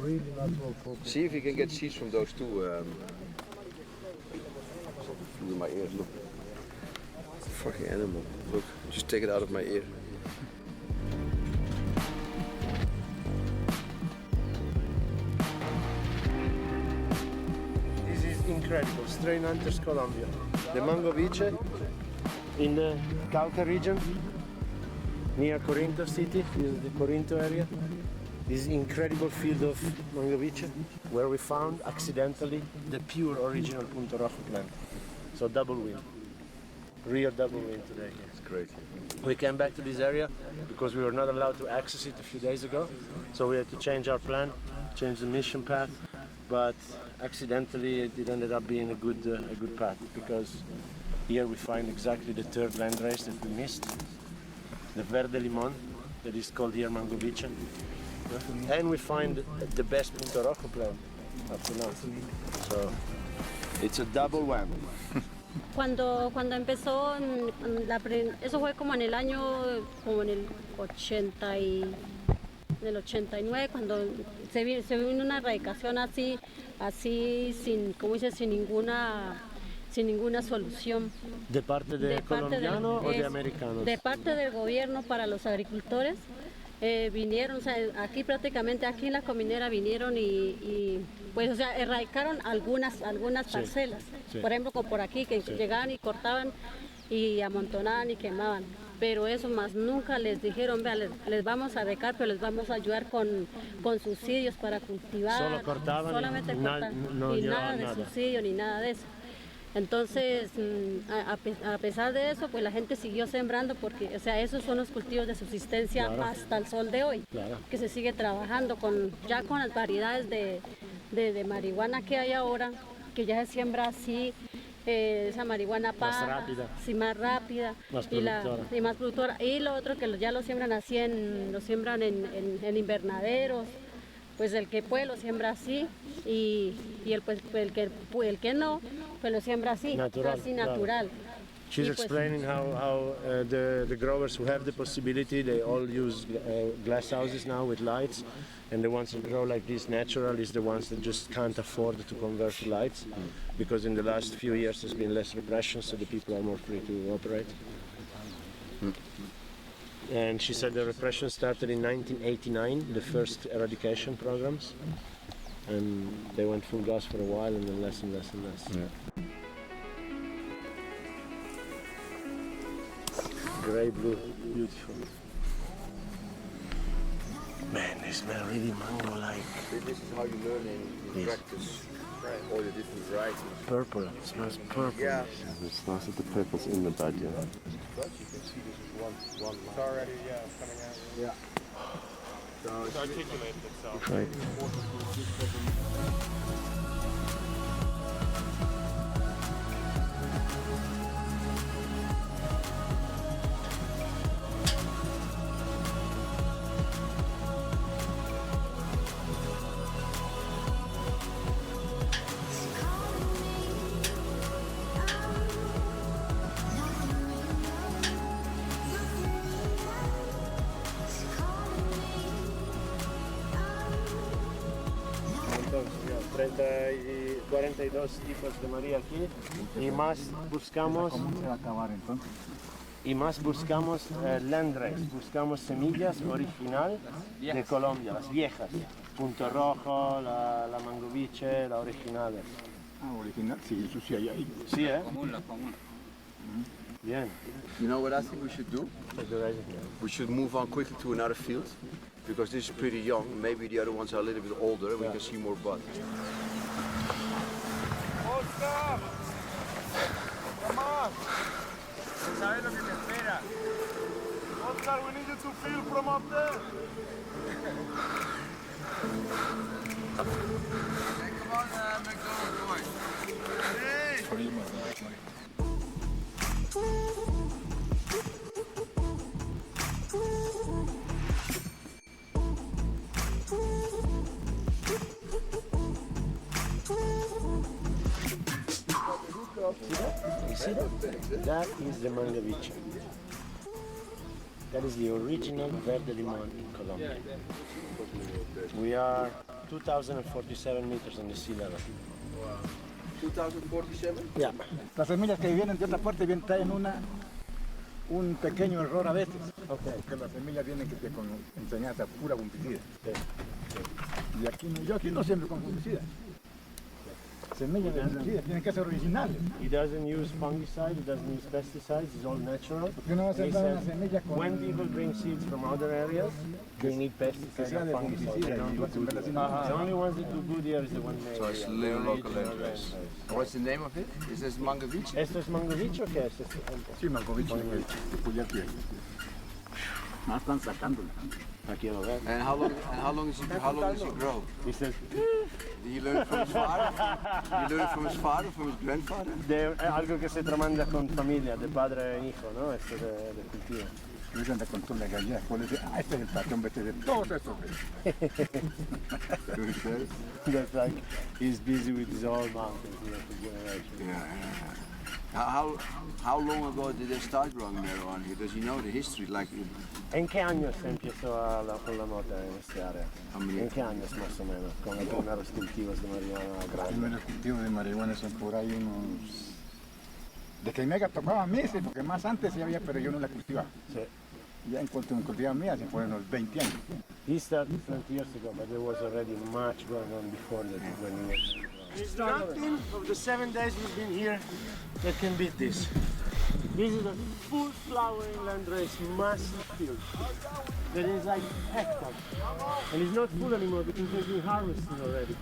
Really natural purple. See if you can get seeds from those two. Look my ears, look. Fucking animal. Look, just take it out of my ear. This is incredible, Strain Hunters Colombia. The mango vice in the Cauca region, near Corinto city, this is the Corinto area. This incredible field of mango vice, where we found accidentally the pure original Punto Rojo plant. So double win, real double win today. It's great. We came back to this area because we were not allowed to access it a few days ago. So we had to change our plan, change the mission path, but accidentally it ended up being a good path because here we find exactly the third land race that we missed, the Verde Limon, that is called here Mango Vice. And we find the best Punto Rojo plant up to now. So it's a double whammy. Cuando empezó, eso fue como en el año, como en el 89, cuando se vino una erradicación así sin, como dice, sin ninguna solución. ¿De parte de colombiano o de americanos? De parte del gobierno para los agricultores. Vinieron, o sea, aquí prácticamente, aquí en la Cominera vinieron y pues, o sea, erradicaron algunas parcelas. Sí. Por ejemplo, como por aquí, que llegaban y cortaban y amontonaban y quemaban. Pero eso más nunca les dijeron, vea, les vamos a erradicar, pero les vamos a ayudar con subsidios para cultivar. Solo cortaban, solamente y cortaban, no ni llevaban nada de nada. subsidio, ni nada de eso. Entonces, a pesar de eso, pues la gente siguió sembrando porque, o sea, esos son los cultivos de subsistencia Claro. hasta el sol de hoy, Claro. que se sigue trabajando ya con las variedades de marihuana que hay ahora, que ya se siembra así, esa marihuana paja, rápida. sí, más rápida Más y productora. más productora. Y lo otro que ya lo siembran así, lo siembran en invernaderos. Pues el que puede lo siembra así y el que no, pues lo siembra así, Natural, así claro. natural. She's Y pues- explaining how the growers who have the possibility, they all use glass houses now with lights, and the ones that grow like this natural is the ones that just can't afford to convert to lights, because in the last few years there's been less repression, so the people are more free to operate. And she said the repression started in 1989, the first eradication programs, and they went full gas for a while and then less and less and less. Grey blue, beautiful. Man, they smell really mango-like. This is how you learn in practice all the different varieties. Purple, it smells purple. Yeah. It's nice that the purple's in the bud, yeah. But you can see this is one It's already, coming out. Yeah. So It's articulated itself. Right. Entonces, ya, 30 y 42 tipos de María aquí y más buscamos. ¿Cómo se va a acabar entonces? Y más buscamos landrace, buscamos semillas original de Colombia, las viejas. Punto Rojo, la Mangoviche, la originales. Ah, original, sí, eso sí hay ahí. Sí, ¿eh? Común. Bien. You know what I think we should do? We should move on quickly to another field, because this is pretty young. Maybe the other ones are a little bit older and we can see more bud. Oscar! Come on! ¿Sabes lo que te espera? Oscar, we need you to feel from up there. Hey, come on, McDonald's boys. You see that? That is the Mangoviche. That is the original Verde Limon in Colombia. We are 2,047 meters on the sea level. Wow. 2047? Yeah. Las semillas que vienen de otra parte traen un pequeño error a veces. Okay. Que las semillas vienen con enseñanza pura fungicida. Y aquí no, yo aquí no siembro con fungicida. Semillas de fungicida tienen que ser originales. He doesn't use fungicide, he doesn't use pesticides, it's all natural. Porque no va a sembrar una semilla con... When people bring seeds from other areas, they need pesticides and fungicides. They don't do good. The only ones that do good here is the one made. So it's little local landrace. What's the name of it? Is this Mangoviche? ¿Esto es Mangoviche o qué es? Sí, Mangoviche, de Puyar Piel. No están sacándola. Aquí lo ven. And how long does he grow? He says, Did he learn it from his father? Did he learn it from his father, from his grandfather? Es algo que se tramanda con familia, de padre en hijo, ¿no? Esto de cultivo. Luis anda con todas las gallinas, pues dice, este es el patrón de todos estos. That's like, he's busy with his own mountains, for generations. How long ago did they start growing marijuana here? Does he know the history? Like, ¿En qué años se empezó con la mota en esta área? ¿En qué años más o menos? Con los primeros cultivos de marihuana Los grandes. primeros cultivos de marihuana son por ahí unos... De que me tocaba meses, porque más antes ya había, pero yo no la cultivaba. Sí. Ya en cuanto me cultivaba mía, se fueron unos 20 años. He started 20 years ago, but there was already much going on before that when he was... There's nothing of the 7 days we've been here that can beat this. This is a full flowering landrace, massive field. That is like hectares. And it's not full anymore because they've been harvesting already.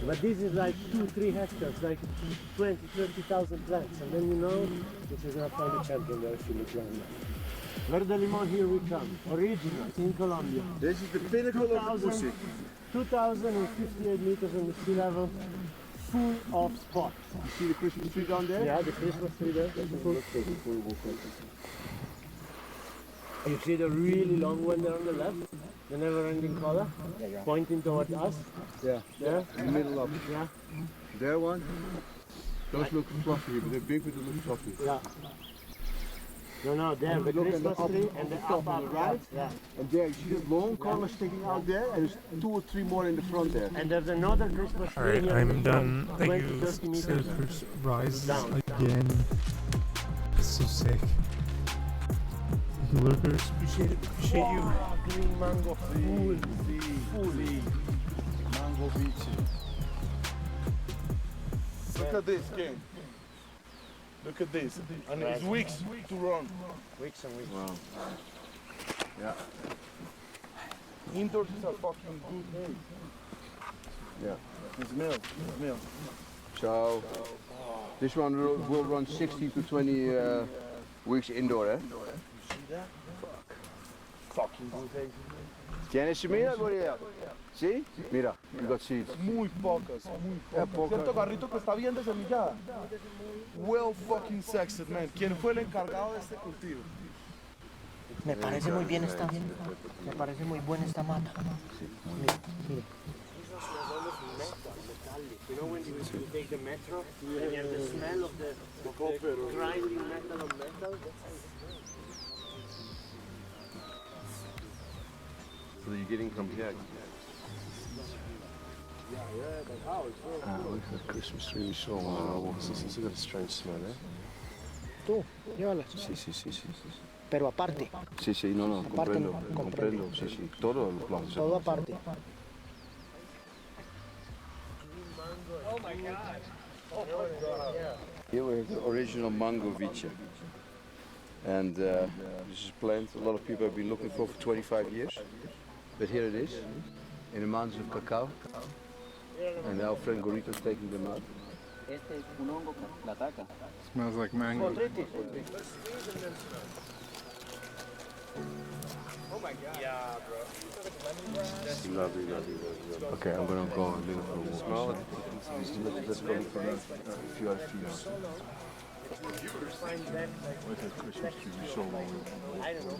But this is like 2-3 hectares, like 20,000-30,000 plants. And then you know that you're going to find a champion there if you look around. Verde Limon, here we come. Original, in Colombia. This is the pinnacle of the music. 2,058 meters on the sea level, full of spots. You see the Christmas tree down there? Yeah, the Christmas tree there. You see the really long one there on the left? The never-ending color? Pointing towards us? Yeah. Yeah? In the middle of it. Yeah. There one? Those look fluffy, but they're big, but they look fluffy. Yeah. No, there, the Christmas tree and the top on the right. Yeah. And there, you see this long collar sticking out there, and there's 2 or 3 more in the front there. And there's another Christmas tree. Alright, here I'm in the done. front, Thank 20, you. 30 meters Surfers Rise down. again. It's so sick. Thank you, lurkers. Appreciate it. Appreciate you. Green mango, fully mango beach. Look at this, Ken. Look at this. And it's weeks to run. Weeks and weeks. Wow. Yeah. Indoors is a fucking good day. Yeah. Smell. So, this one will run 16 to 20 weeks indoor, eh? You see that? Fucking good day. ¿Tienes mira, Gorilla? ¿Sí? Mira, you got seeds. Muy pocas. Cierto carrito que está bien desemillada. Well fucking sexed, man. ¿Quién fue el encargado de este cultivo? Me parece muy bien esta. Me parece muy buena esta mata. Mire, mire. You know when you take the metro and you have the smell of the grinding metal on metal? So you're getting from Gyges? Look at that Christmas tree we saw one hour. It's got a strange smell, eh? Tú, llévala. Sí. Pero aparte. Sí, no, Aparte comprendo. Sí, todo el plan. Todo aparte. Oh my god. Here we have the original mango vicha. And this is a plant a lot of people have been looking for 25 years. But here it is, in the mountains of cacao. And our friend Gorito is taking them out. Smells like mango. Oh my god. Yeah, bro. Lovely. Okay, I'm gonna go a little for a walk. Smell it. Let's go for a few other feet. Where's that Christmas tree we saw when we were walking? I don't know.